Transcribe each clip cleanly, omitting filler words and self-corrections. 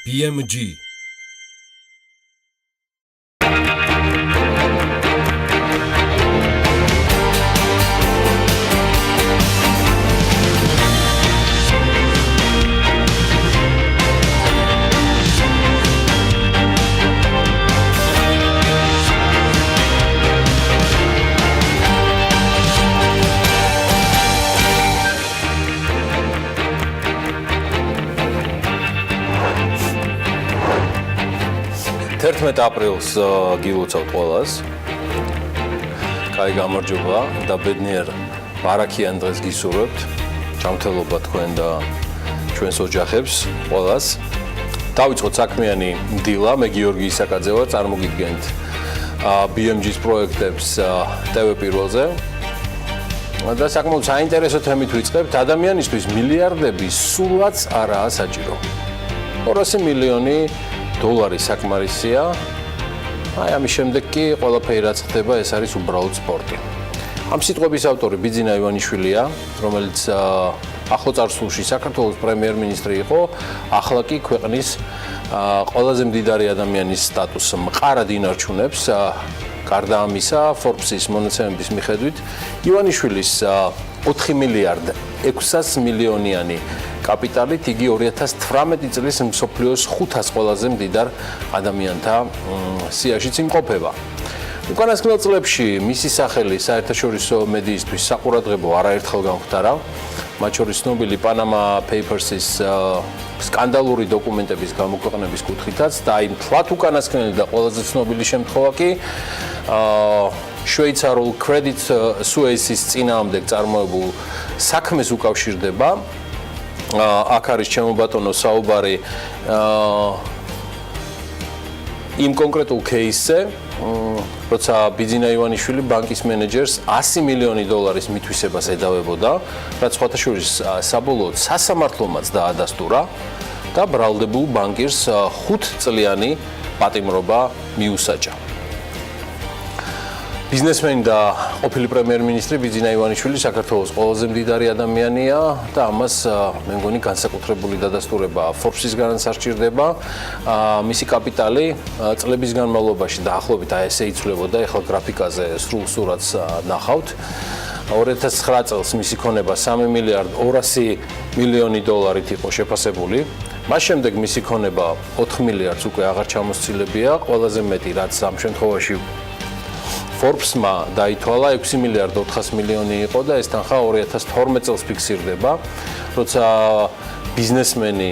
BMG Met აპრილს გილოცავთ ყველას. Კაი გამარჯობა და ბედნიერ მარაქიან დღეს გისურვებთ. ჯანმრთელობა თქვენ და ჩვენს ოჯახებს ყველას. დავიწყოთ საქმიანი დილა, მე გიორგი ისაკაძე ვარ, წარმოგიდგენთ BMG-ს პროექტებს TV პირველზე. და საკმაოდ საინტერესო თემით ვიწყებთ. ადამიანისთვის მილიარდები სულაც არაა საჭირო. 200 მილიონი $, საკმარისია. აი ამის შემდეგ კი ყველაფერი რაც ხდება, ეს არის უბრალოდ სპორტი. ამ სიტყვების ავტორი ბიძინა ივანიშვილია, რომელიც ახლო წარსულში საქართველოს პრემიერ-მინისტრი იყო, ახლა კი ქვეყნის ყველაზე მდიდარი ადამიანის სტატუსს მყარად ინარჩუნებს. გარდა ამისა, Forbes-ის მონაცემების მიხედვით, ივანიშვილის 4 მილიარდ 600 მილიონიანი კაპიტალით იგი 2018 წლის მსოფლიოს 500 ყველაზე მდიდარ ადამიანთა სიაშიც იმყოფება. უკანასკნელ წლებში მისი სახელი საერთაშორისო მედიისთვის საყურადღებო არაერთხელ გამختარა, მათ შორის ცნობილი Panama Papers-ის სკანდალური დოკუმენტების გამოქვეყნების კუთხითაც და აი მთლად უკანასკნელი და ყველაზე ცნობილი შემთხვევა კი შვეიცარულ Credit Suisse-ის წინააღმდეგ წარმოებულ საქმეს უკავშირდება. აქ არის ჩემო ბატონო საუბარი იმ კონკრეტულ кейსზე, როცა ბიძინა ივანიშვილი ბანკის მენეჯერს $100 მილიონი მითვისებას ედავებოდა, რაც სხვათა შორის საბოლოოდ სასამართლომაც დაადასტურა და ბრალდებულ ბანკირს 5 წლიანი პატიმრობა მიუსაჯა. ბიზნესმენი და ყოფილი პრემიერ-მინისტრი ბიძინა ივანიშვილი საქართველოს ყველაზე მდიდარი ადამიანია და ამას მე მგონი განსაკუთრებული დადასტურება Forbes-ისგანაც არ სჭირდება. მისი კაპიტალი წლების განმავლობაში დაახლოებით ესე იცვლებოდა, ეხლა გრაფიკაზე სრულ სურათს ნახავთ. 2009 წელს მისი ქონება 3 მილიარდ 200 მილიონი $-ით იყო შეფასებული. მას შემდეგ მისი ქონება 4 მილიარდს უკვე აღარ ჩამოსცილებია, ყველაზე მეტი რაც ამ შემთხვევაში Forbes-მა დაითვალა 6 მილიარდ 400 მილიონი იყო და ეს თანხა 2012 წელს ფიქსირდება, როცა ბიზნესმენი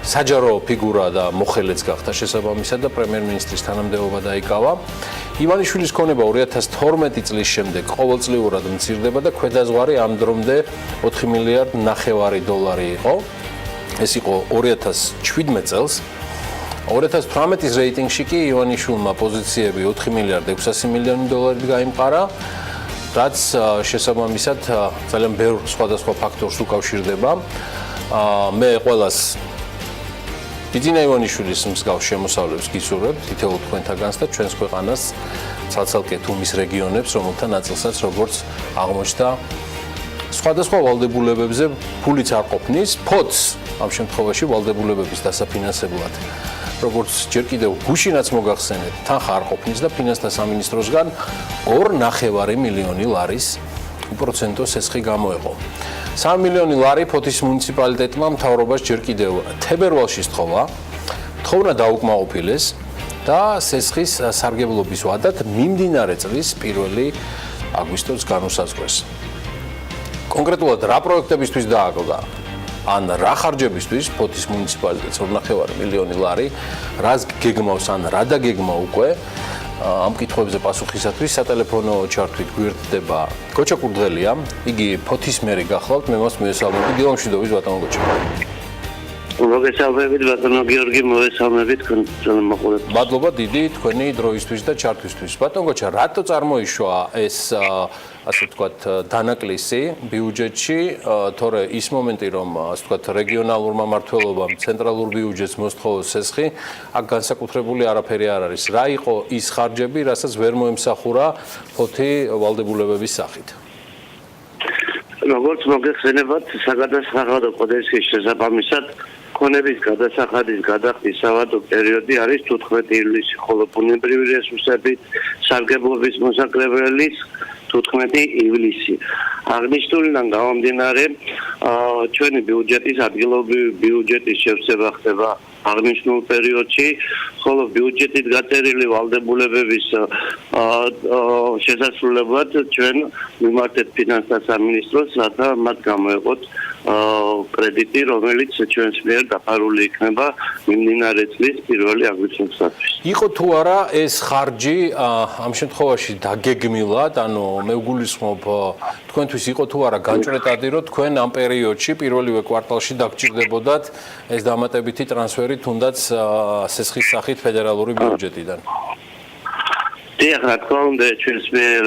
საჯარო ფიგურა და მოხელეც გახდა შესაბამისად და პრემიერ-მინისტრის თანამდებობა დაიკავა. ივანიშვილის ქონება 2012 წლის შემდეგ ყოველწლიურად მცირდება და ქვედაზღვარი ამ დრომდე 4 მილიარდ $900 იყო. ეს იყო 2017 წელს. 2018 რეიტინგში კი ივანიშვილმა პოზიციები 4 მილიარდ 600 მილიონი $-ით გაიმყარა, რაც შესაბამისად ძალიან ბევრ სხვადასხვა ფაქტორს უკავშირდება. მე ყველას ბიძინა ივანიშვილის მსგავს შემოსავლებს გისურვებთ, თითოეულ თქვენთაგანს და ჩვენს ქვეყანას ცალ-ცალკე თუ მის რეგიონებს, რომელთა ნაწილსაც როგორც აღმოჩნდა სხვადასხვა ვალდებულებებზე ფულიც არ ყოფნის, ფოთს ამ შემთხვევაში ვალდებულებების დასაფინანსებლად. როგორც ჯერ კიდევ გუშინაც მოგახსენეთ, თანხა არ ყოფნის და ფინანსთა სამინისტროსგან $2.5 მილიონი უპროცენტო სესხი გამოეყო. $3 მილიონი ფოთის მუნიციპალიტეტმა მთავრობას ჯერ კიდევ თებერვალში სთხოვა, თხოვნა დაუკმაყოფილეს და სესხის სარგებლობის ვადად მიმდინარე წლის 1 აგვისტოს განუსაზღვრეს. კონკრეტულად რა პროექტებისთვის დააკლდა? ან რა ხარჯებისთვის ფოთის მუნიციპალიტეტს $2.5 მილიონი, რას გეგმავს ან რა დაგეგმა უკვე, ამ კითხვებზე პასუხისათვის სატელეფონო ჩართვით გვერდდება გოჩა კურდღელია, იგი ფოთის მერი გახლავთ, მე მას მივესალმები. დილა მშვიდობის ბატონო გოჩა. მოგესალმებით ბატონო გიორგი, მოვესალმებით თქვენ მოყურებელს. მადლობა დიდი თქვენი დროისთვის და ჩართვისთვის. ბატონო გოჩა, რატო წარმოიშვა ეს ასე ვთქვათ დანაკლისი ბიუჯეტში, თორე ის მომენტი რომ ასე ვთქვათ რეგიონალურმა მმართველობამ ცენტრალურ ბიუჯეტს მოსთხოვოს სესხი, აქ განსაკუთრებული არაფერი არ არის. რა იყო ის ხარჯები, რასაც ვერ მოემსახურა ფოთი ვალდებულებების სახით? როგორც მოგეხსენებათ, საგადასახადო კოდექსის შესაბამისად ქონების გადასახადის გადახდის სავადო პერიოდი არის 15 ივლისი, ხოლო ბუნებრივი რესურსების სარგებლობის მოსაკრებელის 15 ივლისი. აღნიშნულიდან გამომდინარე, ჩვენი ბიუჯეტის ადგილობრივი ბიუჯეტის შევსება ხდება აღნიშნულ პერიოდში, ხოლო ბიუჯეტით გაწერილი ვალდებულებების შესასრულებლად ჩვენ მიმართეთ ფინანსთა სამინისტროს, რათა მათ გამოეყოთ კრედიტი, რომელიც ჩვენს მიერ დაფარული იქნება მიმდინარე წლის 1 აგვისტოსთვის. იყო თუ არა ეს ხარჯი ამ შემთხვევაში დაგეგმილად, ანუ მე ვგულისხმობ თქვენთვის იყო თუ არა განჭრეტადი, რომ თქვენ ამ პერიოდში პირველივე კვარტალში დაგჭირდებოდათ ეს დამატებითი ტრანსფერი თუნდაც სესხის სახით ფედერალური ბიუჯეტიდან. დიახ, რა თქმა უნდა, ჩვენს მიერ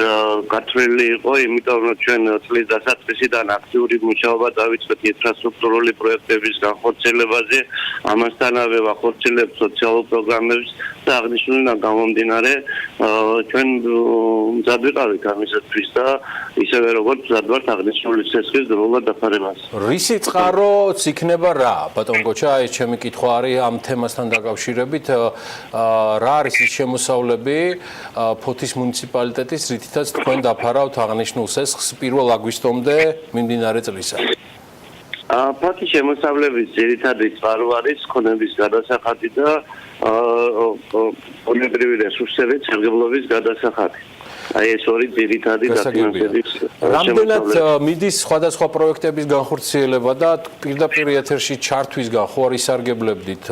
გათვლილი იყო, იმიტომ რომ ჩვენ წლის დასაწყისიდან აქტიური მუშაობა დავიწყეთ ინფრასტრუქტურული პროექტების განხორციელებაზე, ამასთანავე ვახორციელებთ სოციალურ პროგრამებს და აღნიშნულიდან გამომდინარე, ჩვენ მზად ვიყავით ამისათვის და ისევე როგორც მზად ვართ აღნიშნული სესხის დროულად დაფარებას. რისი წყაროც იქნება რა, ბატონ გოჩა, ეს ჩემი კითხვა არის ამ თემასთან დაკავშირებით, რა არის ის შემოსავლები ფოთის მუნიციპალიტეტის, რითაც თქვენ დაფარავთ აღნიშნულ სესხს 1 აგვისტომდე მიმდინარე წლისა. ფოთის შემოსავლების ძირითადი წყარო არის ქონების გადასახადი და ბუნებრივი რესურსების სარგებლობის გადასახადი. აი ეს ორი ძირითადი დაფინანსების. რამდენად მიდის სხვადასხვა პროექტების განხორციელება და პირდაპირ ეთერში ჩართვისგან ხო არ ისარგებლებდით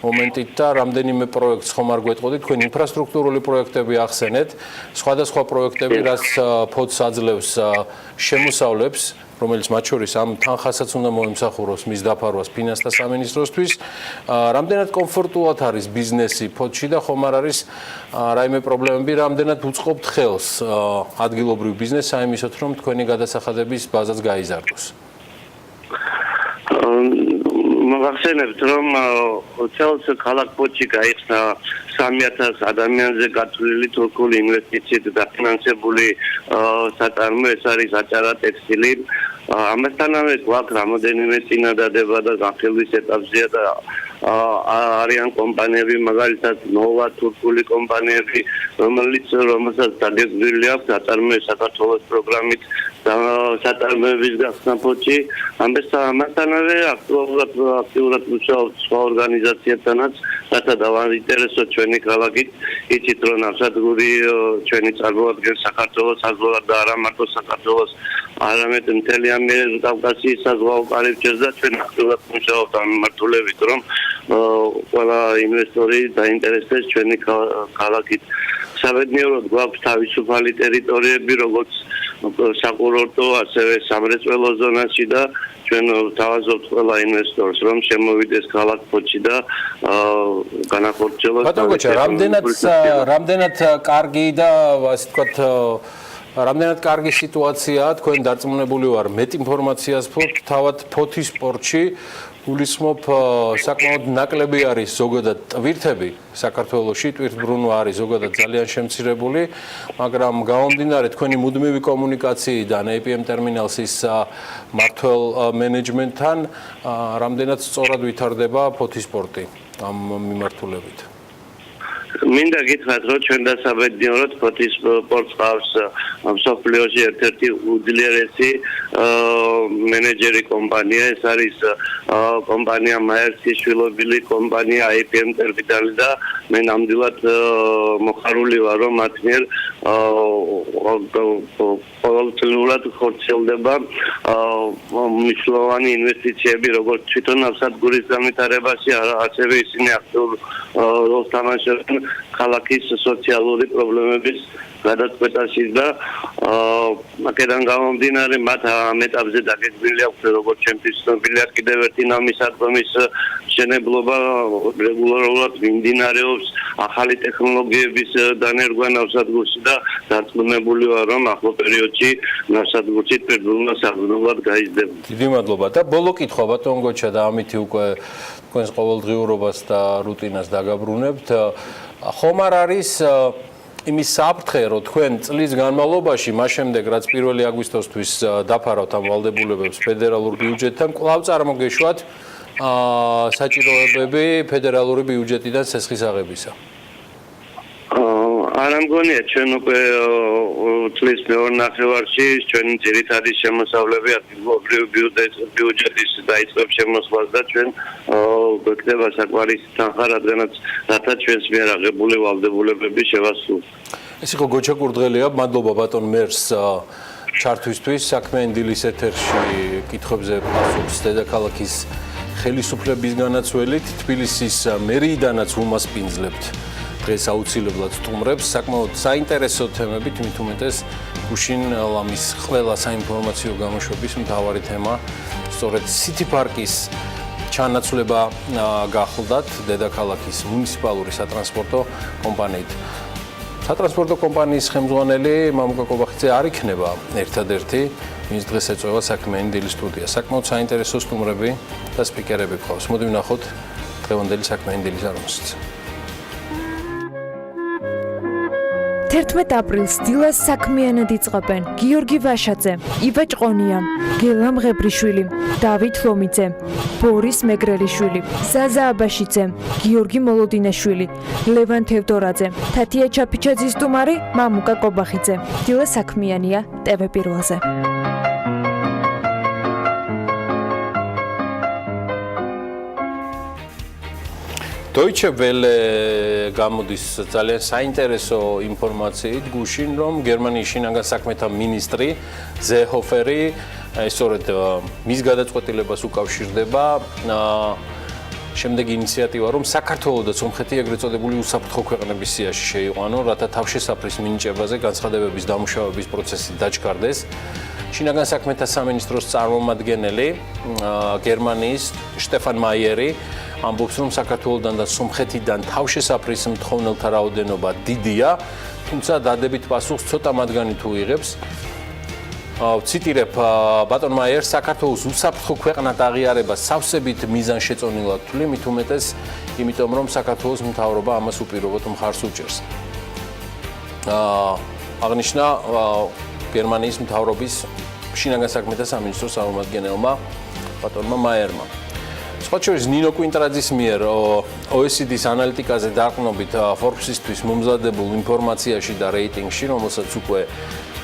მომენტით და რამდენიმე პროექტს ხომ არ გვეტყოდით, თქვენ ინფრასტრუქტურული პროექტები ახსენეთ, სხვადასხვა პროექტები, რაც ფოთს აძლევს შემოსავლებს, რომელიც მათ შორის ამ თანხასაც უნდა მოემსახუროს მის დაფარვას ფინანსთა სამინისტროსთვის, რამდენად კომფორტულად არის ბიზნესი ფოთში და ხომ არ არის რაიმე პრობლემები, რამდენად უწყობთ ხელს ადგილობრივ ბიზნესს აიმისოთ, რომ თქვენი გადასახადების ბაზაც გაიზარდოს. მოგახსენებთ, რომ წელს ქალაქ ფოთში გაიხსნა 3000 ადამიანზე გათვლილი თურქული ინვესტიციით დაფინანსებული საწარმო, ეს არის აჭარა ტექსტილი. ამასთანავე გვაქვს რამოდენიმე წინადადება და განხილვის ეტაპზეა და არიან კომპანიები, მაგალითად ნოვა თურქული კომპანიები, რომელსაც დაგეგმილი აქვს საწარმოების საქართველოს პროგრამით საწარმოების გახსნა ფოთში. ამასთანავე აქტიურად მუშაობთ სხვა ორგანიზაციებთანაც, რათა დავაინტერესოთ ჩვენი ქალაქით. იცით, რომ ნავსადგური ჩვენი წარმოადგენს საქართველოს საზღვარგარეთ და არა მარტო საქართველოს, არამედ მთელი ამიერკავკასიის საზღვაო კარიბჭეს და ჩვენ აქტიურად მუშაობთ ამ მიმართულებით, რომ ყველა ინვესტორი დაინტერესდეს ჩვენი ქალაქით. საბედნიეროდ გვაქვს თავისუფალი ტერიტორიები, როგორც საკურორტო, ასევე სამრეწველო ზონაში და ჩვენ თავაზობთ ყველა ინვესტორს, რომ შემოვიდეს ქალაქ ფოთში და განახორციელოს. ბატონ გოჩა, რამდენად კარგი და ასე ვთქვათ, რამდენად კარგი სიტუაციაა, თქვენ დარწმუნებული ვარ, მეტ ინფორმაციას ფლობთ, თავად ფოთის სპორტში გულისხმობ საკმაოდ ნაკლები არის ზოგადად ტვირთები საქართველოში, ტვირთბრუნვა არის ზოგადად ძალიან შემცირებული, მაგრამ გამომდინარე თქვენი მუდმივი კომუნიკაციიდან APM ტერმინალსის მმართველ მენეჯმენტთან, რამდენად სწორად ვითარდება ფოთის სპორტი ამ მიმართულებით. მინდა გითხრათ, რომ ჩვენ დასაბედნიეროდ ფოთის სპორტს ყავს მსოფლიოში ერთ-ერთი უძლიერესი მენეჯერი კომპანია, ეს არის კომპანია მაერსკის შვილობილი კომპანია APM ტერმინალი და მე ნამდვილად მოხარული ვარ, რომ მათ მიერ ყოველწლიურად ხორციელდება მნიშვნელოვანი ინვესტიციები, როგორც თვითონ ნავსადგურის განვითარებაში, ასევე ისინი აქტიურ როლს თამაშობენ ქალაქის სოციალური პრობლემების გადაწყვეტაში და აქედან გამომდინარე მათ ამ ეტაპზე დაგეგმილი აქვს, როგორც ჩემთვის ცნობილია, კიდევ ერთი ნავმისადგომის მშენებლობა რეგულარულად მიმდინარეობს, ახალი ტექნოლოგიების დანერგვა ნავსადგურში და დარწმუნებული ვარ, რომ ახლო პერიოდში ნავსადგურში პირველ საგრძნობლად გაიზრდება. დიდი მადლობა და ბოლო კითხვა ბატონ გოჩა და ამით უკვე თქვენს ყოველდღიურობას და რუტინას დაგაბრუნებთ. ხომ არ არის იმის საფრთხე, რომ თქვენ წლის განმავლობაში, მას შემდეგ, რაც 1 აგვისტოსთვის დაფარავთ ამ ვალდებულებებს ფედერალურ ბიუჯეტთან, კვლავ წარმოგეშვათ საჭიროებები ფედერალური ბიუჯეტიდან სესხის აღებისა. არ ამგონია ჩვენ უკვე წლის მეორე ნახევარში ჩვენი ძირითადი შემოსავლები ადგილობრივი ბიუჯეტის დაიწყებს შემოსვლას და ჩვენ გვექნება საკმარისი თანხა, რათა ჩვენს მიერ აღებული ვალდებულებები შევასრულოთ. ეს იყო გოჩა კურდღელია, მადლობა ბატონ მერს ჩართვისთვის საქმიანი დილის ეთერში კითხვებზე პასუხს დედაქალაქის ხელისუფლების განაცვლით თბილისის მერიიდანაც უმასპინძლებთ დღეს აუცილებლად სტუმრებს საკმაოდ საინტერესო თემებით მით უმეტეს გუშინ ლამის ყველა საინფორმაციო გამოშვების მთავარი თემა სწორედ სიტი პარკის ჩანაცვლება გახლდათ დედაქალაქის მუნიციპალური სატრანსპორტო კომპანიით. სატრანსპორტო კომპანიის ხელმძღვანელი მამუკა კობახიძე არ იქნება ერთადერთი, ვინც დღეს ეწევა საქმიანი დილის სტუდია. საკმაოდ საინტერესო სტუმრები და სპიკერები გვყავს. მოდი ვნახოთ დღევანდელი საქმიანი დილის არომსიც. 11 აპრილს დილას საქმიანად იწყებენ გიორგი ვაშაძე, იბა ჭყონია, გელა მღებრიშვილი, დავით ლომიძე, ბორის მეგრელიშვილი, ზაზა აბაშიძე, გიორგი მოლოდინაშვილი, ლევან თევდორაძე, თათია ჩაფიჩაძის სტუმარი მამუკა კობახიძე. დილა საქმიანია TV პირველზე. Deutsche Welle გამოდის ძალიან საინტერესო ინფორმაციით გუშინ რომ გერმანიის შინაგან საქმეთა მინისტრი ზეჰოფერი სწორედ მის გადაწყვეტილებას უკავშირდება შემდეგი ინიციატივა რომ საქართველოს და სომხეთი ეგრეთ წოდებული უსაფრთხო ქვეყნების სიაში შეიყვანონ, რათა თავშესაფრის მინიჭებაზე განცხადებების დამუშავების პროცესი დაჩქარდეს. შინაგან საქმეთა სამინისტროს წარმომადგენელი გერმანიის შტეფან მაიერი ამბობს რომ საქართველოსთან და სომხეთიდან თავშესაფრის მთხოვნელთა რაოდენობა დიდია, თუმცა დადებით პასუხს ცოტა მათგანი თუ იღებს. ვციტირებ ბატონ მაიერს, საქართველოს უსაფრთხო ქვეყნად აღიარება სავსებით მიზანშეწონილად თვლი, მით უმეტეს იმიტომ რომ საქართველოს მთავრობა ამას უპირობოდ მხარს უჭერს. აღნიშნა გერმანიის მთავრობის შინაგან საქმეთა სამინისტროს წარმომადგენელმა ბატონმა მაიერმა. სხვა შორის ნინო კვინტრაძის მიერ OECD-ს ანალიტიკაზე დაყრდნობით Forbes-ისთვის მომზადებულ ინფორმაციაში და რეიტინგში, რომელსაც უკვე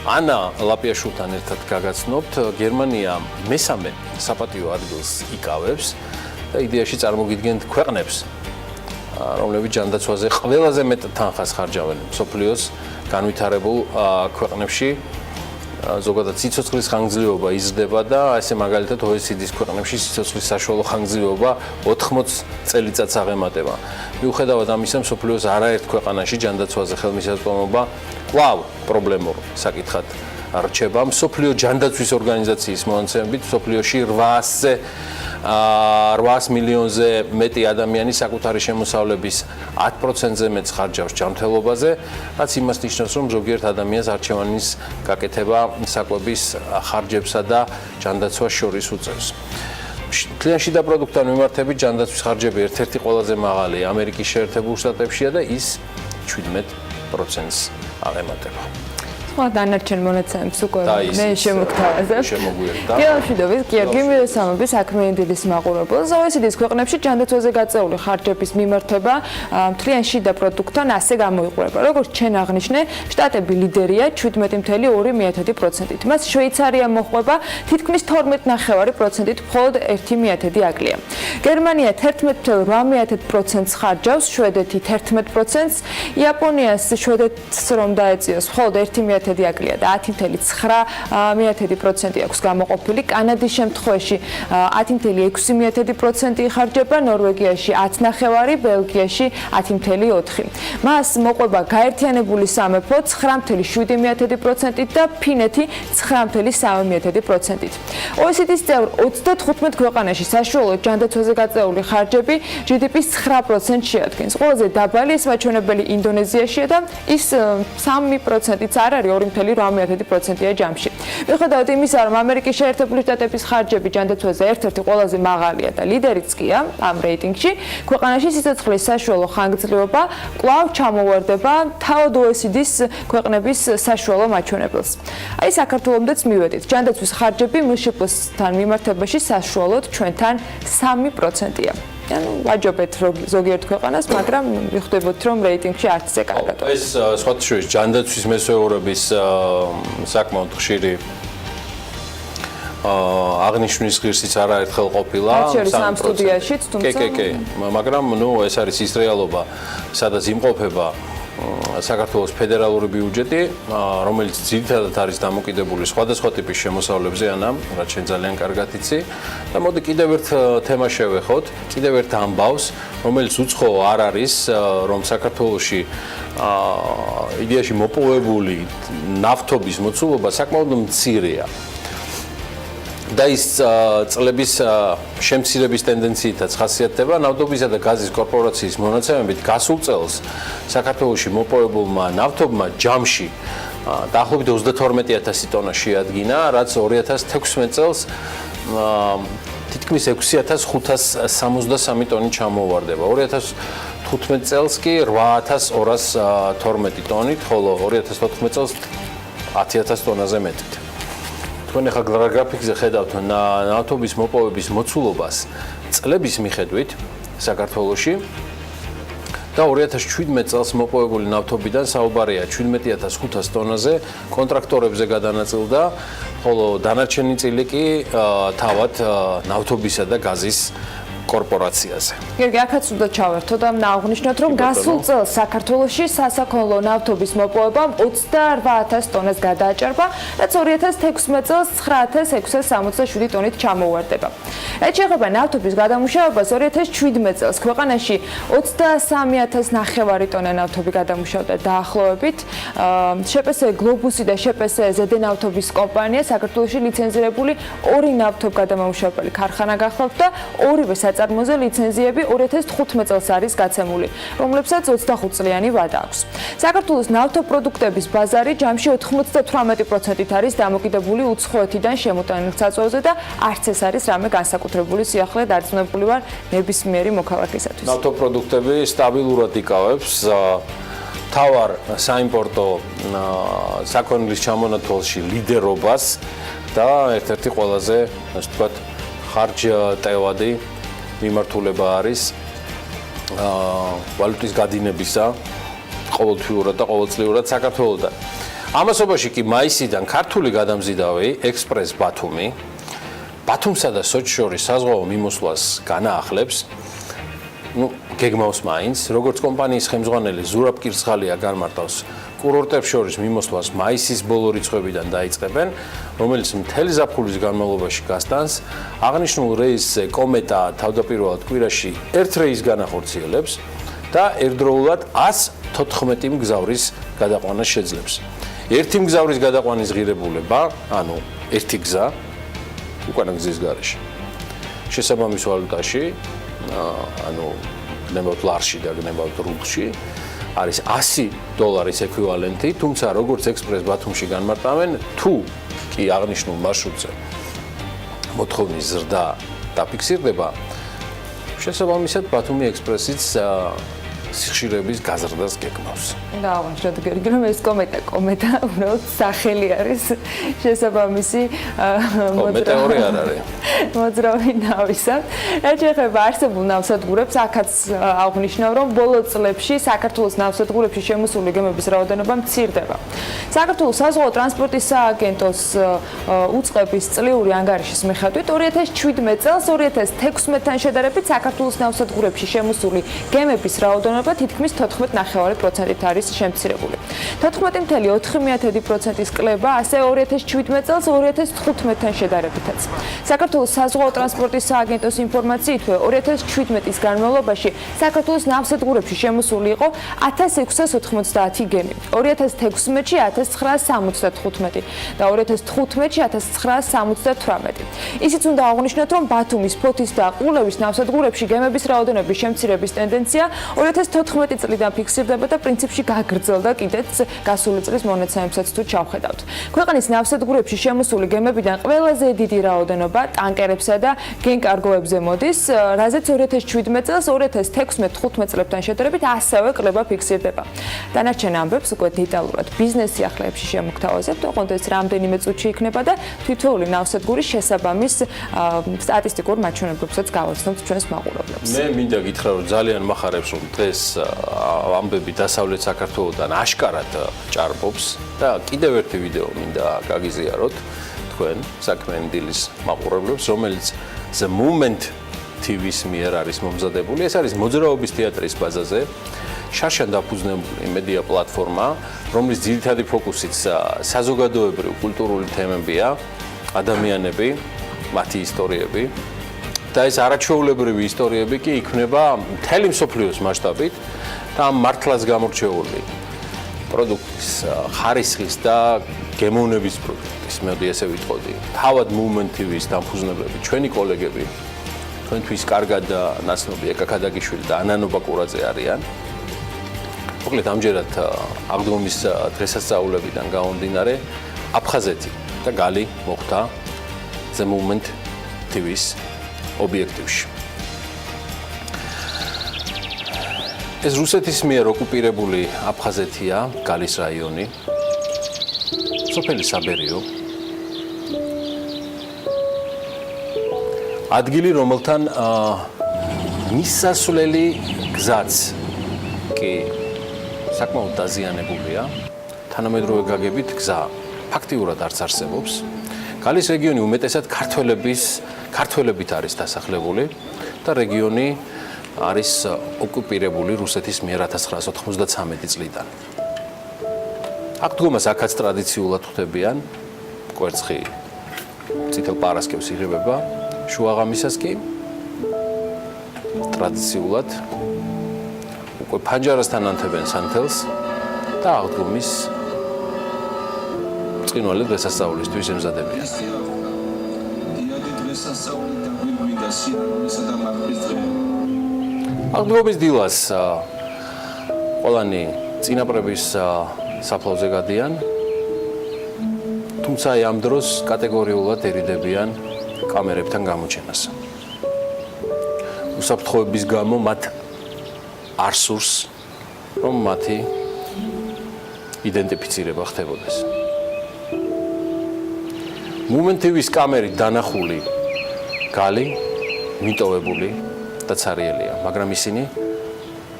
ანა ლაპიაშვილთან ერთად გაგაცნობთ, გერმანია მესამე საპატიო ადგილს იკავებს და იდეაში წარმოგიდგენთ ქვეყნებს, რომლებიც ჯანდაცვაზე ყველაზე მეტ თანხას ხარჯავენ მსოფლიოს განვითარებულ ქვეყნებში. ზოგადად სიცოცხლის ხანგრძლივობა იზრდება და ესე მაგალითად OECD-ს ქვეყნებში სიცოცხლის საშუალო ხანგრძლივობა 80 წელიწადს აღემატება. მიუხედავად ამისა, მსოფლიოს არაერთ ქვეყანაში ჯანდაცვაზე ხელმისაწვდომობა კვლავ პრობლემურ საკითხად რჩება. მსოფლიო ჯანდაცვის ორგანიზაციის მონაცემებით მსოფლიოში 800 მილიონზე მეტი ადამიანი საკუთარი შემოსავლების 10%-ზე მეტს ხარჯავს ჯანმრთელობაზე, რაც იმას ნიშნავს, რომ ზოგიერთ ადამიანს არჩევანის გაკეთება საკვების ხარჯებსა და ჯანდაცვას შორის უწევს. მთლიან შიდა პროდუქტთან მიმართებით ჯანდაცვის ხარჯები ერთ-ერთი ყველაზე მაღალი ამერიკის შეერთებულ შტატებშია და ის 17%-ს აღემატება. დანარჩენ მონაცემებს უკვე მე შემოგთავაზებ. შემოგვიერთდა. გეომშვიდობის გიორგი მირესალმების საქმიანი დილის მაყურებელს. OECD-ს ქვეყნებში ჯანდაცვაზე გაწეული ხარჯების მიმართება მთლიან შიდა პროდუქტთან ასე გამოიყურება. როგორც ჩვენ აღნიშნე, შტატები ლიდერია 17.2%-ით. მას შვეიცარია მოჰყვება თითქმის 12.9%-ით, მხოლოდ 1/10 აკლია. გერმანია 11.8%-ს ხარჯავს, შვედეთი 11%-ს, იაპონიას შვედეთს რომ დაეწიოს, მხოლოდ 1/10 აკლია და 10.9% აქვს გამოყოფილი. კანადის შემთხვევაში 10.6% იხარჯება, ნორვეგიაში 10.9%, ბელგიაში 10.4%. მას მოყვება გაერთიანებული სამეფო 9.7%-ით და ფინეთი 9.3%-ით. OECD-ს წევრ 35 ქვეყანაში საშუალო ჯანდაცვაზე გაწეული ხარჯები GDP-ს 9% შეადგენს. ყველაზე დაბალი ეს მაჩვენებელი ინდონეზიაშია და ის 3%-იც არ არის 2.8%-ია ჯამში. მიუხედავად იმისა, რომ ამერიკის შეერთებული შტატების ხარჯები ჯანდაცვაზე ერთ-ერთი ყველაზე მაღალია და ლიდერიც კია ამ რეიტინგში, ქვეყანაში სიცოცხლის საშუალო ხანგრძლივობა კვლავ ჩამოვარდება თავად OECD-ის ქვეყნების საშუალო მაჩვენებელს. აი საქართველომდეც მივედით. ჯანდაცვის ხარჯები მშპ-თან მიმართებაში საშუალოდ ჩვენთან 3%-ია. ანუ ვაჯობეთ ზოგიერთ ქვეყანას, მაგრამ ვიხდებოდ, რომ რეიტინგში არც ისე კარგად. ეს სხვათა შორის ჯანდაცვის მესვეურების საკმაოდ ხშირი აღნიშვნის ღირსიც არაერთხელ ყოფილა ამ სტუდიაშიც, თუმცა კი, მაგრამ ეს არის ის რეალობა, სადაც იმყოფება საქართველოს ფედერალური ბიუჯეტი, რომელიც ძირითადად არის დამოკიდებული სხვადასხვა ტიპის შემოსავლებზე, რაც შენ ძალიან კარგად იცი. და მოდი კიდევ ერთ თემას შევეხოთ, კიდევ ერთ ამბავს, რომელიც უცხო არ არის, რომ საქართველოში იდეაში მოპოვებული ნავთობის მოცულობა საკმაოდ მცირეა. და ის წლების შემცირების ტენდენციითაც ხასიათდება ნავთობისა და გაზის კორპორაციის მონაცემებით გასულ წელს საქართველოში მოპოვებულმა ნავთობმა ჯამში დაახლოებით 32000 ტონა შეადგინა, რაც 2016 წელს თითქმის 6563 ტონი ჩამოვარდება. 2015 წელს კი 8212 ტონით, ხოლო 2014 წელს 10000 ტონაზე მეტით. თქვენ ახლა გრაფიკზე ხედავთ ნავთობის მოპოვების მოცულობას წლების მიხედვით საქართველოში და 2017 წელს მოპოვებული ნავთობიდან საუბარია 17500 ტონაზე კონტრაქტორებზე გადანაწილდა, ხოლო დანარჩენი წილი კი თავად ნავთობისა და გაზის კორპორაციაზე. გერგი, აქაც უნდა ჩავერთო და აღვნიშნოთ, რომ გასულ წელს საქართველოში სასაქონლო ნავთობის მოპოვებამ 28000 ტონას გადააჭარბა, რაც 2016 წელს 9667 ტონით ჩამოვარდება. რაც შეეხება ნავთობის გადამუშავებას, 2017 წელს ქვეყანაში 23500 ტონა ნავთობი გადამუშავდა დაახლოებით. შპს გლობუსი და შპს ზდ ნავთობის კომპანია საქართველოში ლიცენზირებული 2 ნავთობგადამამუშავებელი ქარხანა გახლავთ და ორივე წარმოზე ლიცენზიები 2015 წელს არის გაცემული, რომლებსაც 25 წლიანი ვადა აქვს. საქართველოს ნავთობპროდუქტების ბაზარი ჯამში 98%-ით არის დამოკიდებული უცხოეთიდან შემოტანილ საწვავზე და არც ეს არის რამე განსაკუთრებული სიახლე დარწმუნებული ვარ ნებისმიერი მოქალაქისათვის. ნავთობპროდუქტები სტაბილურად იკავებს თავარ საიმპორტო საქონლის ჩამონათვალში ლიდერობას და ერთ-ერთი ყველაზე, ასე ვთქვათ, ხარჯ-ტევადი მიმართულება არის ვალუტის გადინებისა ყოველთვიურად და ყოველწლიურად საქართველოსთან. ამასობაში კი მაისიდან ქართული გადამზიდავი ექსპრეს ბათუმსა და სოჭის შორის საზღვაო მიმოსვლას განაახლებს. გეგმავს მაინც, როგორც კომპანიის ხელმძღვანელი ზურაბ კირცხალია განმარტავს, კურორტებს შორის მიმოსვლას მაისის ბოლო რიცხვებიდან დაიწყებენ, რომელიც მთელი ზაფხულის განმავლობაში გასტანს. აღნიშნულ რეისზე კომეტა თავდაპირველად კვირაში ერთ რეისს განახორციელებს და ერთდროულად 114 მგზავრის გადაყვანას შეძლებს. ერთი მგზავრის გადაყვანის ღირებულება, ანუ ერთი გზა, უკანა გზის გარეშე, შესაბამის ვალუტაში, ანუ გნებავთ ლარში და გნებავთ რუბლში, არის $100 ექვივალენტი, თუმცა როგორც ექსპრეს ბათუმში განმარტავენ, თუ კი აღნიშნულ მარშრუტზე მოთხოვნის ზრდა დაფიქსირდება, შესაბამისად ბათუმი ექსპრესიც სიხშირების გაზრდას გეგმავს. და აღვნიშნოთ გერგი, რომ ეს კომეტა უბრალოდ სახელი არის შესაბამისი მეტეორი არ არის. მოძრავი ნავისა. რაც შეეხება არსებულ ნავსადგურებს, აქაც აღვნიშნავ, რომ ბოლო წლებში საქართველოს ნავსადგურებში შემოსული გემების რაოდენობა მცირდება. საქართველოს საზღვაო ტრანსპორტის სააგენტოს უწყების წლიური ანგარიშის მიხედვით 2017 წელს 2016-თან შედარებით საქართველოს ნავსადგურებში შემოსული გემების რაოდენობა თითქმის 14.9%-ით არის შემცირებული. 14.4%-ის კლება ასე 2017 წელს 2015-თან შედარებითაც. საქართველოს საზღვაო ტრანსპორტის სააგენტოს ინფორმაციით 2017-ის განმავლობაში საქართველოს ნავსადგურებში შემოსული იყო 1690 გემი, 2016-ში 1975 და 2015-ში 1978. ისიც უნდა აღვნიშნოთ, რომ ბათუმის, ფოთის და ყულევის ნავსადგურებში გემების რაოდენობის შემცირების ტენდენცია 2016 ეს 14 წლიდან ფიქსირდება და პრინციპში გაგრძელდა კიდეც გასული წლის მონაცემებსაც თუ ჩავხედავთ. ქვეყნის ნავსადგურებში შემოსული გემებიდან ყველაზე დიდი რაოდენობა ტანკერებსა და გენკარგოებზე მოდის, რაზეც 2017 წელს 2016-15 წლებთან შედარებით ასევე კლება ფიქსირდება. დანარჩენ ამბებს უკვე დეტალურად ბიზნეს სიახლეებში შემოგთავაზებთ, ოღონდ ეს რამდენიმე წუთში იქნება და თითოეული ნავსადგურის შესაბამის სტატისტიკურ მაჩვენებლებსაც გავაცნობთ ჩვენს მაყურებლებს. მე მინდა გითხრა, რომ ძალიან მახარებს, რომ დღეს ამბები დასავლეთ საქართველოსთან აშკარად ჭარბობს და კიდევ ერთი ვიდეო მინდა გაგიზიაროთ თქვენ საქმიანი დილის მაყურებლებს, რომელიც The Moment TV-ს მიერ არის მომზადებული. ეს არის მოძრაობის თეატრის ბაზაზე შარშან დაფუძნებული მედია პლატფორმა, რომლის ძირითადი ფოკუსიც საზოგადოებრივი კულტურული თემებია, ადამიანები, მათი ისტორიები და ეს არაჩვეულებრივი ისტორიები კი იქნება მთელი მსოფლიოს მასშტაბით და მართლაც გამორჩეული პროდუქტის ხარისხის და გემოვნების პროდუქტის, მედი ესე ვიტყოდი. თავად Moment TV-ს დამფუძნებლები, ჩვენი კოლეგები, თქვენთვის კარგად ნაცნობი ეკა ქადაგიშვილი და ანანობა კურაძე არიან. მოკლედ ამჯერად აღდგომის დღესასწაულებიდან გამომდინარე აფხაზეთი და გალი მოხვდა The Moment TV-ს ობიექტივში. ეს რუსეთის მიერ ოკუპირებული აფხაზეთია, გალის რაიონი, სოფელი საბერიო. ადგილი, რომელთან მისასვლელი გზაც კი საკმაოდ დაზიანებულია, თანამედროვე გაგებით გზა ფაქტიურად არც არსებობს. გალის რეგიონი უმეტესად ქართველებით არის დასახლებული და რეგიონი არის ოკუპირებული რუსეთის მიერ 1993 წლიდან. აღდგომას აქაც ტრადიციულად ხვდებიან, კვერცხი წითელ პარასკევს იღებება, შუაღამისას კი ტრადიციულად უკვე ფანჯარასთან ანთებენ სანთელს და აღდგომის ბრწყინვალე დღესასწაულისთვის ემზადებიან. აღდგომის დილას ყველანი წინაპრების საფლავზე გადიან, თუმცა ამ დროს კატეგორიულად ერიდებიან კამერებთან გამოჩენას. უსაფრთხოების გამო მათ არ სურს, რომ მათი იდენტიფიცირება ხდებოდეს. Moment TV-ს კამერით დანახული გალი მიტოვებული და ცარიელია, მაგრამ ისინი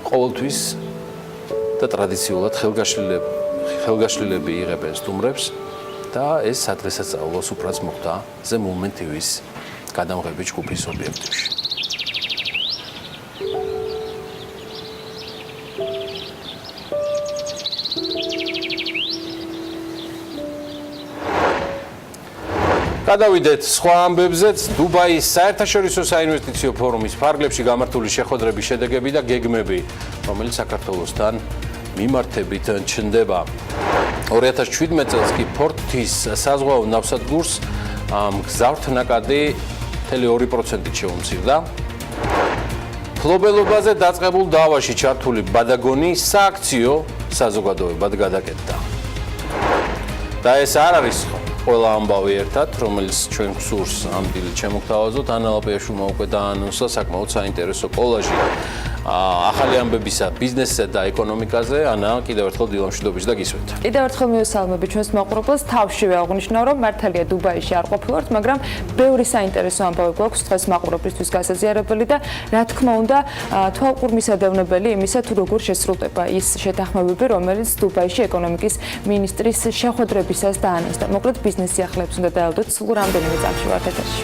ყოველთვის და ტრადიციულად ხელგაშლილები იღებენ სტუმრებს და ეს სადღესასწაულოს უფრაც მოხდა The Moment TV-ს გადამღები ჯგუფის ობიექტივში. გადავიდეთ სხვა ამბებზეც. დუბაის საერთაშორისო საინვესტიციო ფორუმის ფარგლებში გამართული შეხვედრების შედეგები და გეგმები, რომელიც საქართველოსთან მიმართებით ჩნდება. 2017 წელს კი ფორთის საზღვაო ნავსადგურს მგზავრთნაკადი 2% შეუმცირდა. ფლობელობაზე დაწყებულ დავაში ჩართული ბადაგონი სააქციო საზოგადოებად გადაკეთდა. და ეს არ არის ყველა ამბავი ერთად, რომელიც ჩვენ გსურს ამ დილით შემოგთავაზოთ. ანა ლაპიაშვილმა უკვე დაანონსა საკმაოდ საინტერესო კოლაჟი ახალი ამბებისა ბიზნესსა და ეკონომიკაზე. ანა, კიდევ ერთხელ დილა მშვიდობის და გისვენთ. კიდევ ერთხელ მივესალმები ჩვენს მაყურებელს. თავშივე აღნიშნავ, რომ მართალია დუბაიში არ ყოფილვართ, მაგრამ ბევრი საინტერესო ამბავი გვაქვს დღეს მაყურებლისთვის გასაზიარებელი და რა თქმა უნდა, თვალყურმისადევნებელი იმისა, თუ როგორ შესრულდება ის შეთანხმებები, რომელიც დუბაიში ეკონომიკის მინისტრის შეხვედრებისას დაანონსდა. მოკლედ ბიზნეს სიახლეებს უნდა დაელოდოთ სულ რამდენიმე წამში ვართ ეთერში.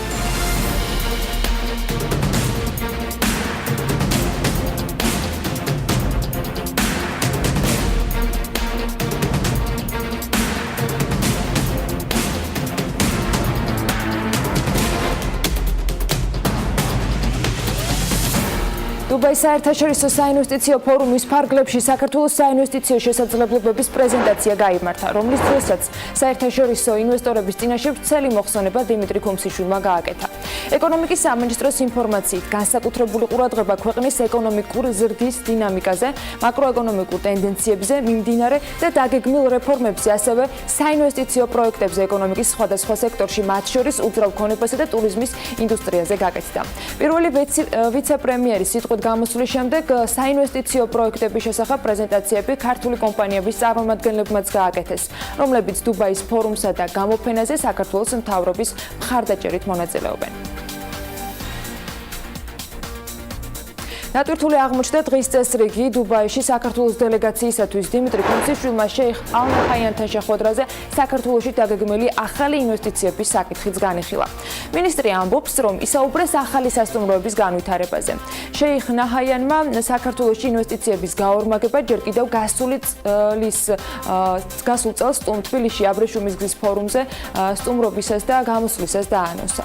დუბაის საერთაშორისო საინვესტიციო ფორუმის ფარგლებში საქართველოს საინვესტიციო შესაძლებლობების პრეზენტაცია გაიმართა, რომლის დროსაც საერთაშორისო ინვესტორების წინაშე ვრცელი მოხსენება დიმიტრი ქუმსიშვილმა გააკეთა. ეკონომიკის სამინისტროს ინფორმაციით, განსაკუთრებული ყურადღება ქვეყნის ეკონომიკური ზრდის დინამიკაზე, მაკროეკონომიკურ ტენდენციებზე, მიმდინარე და დაგეგმილ რეფორმებზე, ასევე საინვესტიციო პროექტებზე ეკონომიკის სხვადასხვა სექტორში, მათ შორის უძრავ ქონებასა და ტურიზმის ინდუსტრიაზე გაკეთდა. პირველი ვიცე-პრემიერის სიტყვით გამოსვლის შემდეგ საინვესტიციო პროექტების შესახებ პრეზენტაციები ქართული კომპანიების წარმომადგენლებმაც გააკეთეს, რომლებიც დუბაის ფორუმსა და გამოფენაზე საქართველოს მთავრობის მხარდაჭერით მონაწილეობენ. ნატვირთული აღმოჩნდა დღის წესრიგი დუბაიში საქართველოს დელეგაციისათვის დიმიტრი ქუმსიშვილმა შეიხ ალ-ნაჰიანთან შეხვედრაზე საქართველოში დაგეგმილი ახალი ინვესტიციების საკითხიც განიხილა. მინისტრი ამბობს, რომ ისაუბრეს ახალი სასტუმროების განვითარებაზე. შეიხ ნაჰიანმა საქართველოში ინვესტიციების გაორმაგება ჯერ კიდევ გასულ წელს თბილისში აბრეშუმის გზის ფორუმზე სტუმრობისას და გამოსვლისას დაანონსა.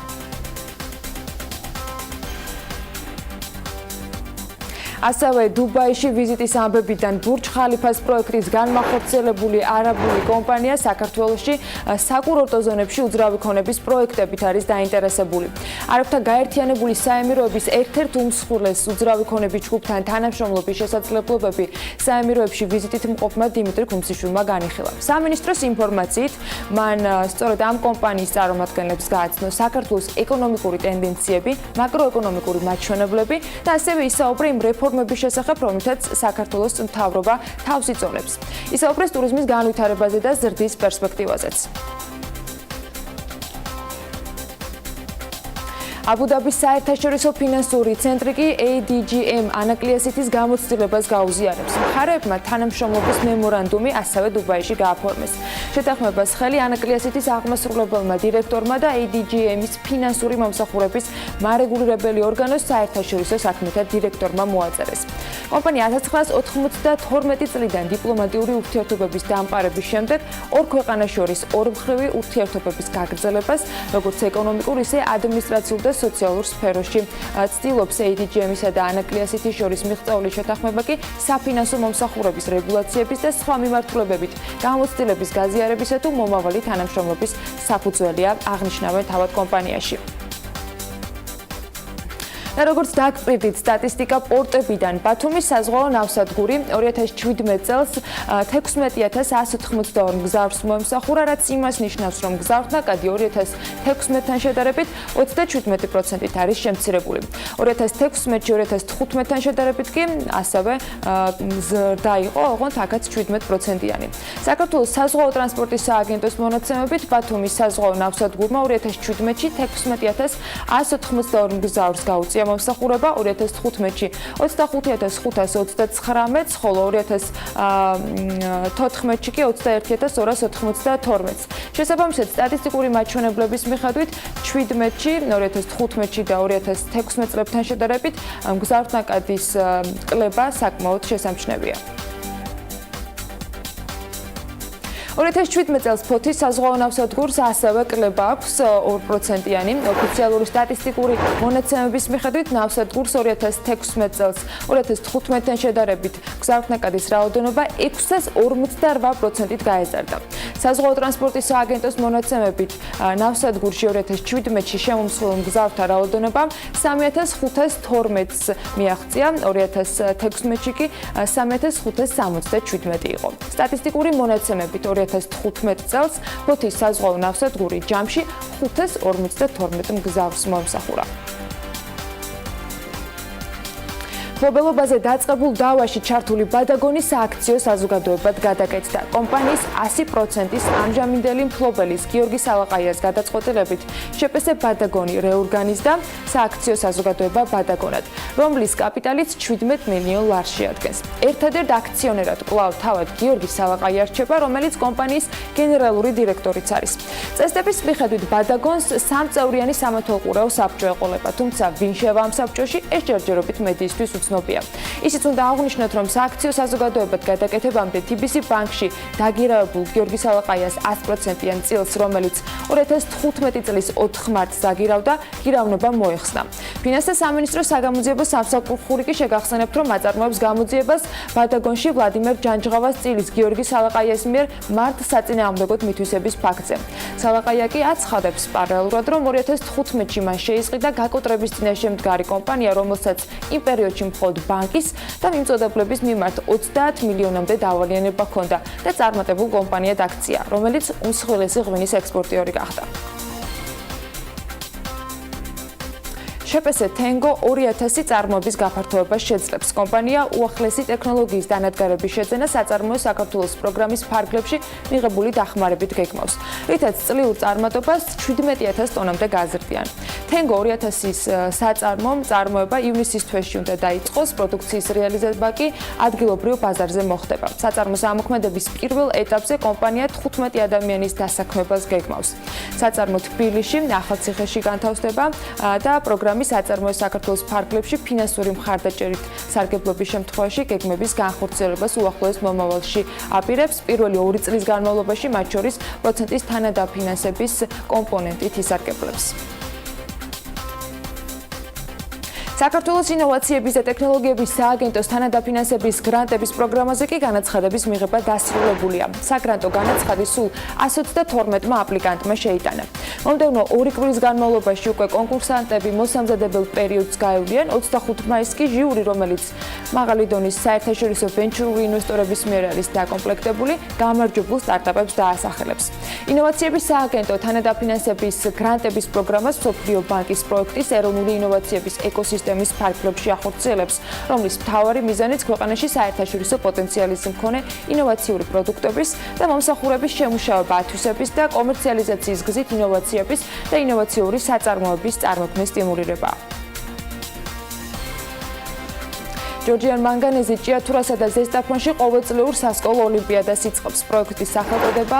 ასევე დუბაიში ვიზიტის ამბებიდან ბურჯ ხალიფას პროექტის განმახორციელებული არაბული კომპანია საქართველოში საკურორტო ზონებში უძრავი ქონების პროექტებით არის დაინტერესებული. არაბთა გაერთიანებული საემიროების ერთ-ერთ უმსხვილეს უძრავი ქონების ჯგუფთან თანამშრომლობის შესაძლებლობები საემიროებში ვიზიტით მყოფმა დიმიტრი ქუმსიშვილმა განიხილა. სამინისტროს ინფორმაციით, მან სწორედ ამ კომპანიის წარმომადგენლებს გააცნო საქართველოს ეკონომიკური ტენდენციები, მაკროეკონომიკური მაჩვენებლები და ასევე ისაუბრა იმ რეფორმების შესახებ, რომელთაც საქართველოს მთავრობა თავს იწონებს. ისაუბრეს ტურიზმის განვითარებაზე და ზრდის პერსპექტივაზეც. აბუ-დაბის საერთაშორისო ფინანსური ცენტრი კი ADGM ანაკლიასითის გამოცდილებას გაუზიარებს. მხარეებმა თანამშრომლობის მემორანდუმი ასევე დუბაიში გააფორმეს. შეთანხმებას ხელი ანაკლიასითის აღმასრულებელმა დირექტორმა და ADGM-ის ფინანსური მომსახურების მარეგულირებელი ორგანოს საერთაშორისო საქმეთა დირექტორმა მოაწერეს. კომპანია 1992 წლიდან დიპლომატიური ურთიერთობების დამყარების შემდეგ ორ ქვეყანას შორის ორმხრივი ურთიერთობების გაგრძელებას, როგორც ეკონომიკურ, ისე ადმინისტრაციულ და სოციალურ სფეროში ცდილობს ADGM-ისა და ანაკლიასითის შორის მიღწეული შეთანხმება კი საფინანსო მომსახურების რეგულაციების და სხვა მიმართულებებით გამოცდილების გაზიარებისა თუ მომავალი თანამშრომლობის საფუძველია, აღნიშნავენ თავად კომპანიაში. და როგორც დაგწყვიტით სტატისტიკა პორტებიდან, ბათუმის საზღვაო ნავსადგური 2017 წელს 16182 მგზავრს მოემსახურა, რაც იმას ნიშნავს, რომ მგზავრთნაკადი 2016-თან შედარებით 37%-ით არის შემცირებული. 2016-ში 2015-თან შედარებით კი ასევე ზრდა იყო, ოღონდ აქაც 17%-იანი. საქართველოს საზღვაო ტრანსპორტის სააგენტოს მონაცემებით, ბათუმის საზღვაო ნავსადგურმა 2017-ში 16182 მგზავრს გაუწია მომსახურება, 2015-ში 25529, ხოლო 2014-ში კი 21292. შესაბამისად, სტატისტიკური მაჩვენებლების მიხედვით 2015-ში და 2016 წლებთან შედარებით მგზავრთნაკადის კლება საკმაოდ შესამჩნევია. 2017 წელს ფოთის საზღვაო ნავსადგურს ასევე კლება აქვს 2%-იანი. ოფიციალური სტატისტიკური მონაცემების მიხედვით ნავსადგურს 2016 წელს 2015-თან შედარებით მგზავრთნაკადის რაოდენობა 648%-ით გაეზარდა. საზღვაო ტრანსპორტის სააგენტოს მონაცემებით ნავსადგურში 2017-ში შემომსხვილ მგზავრთა რაოდენობამ 3512-ს მიაღწია, 2016-ში კი 3567 იყო. სტატისტიკური მონაცემებით 2015 წელს ფოთის საზღვაო ნავსადგური ჯამში 552 მგზავრს მომსახურა. მფლობელობაზე დაწყებულ დავაში ჩართული ბადაგონი სააქციო საზოგადოებად გადაკეთდა. კომპანიის 100%-ის ამჟამინდელი მფლობელის გიორგი სალაყაიას გადაწყვეტილებით შეპესე ბადაგონი რეორგანიზდა სააქციო საზოგადოება ბადაგონად, რომლის კაპიტალიც 17 მილიონ ლარს შეადგენს. ერთადერთ აქციონერად კვლავ თავად გიორგი სალაყაია რჩება, რომელიც კომპანიის გენერალური დირექტორიც არის. წესდების მიხედვით ბადაგონს 3 წევრიანი სამეთვალყურეო საბჭო ეყოლება, თუმცა ვინ შევა ამ საბჭოში, ეს ჯერჯერობით მედიისთვის უცნობია. ისიც უნდა აღვნიშნოთ, რომ სააქციო საზოგადოებად გადაკეთებამდე TBC ბანკში დაგირავებულ გიორგი სალაყაიას 100%-იან წილს, რომელიც 2015 წლის 4 მარტს დაგირავდა, გირავნობა მოეხსნა. ფინანსთა სამინისტროს საგამოძიებო სამსახური კი შეგახსენებთ, რომ აწარმოებს გამოძიებას ბადაგონში ვლადიმერ ჯანჯღავას წილის გიორგი სალაყაიას მიერ მართ საწინააღმდეგოდ მითვისების ფაქტზე. სალაყაია კი აცხადებს პარალელურად, რომ 2015-ში მან შეისყიდა გაკოტრების წინაშე მდგარი კომპანია, რომელსაც იმ პერიოდში მხოლოდ ბანკის და მიმწოდებლების მიმართ 30 მილიონამდე დავალიანება ჰქონდა და წარმატებულ კომპანიად აქცია, რომელიც უმსხვილესი ღვინის ექსპორტიორი გახდა. შეპესე თენგო 2000 წარმოების გაფართოებას შეძლებს. კომპანია უახლესი ტექნოლოგიის დანადგარების შეძენა საწარმოო საქართველოს პროგრამის ფარგლებში მიღებული დახმარებით გეგმავს, რითაც წლიურ წარმატებას 17000 ტონამდე გაზრდიან. თენგო 2000-ის საწარმომ წარმოება ივნისის თვეში უნდა დაიწყოს, პროდუქციის რეალიზება კი ადგილობრივ ბაზარზე მოხდება. საწარმოს ამოქმედების პირველ ეტაპზე კომპანია 15 ადამიანის დასაქმებას გეგმავს. საწარმო თბილისში, ახალციხეში განთავსდება და პროგრამის საწარმოო საქართველოს ფარგლებში ფინანსური მხარდაჭერით სარგებლობის შემთხვევაში გეგმების განხორციელებას უახლოეს მომავალში აპირებს. პირველი 2 წლის განმავლობაში მათ შორის პროცენტის თანადაფინანსების კომპონენტით ისარგებლებს. საქართველოს ინოვაციების და ტექნოლოგიების სააგენტოს თანადაფინანსების გრანტების პროგრამაზე კი განაცხადების მიღება დასრულებულია. საგრანტო განაცხადი სულ 122-მა აპლიკანტმა შეიტანა. მომდევნო 2 კვირის განმავლობაში უკვე კონკურსანტები მოსამზადებელ პერიოდს გაევლიან. 25 მაისს კი ჟიური, რომელიც მაღალი დონის საერთაშორისო ვენჩურული ინვესტორების მიერ არის დაკომპლექტებული, გამარჯვებულ სტარტაპებს დაასახელებს. ინოვაციების სააგენტო თანადაფინანსების გრანტების პროგრამას მსოფლიო ბანკის პროექტის ეროვნული ინოვაციების ეკოსისტემის ფარგლებში ახორციელებს, რომლის მთავარი მიზანიც ქვეყანაში საერთაშორისო პოტენციალის მქონე ინოვაციური პროდუქტების და მომსახურების შემუშავება, ათვისების და კომერციალიზაციის გზით ინოვაციების და ინოვაციური საწარმოების წარმოქმნის სტიმულირებაა. ჯორჯიან მანგანეზი ჭიათურასა და ზესტაფონში ყოველწლიურ სასკოლო ოლიმპიადას იწყებს. პროექტის სახელწოდება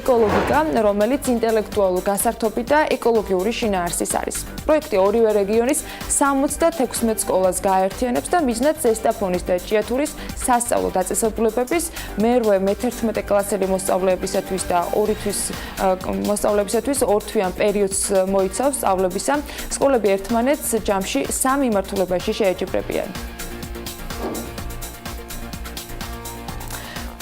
ეკოლოგიკა, რომელიც ინტელექტუალურ გასართობი და ეკოლოგიური შინაარსის არის. პროექტი ორივე რეგიონის 76 სკოლას გააერთიანებს და მიზნად ზესტაფონის და ჭიათურის სასწავლო დაწესებულებების მერვე მე-11 კლასელი მოსწავლეებისათვის და მოსწავლეებისათვის 2 თვიან პერიოდს მოიცავს სწავლებისა. სკოლები ერთმანეთს ჯამში 3 მიმართულებაში შეეჯიბრებიან.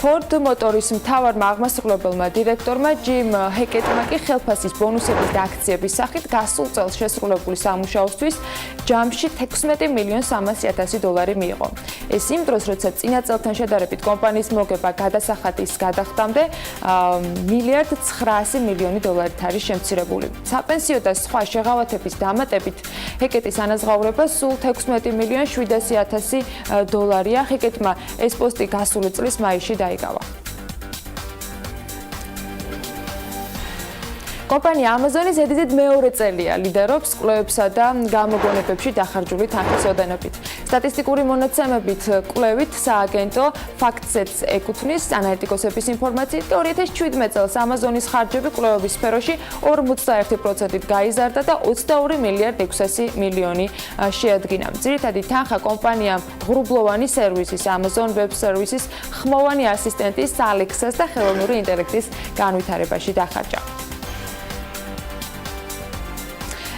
Ford Motors მთავარმა აღმასრულებელმა დირექტორმა ჯიმ ჰეკეტმა კი ხელფასის ბონუსების და აქციების სახით გასულ წელს შესრულებული სამუშაოსთვის ჯამში 16,300,000 დოლარი მიიღო. ეს იმ დროს, როცა წინა წელთან შედარებით კომპანიის მოგება გადასახადის გადახდამდე $1,900,000,000 არის შემცირებული. საპენსიო და სხვა შეღავათების დამატებით ჰეკეტის ანაზღაურება სულ $16,700,000. ჰეკეტმა ეს პოსტი გასული წლის მაისში დაიკავა. კომპანია Amazon-ის ედიზედ მეორე წელია ლიდერობს კვლევებსა და გამოგონებებში დახარჯული თანხის ოდენობით. სტატისტიკური მონაცემებით კვლევით სააგენტო FactSets ეკუთვნის ანალიტიკოსების ინფორმაციით, 2017 წელს Amazon-ის ხარჯები კვლევების სფეროში 41%-ით გაიზარდა და 22,600,000,000 შეადგინა. ძირითადი თანხა კომპანიამ ღრუბლოვანი სერვისის Amazon Web Services, ხმოვანი ასისტენტის Alexa-ს და ხელოვნური ინტელექტის განვითარებაში დახარჯა.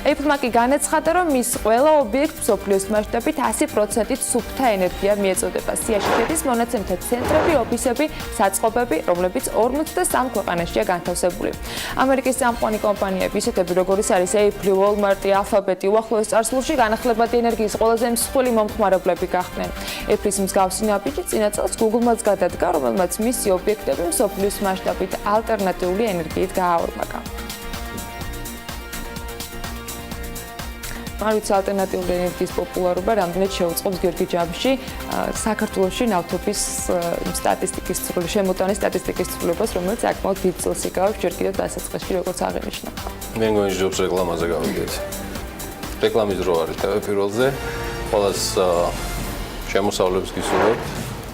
Apple-მა კი განაცხადა, რომ მის ყველა ობიექტს მსოფლიოს მასშტაბით 100%-ით სუფთა ენერგია მიეწოდება. სიაში შედის მონაცემთა ცენტრები, ოფისები, საწყობები, რომლებიც 53 ქვეყანაშია განთავსებული. ამერიკის წამყვანი კომპანიები, ისეთები როგორიც არის Apple, Walmart, Alphabet, უახლოეს წარსულში განახლებადი ენერგიის ყველაზე მსხვილი მომხმარებლები გახდნენ. Apple-ის მსგავსი ნაბიჯი წინა წელს Google-მაც გადადგა, რომელმაც მისი ობიექტები მსოფლიოს მასშტაბით ალტერნატიული ენერგიით გააორმაგა. არის ალტერნატიული ენერგიის პოპულარობა რამდენად შეუწყობს გიორგი ჯაბში საქართველოში ნავთობის სტატისტიკის შემოტანის სტატისტიკის ცვლილებას, რომელიც საკმაოდ დიდ წილს იკავებს ჯერ კიდევ დასაწყისში, როგორც აღინიშნა. მე მგონი ჯობს რეკლამაზე გავიგეთ. რეკლამის დრო არის ტელეპიროლზე, ყველას შემოსავლებს გისურვებთ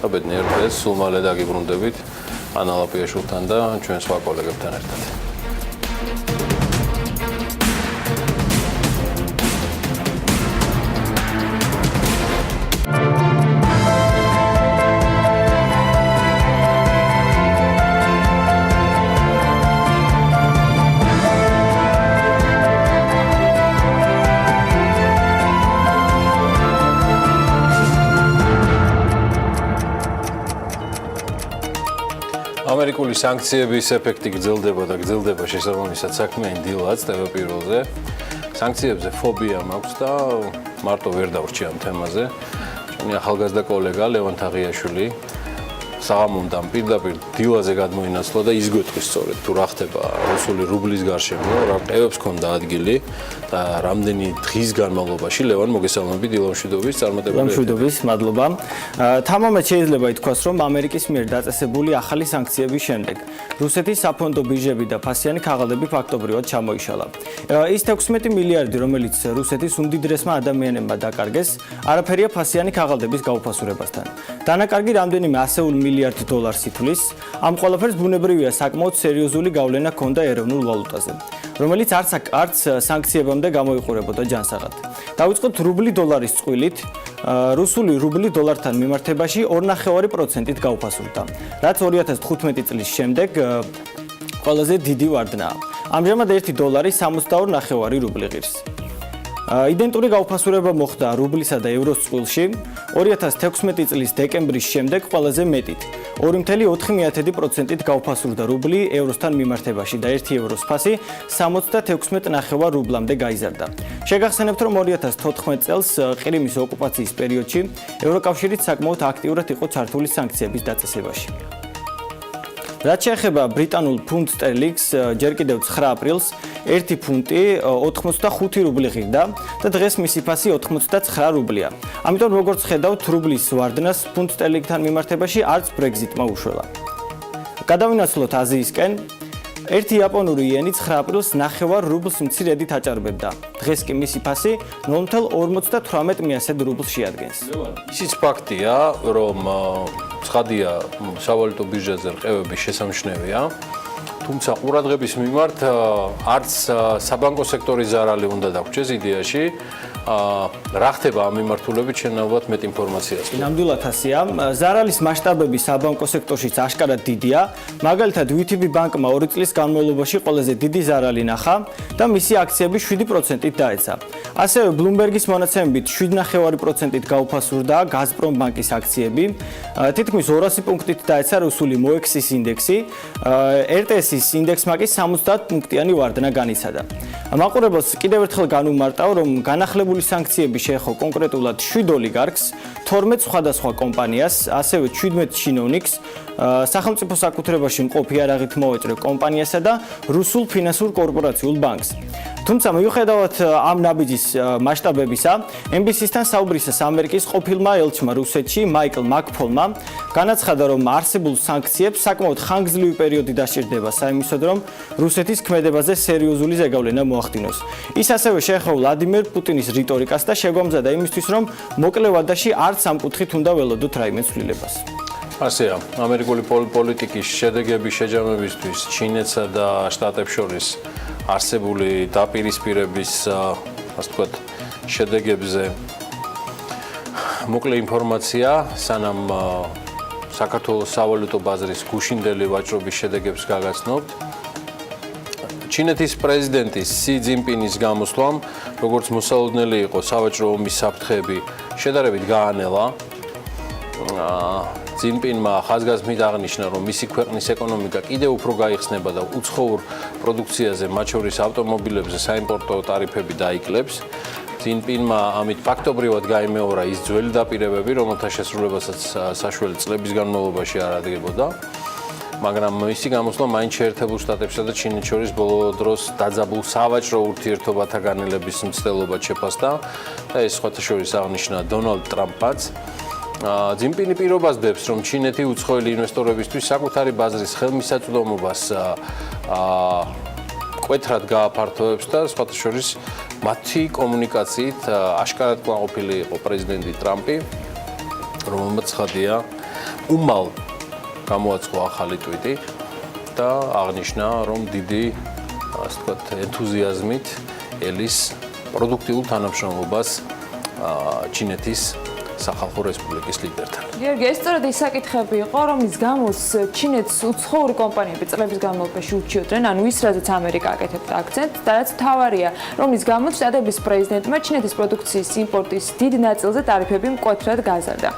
და ბედნიერ დღეს სულ მალე დაგიბრუნდებით ანა ლაპიაშვილთან და ჩვენ სხვა კოლეგებთან ერთად. ამერიკული სანქციების ეფექტი გრძელდება და გრძელდება შესაბამისად საქმიანი დილაც ტევპიროზე. სანქციებზე ფობია მაქვს და მარტო ვერ დავრჩი ამ თემაზე. ჩვენი ახალგაზრდა კოლეგა ლევან თაღიაშვილი საღამომდან პირდაპირ დილაზე გადმოინაცვლა და ისგვეტყვის სწორედ თუ რა ხდება რუსული რუბლის გარშემო, რა ყევებს ქონდა ადგილი და რამდენი დღის განმავლობაში ლევან მოგესალმები დილამშვიდობის წარმატებული დილამშვიდობის, მადლობა. თამამად შეიძლება ითქვას, რომ ამერიკის მიერ დაწესებული ახალი სანქციების შემდეგ რუსეთის საფონდო ბირჟები და ფასიანი ქაღალდები ფაქტობრივად ჩამოიშალა. ის 16 მილიარდი, რომელიც რუსეთის უმდიდრესმა ადამიანებმა დაკარგეს, არაფერია ფასიანი ქაღალდების გაუფასურებასთან. დანაკარგი რამდენიმე ასეულ მილიარდ დოლარს ითვლის. ამ ყველაფერს ბუნებრივია საკმაოდ სერიოზული გავლენა ჰქონდა ეროვნულ ვალუტაზე, რომელიც არც სანქციებამდე გამოიყურებოდა ჯანსაღად. დავიწყოთ რუბლი დოლარის წყვილით. რუსული რუბლი დოლართან მიმართებაში 2.5%-ით გაუფასურდა, რაც 2015 წლის შემდეგ ყველაზე დიდი ვარდნაა. ამჟამად 1 დოლარი 62.5 რუბლი ღირს. იდენტური გაუფასურება მოხდა რუბლისა და ევროს წყვილში 2016 წლის დეკემბრის შემდეგ ყველაზე მეტით. 2.4%-ით გაუფასურდა რუბლი ევროსთან მიმართებაში და 1 ევროს ფასი 76.5 რუბლამდე გაიზარდა. შეგახსენებთ, რომ 2014 წელს ყირიმის ოკუპაციის პერიოდში ევროკავშირიც საკმაოდ აქტიურად იყო ჩართული სანქციების დაწესებაში. რაც შეეხება ბრიტანულ ფუნტ სტერლინგს, ჯერ კიდევ 9 აპრილს 1 ფუნტი 85 რუბლი ღირდა და დღეს მისი ფასი 89 რუბლია. ამიტომ როგორც ხედავთ, რუბლის ვარდნას ფუნტ სტერლინგთან მიმართებაში არც ბრეგზიტმა უშველა. გადავინაცვლოთ აზიისკენ. 1 იაპონური იენი 9 აპრილს 9 რუბლს მცირედით აჭარბებდა. დღეს კი მისი ფასი 0.58 რუბლს შეადგენს. ისიც ფაქტია, რომ ცხადია სავალუტო ბირჟაზე რყევები შესამჩნევია. თუმცა ყურადღების მიმართ არც საბანკო სექტორის ზარალი უნდა დაგვრჩეს იდეაში. რა ხდება ამ მიმართულებით შენაობათ მეტ ინფორმაციას? ნამდვილად ასეა. ზარალის მასშტაბები საბანკო სექტორშიც აშკარად დიდია. მაგალითად, VTB ბანკმა 2 წლის განმავლობაში ყველაზე დიდი ზარალი ნახა და მისი აქციები 7%-ით დაეცა. ასევე ბლუმბერგის მონაცემებით 7.5%-ით გაუფასურდა გაზპრომ ბანკის აქციები. თითქმის 200 პუნქტით დაეცა რუსული მოექსის ინდექსი. RTS-ის ინდექსმა კი 70 პუნქტიანი ვარდნა განიცადა. მაყურებელს კიდევ ერთხელ განვმარტავ, რომ განახლებული სანქციები შეეხო კონკრეტულად 7 ოლიგარქს, 12 სხვადასხვა კომპანიას, ასევე 17 ჩინოვნიკს, სახელმწიფო საკუთრებაში მყოფი არაღით მოვეჭრე კომპანიასა და რუსულ ფინანსურ კორპორაციულ ბანკს. თუმცა მიუხედავად ამ ნაბიჯის მასშტაბებისა, MBC-სთან საუბრისას ამერიკის ყოფილმა ელჩმა რუსეთში მაიკლ მაკფოლმა განაცხადა, რომ არსებულ სანქციებს საკმაოდ ხანგრძლივი პერიოდი დასჭირდება საიმისოდ, რომ რუსეთის ქმედებაზე სერიოზული ზეგავლენა მოახდინოს. ის ასევე შეეხო ვლადიმერ პუტინის რიტორიკას და შეგვამზადა იმისთვის, რომ მოკლე ვადაში არც ამ კუთხით უნდა ველოდოთ რაიმე ცვლილებას. ასეა, ამერიკული პოლიტიკის შედეგების შეჯამებისთვის ჩინეთსა და შტატებს შორის არსებული დაპირისპირების, ასე ვთქვათ, შედეგებზე მოკლე ინფორმაცია, სანამ საქართველოს სავალუტო ბაზრის გუშინდელი ვაჭრობის შედეგებს გაგაცნობთ. ჩინეთის პრეზიდენტის სი ძინპინის გამოსვლამ, როგორც მოსალოდნელი იყო სავაჭრო ომის საფრთხეები, შედარებით გაანელა. ძინპინმა ხაზგასმით აღნიშნა, რომ მისი ქვეყნის ეკონომიკა კიდევ უფრო გაიხსნება და უცხოურ პროდუქციაზე, მათ შორის ავტომობილებზე საიმპორტო ტარიფები დაიკლებს. ძინპინმა ამით ფაქტობრივად გაიმეორა ის ძველი დაპირებები, რომელთა შესრულებასაც საშუალო წლების განმავლობაში არ ადგებოდა. მაგრამ მისი გამოსვლა მაინც შეერთებულ შტატებსა და ჩინეთს შორის ბოლო დროს დაძაბულ სავაჭრო ურთიერთობათა განელების მცდელობად შეფასდა და ეს სხვათა შორის აღნიშნა დონალდ ტრამპმაც. ძინპინი პირობასდებს, რომ ჩინეთი უცხოელი ინვესტორებისთვის საკუთარი ბაზრის ხელმისაწვდომობას კვეთრად გააფართოვებს და სხვათა შორის მათი კომუნიკაციით აშკარად კმაყოფილი იყო პრეზიდენტი ტრამპი, რომელმაც ცხადია უმალ გამოაცხო ახალი ტვიტი და აღნიშნა, რომ დიდი, ასე ვთქვათ, ენთუზიაზმით ელის პროდუქტიულ თანამშრომლობას ჩინეთის სახალხო რესპუბლიკის ლიდერთან. გიორგი, ეს სწორედ ის საკითხები იყო, რომლის გამოც ჩინეთს უცხოური კომპანიები წლების განმავლობაში უჩიოდნენ, ანუ ის, რაზეც ამერიკა აკეთებდა აქცენტს, და რაც მთავარია, რომლის გამოც შტატების პრეზიდენტმა ჩინეთის პროდუქციის იმპორტის დიდ ნაწილზე ტარიფები მკვეთრად გაზარდა.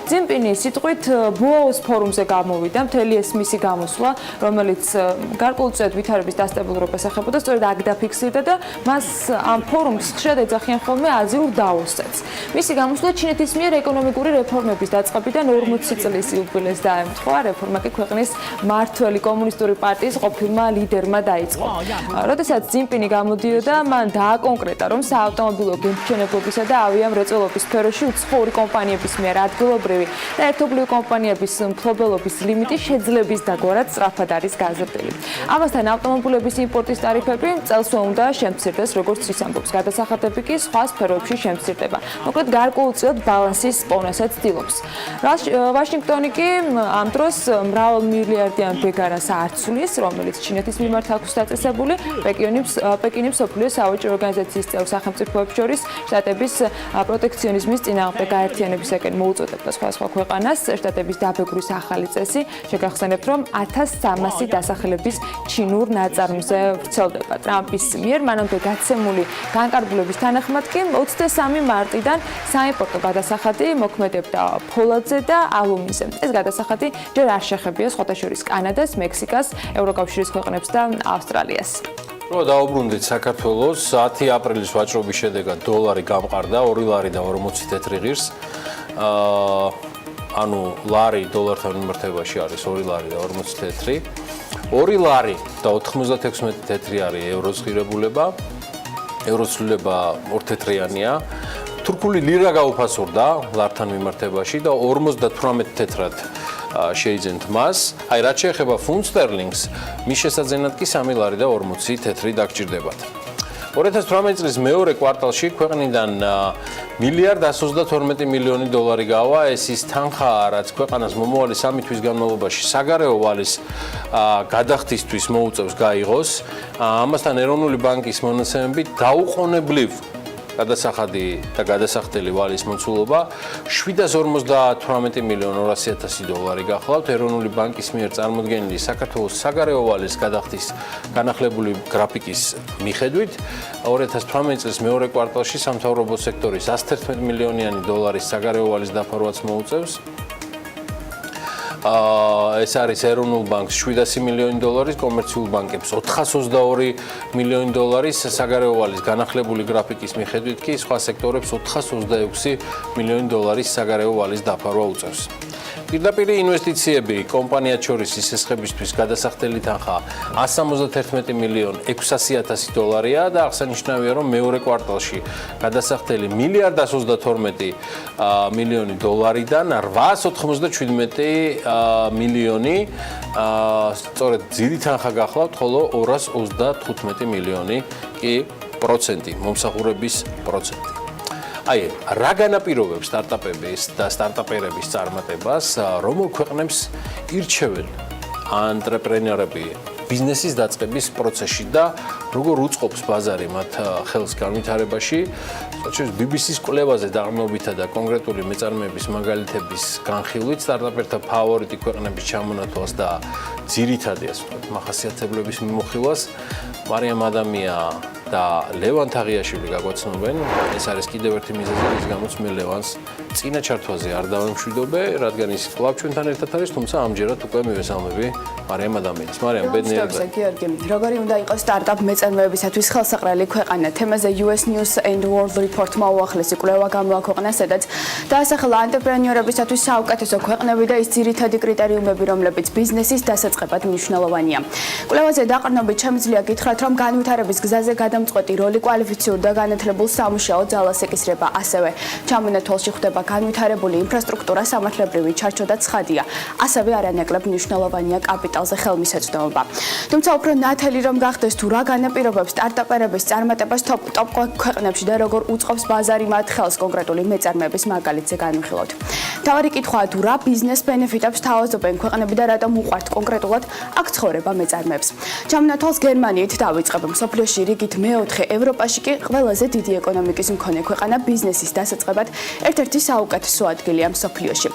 ძიმპინი სიტყვით ბუაოს ფორუმზე გამოვიდა, მთელი ეს მისი გამოსვლა, რომელიც გარკვეულწილად ვითარების დასტაბილურებას ეხებოდა, სწორედ აქ დაფიქსირდა და მას ამ ფორუმს ხშირად ეძახიან ხოლმე აზიურ დაოსსაც. მისი გამოსვლა ჩინეთის მიერ ეკონომიკური რეფორმების დაწყებიდან 40 წლის იუბილეს დაემთხვა, რეფორმა კი ქვეყნის მმართველი კომუნისტური პარტიის ყოფილმა ლიდერმა დაიწყო. როდესაც ძიმპინი გამოდიოდა, მან დააკონკრეტა, რომ საავტომობილო გემთმშენებლობისა და ავიამრეწველობის სფეროში უცხოური კომპანიების მიერ ადგილობრივი და ერთობლივი კომპანიების მფლობელობის ლიმიტი შეძლების დაგვარად სწრაფად არის გაზრდილი. ამასთან ავტომობილების იმპორტის ტარიფები წელსვე უნდა შემცირდეს, როგორც ის ამბობს, გადასახადები კი სხვა სფეროებში შემცირდება. მოკლედ გარკვეულწილად ბალანსის პოვნასაც ცდილობს. ვაშინგტონი კი ამ დროს მრავალმილიარდიან ბეგარას არცვლის, რომელიც ჩინეთის მიმართ აქვს დაწესებული, პეკინი მსოფლიო სავაჭრო ორგანიზაციის წევრ სახელმწიფოებს შორის შტატების პროტექციონიზმის წინააღმდეგ გაერთიანებისაკენ მოუწოდებდა სხვადასხვა ქვეყანას. შტატების დაბეგვრის ახალი წესი შეგახსენებთ, რომ 1300 დასახლების ჩინურ ნაწარმზე ვრცელდება. ტრამპის მიერ მანამდე გაცემული განკარგულების თანახმად კი 23 მარტიდან საიმპორტო გადასახადი მოქმედებდა ფოლადზე და ალუმინზე. ეს გადასახადი ჯერ არ შეხებია სხვათა შორის კანადას, მექსიკას, ევროკავშირის ქვეყნებს და ავსტრალიას. რო დაუბრუნდით საქართველოს 10 აპრილის ვაჭრობის შედეგად დოლარი გამყარდა 2 ლარი და 40 თეთრი ღირს. ანუ ლარი დოლართან მიმართებაში არის 2 ლარი და 40 თეთრი. 2 ლარი და 96 თეთრი არის ევროს ღირებულება. ევროს ცვლილება 2 თეთრიანია. თურქული ლირა გაუფასურდა ლართან მიმართებაში და 58 თეთრად შეიძენთ მას. აი რაც შეეხება ფუნტ სტერლინგს, მის შესაძენად კი 3 ლარი და 40 თეთრი დაგჭირდებათ. 2018 წლის მეორე კვარტალში ქვეყნიდან მილიარდ 132 მილიონი დოლარი გავა. ეს ის თანხაა, რაც ქვეყანას მომავალი 3 თვის განმავლობაში საგარეო ვალის გადახდისთვის მოუწევს გაიღოს. ამასთან ეროვნული ბანკის მონაცემებით დაუყოვნებლივ გადასახადი და გადასახდელი ვალის მოცულობა 758 მილიონ 200.000 დოლარი გახლავთ. ეროვნული ბანკის მიერ წარმოდგენილი საქართველოს საგარეო ვალის გადახდის განახლებული გრაფიკის მიხედვით 2018 წლის მეორე კვარტალში სამთავრობო სექტორის 111 მილიონიანი დოლარის საგარეო ვალის დაფარვაც მოუწევს. ეს არის ეროვნულ ბანკს 700 მილიონი დოლარის, კომერციულ ბანკებს 422 მილიონი დოლარის, საგარეო ვალის განახლებული გრაფიკის მიხედვით კი სხვა სექტორებს 426 მილიონი დოლარის საგარეო ვალის დაფარვა უწევს. პირდაპირ ინვესტიციები კომპანიათ შორის სისხლების გადასახდელი თანხა 171 მილიონ 600.000 დოლარია და აღსანიშნავია, რომ მეორე კვარტალში გადასახდელი მილიარდ 132 მილიონი დოლარიდან 897 მილიონი სწორედ ძირი თანხა გახლავთ, ხოლო 235 მილიონი კი პროცენტი, მომსახურების პროცენტი. აი, რა განაპირობებს სტარტაპების და სტარტაპერების წარმატებას, რომელ ქვეყნებს ირჩევენ ანტრეპრენერები ბიზნესის დაწყების პროცესში და როგორ უწყობს ბაზარი მათ ხელს განვითარებაში. სწორედ BBC-ს კვლევაზე დაყრდნობითა და კონკრეტული მეწარმეების მაგალითების განხილვით სტარტაპერთა ფავორიტი ქვეყნების ჩამონათვალს და ძირითადი ასე ვთქვათ, მახასიათებლების მიმოხილვას მარიამ ადამია და ლევან თაღიაშვილი გაგვაცნობენ. ეს არის კიდევ ერთი მიზეზი, რის გამოც მე ლევანს წინა ჩართვაზე არ დავემშვიდობე, რადგან ის კვლავ ჩვენთან ერთად არის, თუმცა ამჯერად უკვე მივესალმები მარიამ ადამიანს. მარიამ, ბედნიერება. გიორგი, როგორი უნდა იყოს სტარტაპ მეწარმეებისათვის ხელსაყრელი ქვეყანა? თემაზე US News and World Report-მა უახლესი კვლევა გამოაქვეყნა, სადაც დაასახელა ანტრეპრენიორებისათვის საუკეთესო ქვეყნები და ის ძირითადი კრიტერიუმები, რომლებიც ბიზნესის დასაწყებად მნიშვნელოვანია. კვლევაზე დაყრდნობით შემიძლია გითხრათ, რომ განვითარების გზაზე გადამწყვეტი როლი კვალიფიციურ და განათლებულ სამუშაო ძალას ეკისრება, ასევე ჩამონათვალში ხდება განვითარებული ინფრასტრუქტურა, სამართლებრივი ჩარჩო და ცხადია. ასევე არანაკლებ მნიშვნელოვანია კაპიტალზე ხელმისაწვდომობა. თუმცა უფრო ნათელი რომ გახდეს თუ რა განაპირობებს სტარტაპერების წარმატებას ტოპ ქვეყნებში და როგორ უწყობს ბაზარი მათ ხელს კონკრეტული მეწარმეების მაგალითზე განვიხილოთ. თავარი კითხვაა თუ რა ბიზნეს ბენეფიტებს თავაზობენ ქვეყნები და რატომ უყვართ კონკრეტულად აქ ცხოვრება მეწარმეებს. ჩამონათვალს გერმანიით დავიწყებ. მსოფლიოში რიგით მეოთხე, ევროპაში კი ყველაზე დიდი ეკონომიკის მქონე ქვეყანა ბიზნესის დასაწყებად ერთ-ერთი საუკეთესო ადგილია მსოფლიოში.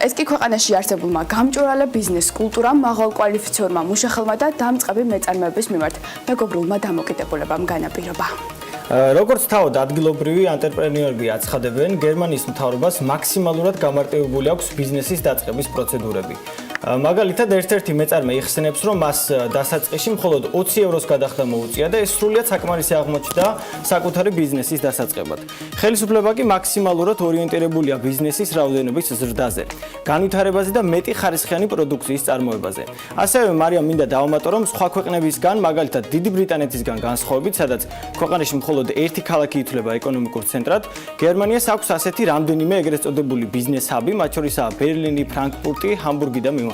ეს კი ქვეყანაში არსებულმა გამჭვირვალე ბიზნეს კულტურამ, მაღალ კვალიფიციურმა მუშახელმა და დამწყები მეწარმეების მიმართ მეგობრულმა დამოკიდებულებამ განაპირობა. როგორც თავად ადგილობრივი ანტერპრენიორები აცხადებენ, გერმანიის მთავრობას მაქსიმალურად გამარტივებული აქვს ბიზნესის დაწყების პროცედურები. მაგალითად, ერთ-ერთი მეწარმე იხსენებს, რომ მას დასაწყისში მხოლოდ 20 ევროს გადახდა მოუწია და ეს სრულიად საკმარისი აღმოჩნდა საკუთარი ბიზნესის დასაწყებად. ხელისუფლება კი მაქსიმალურად ორიენტირებულია ბიზნესის რაოდენობის ზრდაზე, განვითარებაზე და მეტი ხარისხიანი პროდუქციის წარმოებაზე. ასევე მარიამ მინდა დავამატო, რომ სხვა ქვეყნებისგან, მაგალითად დიდი ბრიტანეთისგან განსხვავებით, სადაც ქვეყანაში მხოლოდ ერთი ქალაქი ითვლება ეკონომიკურ ცენტრად, გერმანიას აქვს ასეთი რამდენიმე ეგრეთ წოდებული ბიზნეს ჰაბი, მათ შორისაა ბერლინი, ფრანკფურტი, ჰამბურგი და მიუნხენი.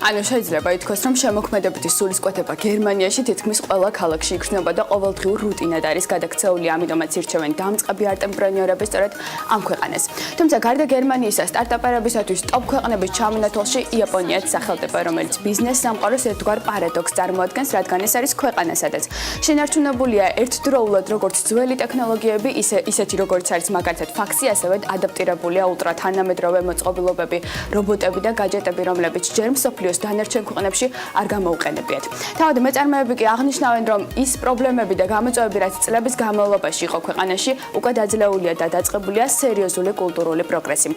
ანუ შეიძლება ითქვას, რომ შემოქმედებითი სულისკვეთება გერმანიაში თითქმის ყველა ქალაქში იგრძნობა და ყოველდღიურ რუტინად არის გადაქცეული, ამიტომაც ირჩევენ დამწყები ანტერპრენიორები სწორედ ამ ქვეყანას. თუმცა გარდა გერმანიისა, სტარტაპერებისათვის ტოპ ქვეყნების ჩამონათვალში იაპონიაც სახელდება, რომელიც ბიზნეს სამყაროს ერთგვარ პარადოქსს წარმოადგენს, რადგან ეს არის ქვეყანა, სადაც შენარჩუნებულია ერთდროულად როგორც ძველი ტექნოლოგიები, ისეთი როგორც არის მაგალითად ფაქსი, ასევე ადაპტირებულია ულტრათანამედროვე მოწყობილობები, რობოტები და გაჯეტები, რომლებიც ჯერ მსოფლიოს დანარჩენ ქვეყნებში არ გამოუყენებიათ. თავად მეწარმეები კი აღნიშნავენ, რომ ის პრობლემები და გამოწვევები, რაც წლების განმავლობაში იყო ქვეყანაში, უკვე დაძლეულია და დაწყებულია სერიოზული კულტურული პროგრესი.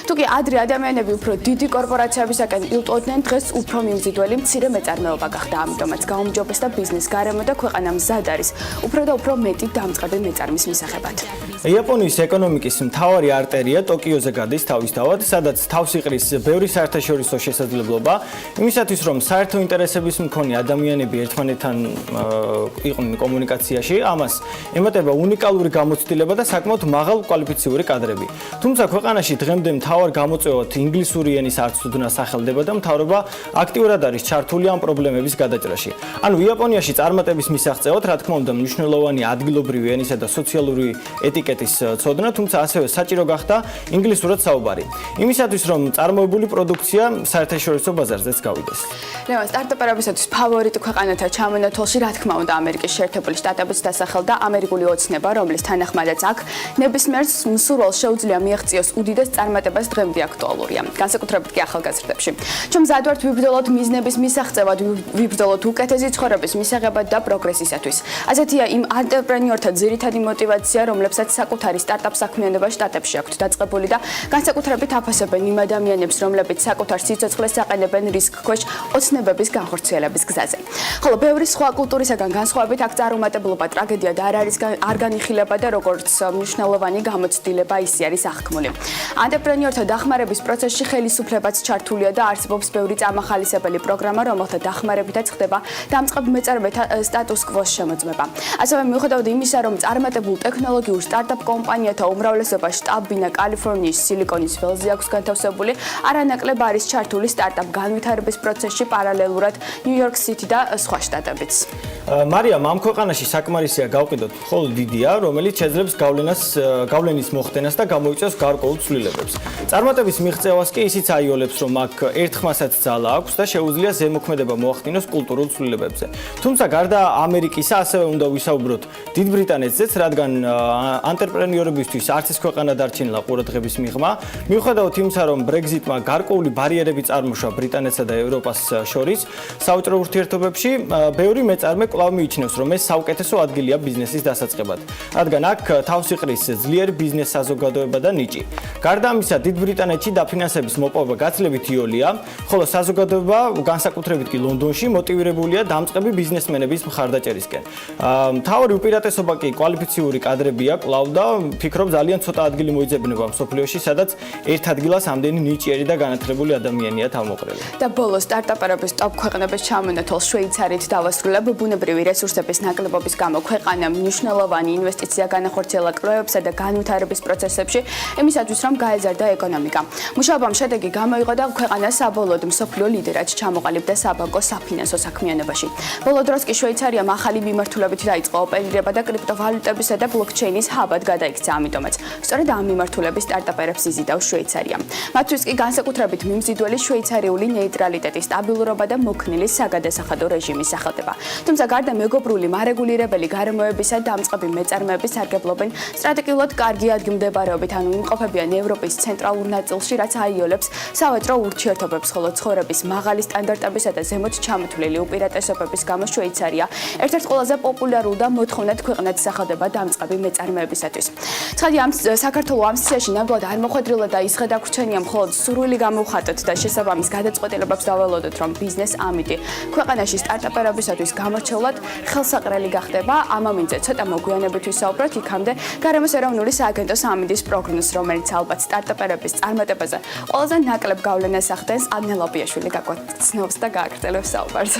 თუკი ადრე ადამიანები უფრო დიდი კორპორაციებისაკენ ილტოდნენ, დღეს უფრო მიმზიდველი მცირე მეწარმეობა გახდა, ამიტომაც გაუმჯობესდა ბიზნეს გარემო და ქვეყანა მზად არის უფრო და უფრო მეტი დამწყები მეწარმის მისაღებად. იაპონიის ეკონომიკის მთავარი არტერია ტოკიოზე გადის თავისთავად, სადაც თავს იყრის ბევრი საერთაშორისო შესაძლებლობა, იმისათვის, რომ საერთო ინტერესების მქონე ადამიანები ერთმანეთთან იყვნენ კომუნიკაციაში, ამას ემატება უნიკალური გამოცდილება და საკმაოდ მაღალ კვალიფიციური კადრები. თუმცა ქვეყანაში დღემდე მთავარ გამოწვევად ინგლისური ენის არც უდნა სახელდება და მთავრობა აქტიურად არის ჩართული ამ პრობლემების გადაჭრაში. ანუ იაპონიაში წარმატების მისაღწევად, რა თქმა უნდა, მნიშვნელოვანი ადგილობრივი ენისა და სოციალური ეტიკეტის ცოდნა, თუმცა ასევე საჭირო გახდა ინგლისურად საუბარი. იმისათვის, რომ წარმოებული პროდუქცია საერთაშორისო ბაზარზეც გავიდეს. ლევან, სტარტაპერებისათვის ფავორიტი ქვეყანათა ჩამონათვალში, რა თქმა უნდა, ამერიკის შეერთებული შტატებიც დასახელდა, ამერიკული ოცნება, რომლის თანახმადაც აქ ნებისმიერ მსურველს შეუძლია მიაღწიოს უდიდეს წარმატებას დღემდე აქტუალურია. განსაკუთრებით კი ახალგაზრდებში. ჩვენ მზად ვართ ვიბრძოლოთ მიზნების მისაღწევად, ვიბრძოლოთ უკეთესი ცხოვრების მისაღებად და პროგრესისათვის. ასეთია იმ ანტერპრენიორთა ძირითადი мотиваცია, რომლებსაც საკუთარი სტარტაპ საქმიანობა შტატებში აქვთ დაწყებული და განსაკუთრებით აფასებენ იმ ადამიანებს, რომლებიც საკუთარ სიცოცხლეს აყენებენ რისკქვეშ ოცნებების განხორციელების გზაზე. ხოლო ბევრი სხვა კულტურისაგან განსხვავებით აქ წარუმატებლობა, ტრაგედია და არ განიხილება და როგორც მნიშვნელოვანი გამოცდილება ისე არის აღქმული. ანტერპრენიორთა დახმარების პროცესში ხელისუფლებაც ჩართულია და არსებობს ბევრი წამახალისებელი პროგრამა, რომელთა დახმარებითაც ხდება დამწყებ მეწარმეთა სტატუს-კვოს შემოწმება. ასევე მიუხედავად იმისა, რომ წარმატებულ ტექნოლოგიურ სტარტაპ კომპანიათა უმრავლესობა შტაბ-ბინა კალიფორნიის სილიკონის ველზე აქვს განთავსებული, არანაკლებ არის ჩართული სტარტაპ განვითარების პროცესში პარალელურად ნიუ-იორკ სიტი და სხვა შტატებიც. მარიამ, ამ ქვეყანაში საკმარისია გავყიდოთ მხოლოდ დიდია, რომელიც შეძლებს გავლენის მოხდენას და გამოიწვევს გარკვეულ ცვლილებებს. წარმატების მიღწევას კი ისიც აიოლებს, რომ აქ ერთხმასაც ძალა აქვს და შეუძლია ზემოქმედება მოახდინოს კულტურულ ცვლილებებზე. თუმცა გარდა ამერიკისა, ასევე უნდა ვისაუბროთ დიდ ბრიტანეთზეც, რადგან ანტერპრენიორებისთვის არც ეს ქვეყანა დარჩენილა ყურადღების მიღმა, მიუხედავად იმისა, რომ ბრეგზიტმა გარკვეული ბარიერები წარმოშვა ბრიტანეთსა და ევროპას შორის საუჭრო ურთიერთობებში, ბევრი მეწარმე კვლავ მიიჩნევს, რომ ეს საუკეთესო ადგილია ბიზნესის დასაწყებად, რადგან აქ თავს იყრის ძლიერი ბიზნეს საზოგადოება და ნიჭი. გარდა ამისა, დიდ ბრიტანეთში დაფინანსების მოპოვება გაცილებით იოლია, ხოლო საზოგადოება, განსაკუთრებით კი ლონდონში, მოტივირებულია დამწყები ბიზნესმენების მხარდაჭერისკენ. მთავარი უპირატესობა კი კვალიფიციური კადრებია კვლავ და ფიქრობ ძალიან ცოტა ადგილი მოიძებნება მსოფლიოში, სადაც ერთ ადგილას ამდენი ნიჭიერი და განათლებული ადამიანია თავმოყრილი. და ბოლოს სტარტაპერების ტოპ ქვეყნების ჩამონათვალს შვეიცარიით დავასრულებ. ბუნებრივი რესურსების ნაკლებობის გამო ქვეყანა მნიშვნელოვანი ინვესტიცია განახორციელა კვლევებსა და განვითარების პროცესებში, იმისათვის რომ გაეზარდა ეკონომიკა. მუშაობამ შედეგი გამოიღო და ქვეყანა საბოლოოდ მსოფლიო ლიდერად ჩამოყალიბდა საბანკო საფინანსო საქმიანობაში. ბოლო დროს კი შვეიცარიამ ახალი მიმართულებით დაიწყო ოპერირება და კრიპტოვალუტებისა და ბლოკჩეინის ჰაბად გადაიქცა, ამიტომაც სწორედ ამ მიმართულების სტარტაპერებს იზიდავს შვეიცარია. მათთვის კი განსაკუთრებით მიმზიდველი შვეიცარიული ნეიტრალიტეტის სტაბილურობა და მოქნილი საგადასახადო რეჟიმის სახელდება. თუმცა გარდა მეგობრული მარეგულირებელი გარემოებისა, დამწყები მეწარმეები სარგებლობენ სტრატეგიულად კარგი ადგილმდებარეობით, ანუ იმყოფებიან ევროპის ცენტრალურ სოციალურ ნაწილში, რაც აიოლებს სავაჭრო ურთიერთობებს, ხოლო ცხოვრების მაღალი სტანდარტებისა და ზემოთ ჩამოთვლილი უპირატესობების გამო შვეიცარია ერთ-ერთ ყველაზე პოპულარულ და მოთხოვნად ქვეყნად სახელდება დამწყები მეწარმეებისათვის. ცხადი საქართველოს ამ სიაში ნამდვილად არ მოხვედრილა და ის გადაგვრჩენია მხოლოდ სურვილი გამოვხატოთ და შესაბამის გადაწყვეტილებებს დაველოდოთ, რომ ბიზნეს ამინდი ქვეყანაში სტარტაპერებისათვის გამორჩეულად ხელსაყრელი გახდება. ამ ამინდზე ცოტა მოგვიანებით ვისაუბროთ, იქამდე გარემოს ეროვნული სააგენტოს ამინდის პროგნოზს, რომელიც ალბათ სტარტაპერების წარმატებაზე ყველაზე ნაკლებ გავლენას ახდენს, ანელა ბიაშვილი გაგვაცნობს და გააგრძელებს საუბარს.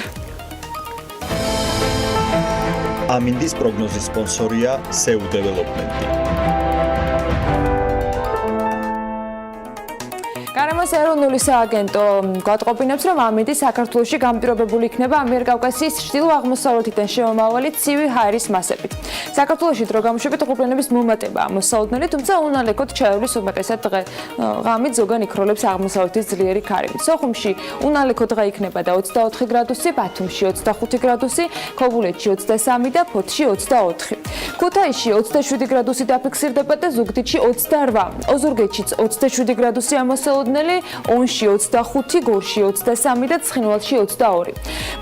ამინდის პროგნოზის სპონსორია SEU Development. გარემოს ეროვნული სააგენტო გვატყობინებს, რომ ამინდი საქართველოში გამპირობებული იქნება ამიერკავკასიის ჩრდილო-აღმოსავლეთიდან შემომავალი ცივი ჰაერის მასებით. საქართველოში დრო გამოშვებით უყურებლენების მომატებაა მოსალოდნელი, თუმცა უნალექოდ ჩაევლის უმეტესად ღამით ზოგან იქროლებს აღმოსავლეთის ძლიერი ქარები. სოხუმში უნალექოდ დღე იქნება და 24 გრადუსი, ბათუმში 25 გრადუსი, ქობულეთში 23 და ფოთში 24. ქუთაისში 27 გრადუსი დაფიქსირდება და ზუგდიდში 28. ოზურგეთშიც 27 გრადუსი ამოსალოდნელი, ონში 25, გორში 23 და ცხინვალში 22.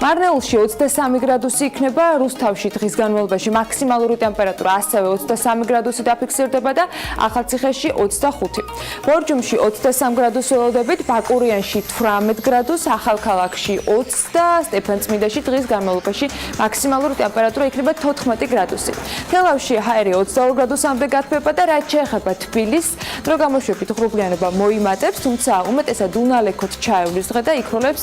მარნეულში 23 გრადუსი იქნება, რუსთავში დღის განმავლობაში მაქსიმალური ტემპერატურა ასევე 23 გრადუსი დაფიქსირდება და ახალციხეში 25. ბორჯომში 23 გრადუსი ველოდებით, ბაკურიანში 18 გრადუსი, ახალქალაქში 20 და სტეფანწმინდაში დღის განმავლობაში მაქსიმალური ტემპერატურა იქნება 14 გრადუსი. თელავში ჰაერი 22 გრადუსამდე გათბება და რაც შეეხება თბილისს, დრო გამოშვებით ღრუბლიანობა მოიმატებს, თუმცა უმეტესად უნალექოდ ჩაევლის დღე და იქროლებს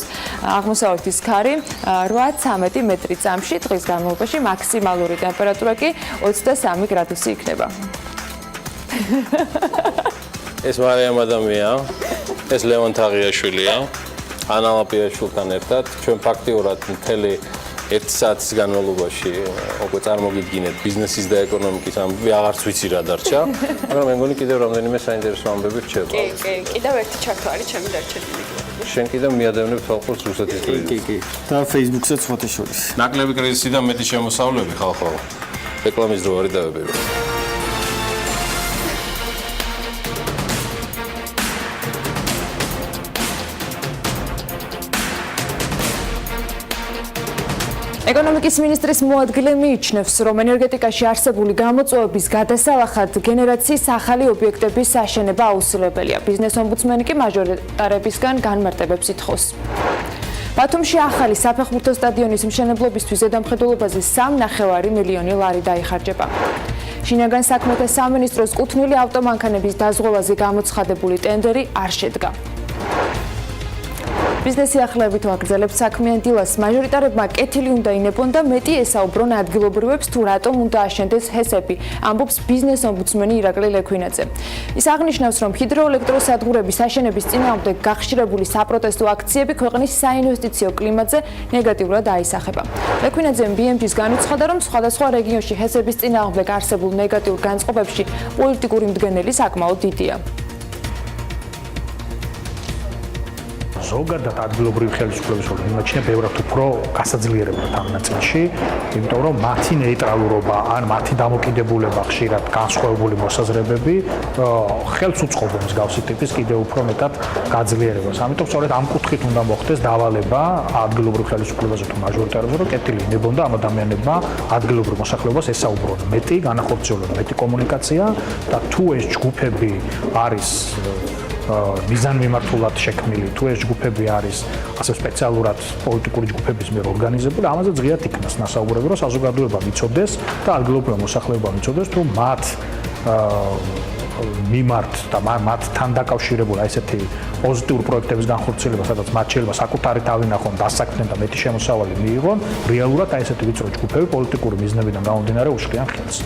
აღმოსავლეთის ქარი 8-13 მეტრი წამში, დღის განმავლობაში მაქსიმალური ტემპერატურა კი 23 გრადუსი იქნება. ეს მარიამ ადამიანია, ეს ლევან თაღიაშვილია, ანალა პიაშვილთან ერთად. ჩვენ ფაქტიურად მთელი 1 საათის განმავლობაში უკვე წარმოგიდგინეთ ბიზნესის და ეკონომიკის ამბები, აღარც ვიცი რა დარჩა, მაგრამ მე მგონი კიდევ რამდენიმე საინტერესო ამბები რჩება. კი, კიდევ ერთი ჩართვა არის ჩემი დარჩენილი. შენ კიდევ მიადევნებ თვალყურს რუსეთის კრიზისს. კი. და Facebook-საც ხოთე შორის. ნაკლები კრიზისი და მეტი შემოსავლები ხალხო. რეკლამის დრო არის დავებერე. ეკონომიკის ministris მოადგილე მიიჩნევს, რომ ენერგეტიკაში არსებული გამოწვევების გადასალახად გენერაციის ახალი ობიექტების აშენება აუცილებელია. ბიზნეს ომბუდსმენი კი მაჟორიტარებისგან განმარტებებს ითხოვს. ბათუმში ახალი საფეხბურთო სტადიონის მშენებლობისთვის ზედამხედველობაზე 3,5 მილიონი ლარი დაიხარჯება. შინაგან საქმეთა სამინისტროს კუთვნილი ავტომანქანების დაზღვევაზე გამოცხადებული ტენდერი არ შედგა. ბიზნესი ახლებით ვაგრძელებთ საქმიან დილას. მაჟორიტარებმა კეთილი უნდა ინებონ და მეტი ესაუბრონ ადგილობრივებს თუ რატომ უნდა აშენდეს ჰესები, ამბობს ბიზნეს ომბუდსმენი ირაკლი ლექვინაძე. ის აღნიშნავს, რომ ჰიდროელექტროსადგურების აშენების წინააღმდეგ გახშირებული საპროტესტო აქციები ქვეყნის საინვესტიციო კლიმატზე ნეგატიურად აისახება. ლექვინაძემ BMG-ს განუცხადა, რომ სხვადასხვა რეგიონში ჰესების წინააღმდეგ არსებულ ნეგატიურ განწყობებში პოლიტიკური მდგენელი საკმაოდ დიდია. ზოგადად ადგილობრივი ხელისუფლების როლი მიმაჩნია ბევრად უფრო გასაძლიერებლად ამ ნაწილში, იმიტომ რომ მათი ნეიტრალურობა ან მათი დამოკიდებულება ხშირად განსხვავებული მოსაზრებები ხელს უწყობს მსგავსი ტიპის კიდევ უფრო მეტად გაძლიერებას. ამიტომ სწორედ ამ კუთხით უნდა მოხდეს დავალება ადგილობრივ ხელისუფლებაზე თუ მაჟორიტარებზე, რომ კეთილი ინებონ და ამ ადამიანებმა ადგილობრივ მოსახლეობას ესაუბრონ მეტი, განახორციელონ მეტი კომუნიკაცია და თუ ეს ჯგუფები არის მიზანმიმართულად შექმნილი, თუ ეს ჯგუფები არის ასე სპეციალურად პოლიტიკური ჯგუფების მიერ ორგანიზებული, ამაზე ზღიად იქნას ნასაუბრები, რომ საზოგადოება მიცოდეს და ადგილობრივი მოსახლეობა მიცოდეს, თუ მათ მიმართ და მათთან დაკავშირებული ესეთი პოზიტიური პროექტების განხორციელება, სადაც მათ შეიძლება საკუთარი თავი ნახონ, დასაქმდნენ და მეტი შემოსავალი მიიღონ, რეალურად ესეთი ვიწრო ჯგუფები პოლიტიკური მიზნებიდან გამომდინარე უშლიან ხელს.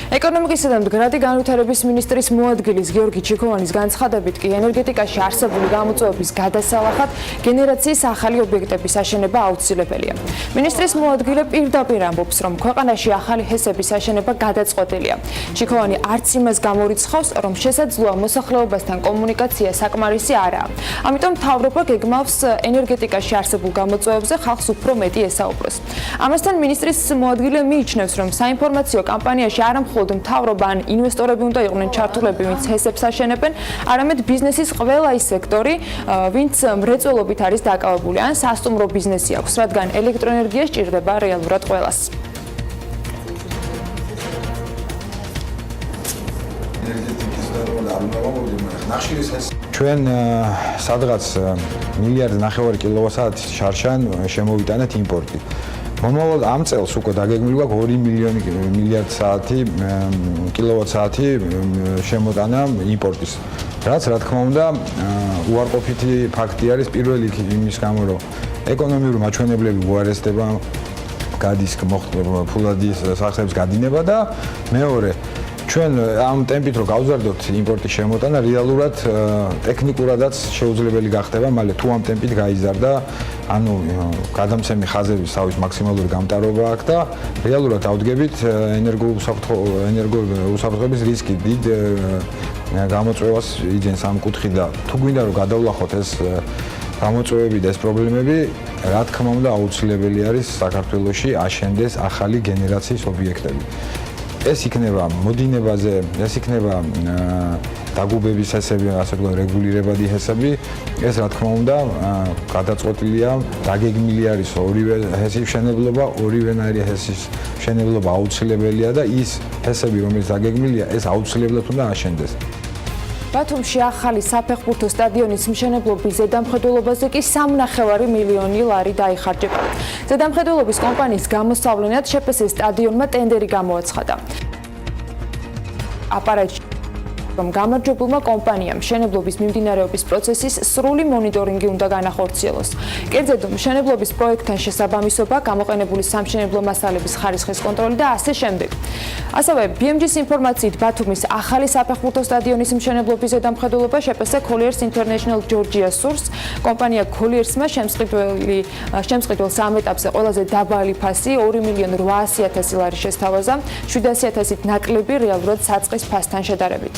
ეკონომიკისა და მდგრადი განვითარების მინისტრის მოადგილის გიორგი ჩიქოვანის განცხადებით კი ენერგეტიკაში არსებული გამოწვევების გადასალახად გენერაციის ახალი ობიექტების აშენება აუცილებელია. მინისტრის მოადგილე პირდაპირ ამბობს, რომ ქვეყანაში ახალი ჰესების აშენება გადაწყვეტილია. ჩიქოვანი არც იმას გამორიცხავს, რომ შესაძლოა მოსახლეობასთან კომუნიკაცია საკმარისი არაა. ამიტომ მთავრობა გეგმავს ენერგეტიკაში არსებულ გამოწვევებზე ხალხს უფრო მეტი ესაუბროს. ამასთან მინისტრის მოადგილე მიიჩნევს, რომ საინფორმაციო კამპანიაში არა უახლოდ მთავრობა ან ინვესტორები უნდა იყვნენ ჩართულები, ვინც ჰესებს აშენებენ, არამედ ბიზნესის ყველა ის სექტორი, ვინც მრეწველობით არის დაკავებული ან სასტუმრო ბიზნესი აქვს, რადგან ელექტროენერგია სჭირდება რეალურად ყველას. ჩვენ სადღაც 1,5 მილიარდი კილოვატ-საათი შარშან შემოვიტანეთ იმპორტი. მომავალ ამ წელს უკვე დაგეგმილი გვაქვს 2 მილიარდი კილოვატ-საათი შემოტანა იმპორტის. რაც რა თქმა უნდა უარყოფითი ფაქტი არის პირველი იმის გამო, რომ ეკონომიკური მაჩვენებლები უარესდება, გადის ფულადი სახსრების გადინება და მეორე ჩვენ ამ ტემპით რო გავზარდოთ იმპორტის შემოტანა, რეალურად ტექნიკურადაც შეუძლებელი გახდება, მაგრამ თუ ამ ტემპით გაიზარდა, ანუ გადამცემი ხაზების თავის მაქსიმალური გამტარობა აქვს და რეალურად ავდგებით ენერგოუსაფრთხოების რისკი დიდ გამოწვევას იძენს ამ კუთხით და თუ გვინდა რომ გადავლახოთ ეს გამოწვევები და ეს პრობლემები, რა თქმა უნდა აუცილებელი არის საქართველოში აშენდეს ახალი გენერაციის ობიექტები. ეს იქნება მოდინებაზე, ეს იქნება დაგუბების ჰესები, ასე ვთქვათ, რეგულირებადი ჰესები. ეს რა თქმა უნდა გადაწყვეტილია, დაგეგმილი არის ორივე ჰესის მშენებლობა, ორივენაირი ჰესის მშენებლობა აუცილებელია და ის ჰესები, რომელიც დაგეგმილია, ეს აუცილებლად უნდა აშენდეს. ბათუმში ახალი საფეხბურთო სტადიონის მშენებლობის ზედამხედველობაზე კი 3,5 მილიონი ლარი დაიხარჯება. ზედამხედველობის კომპანიის გამოსავლენად შეფესეს სტადიონმა ტენდერი გამოაცხადა. აპარატში რომ გამარჯვებულმა კომპანიამ მშენებლობის მიმდინარეობის პროცესის სრული მონიტორინგი უნდა განახორციელოს. კერძოდ, მშენებლობის პროექტთან შესაბამისობა, გამოყენებული სამშენებლო მასალების ხარისხის კონტროლი და ასე შემდეგ. ასევე BMG-ის ინფორმაციით ბათუმის ახალი საფეხბურთო სტადიონის მშენებლობის ზედამხედველობა შეფასა Colliers International Georgia Source. კომპანია Colliers-მა შემსყიდველს ამ ეტაპზე ყველაზე დაბალი ფასი 2,800,000 ლარი შესთავაზა, 700,000-ით ნაკლები რეალურად საწყის ფასთან შედარებით.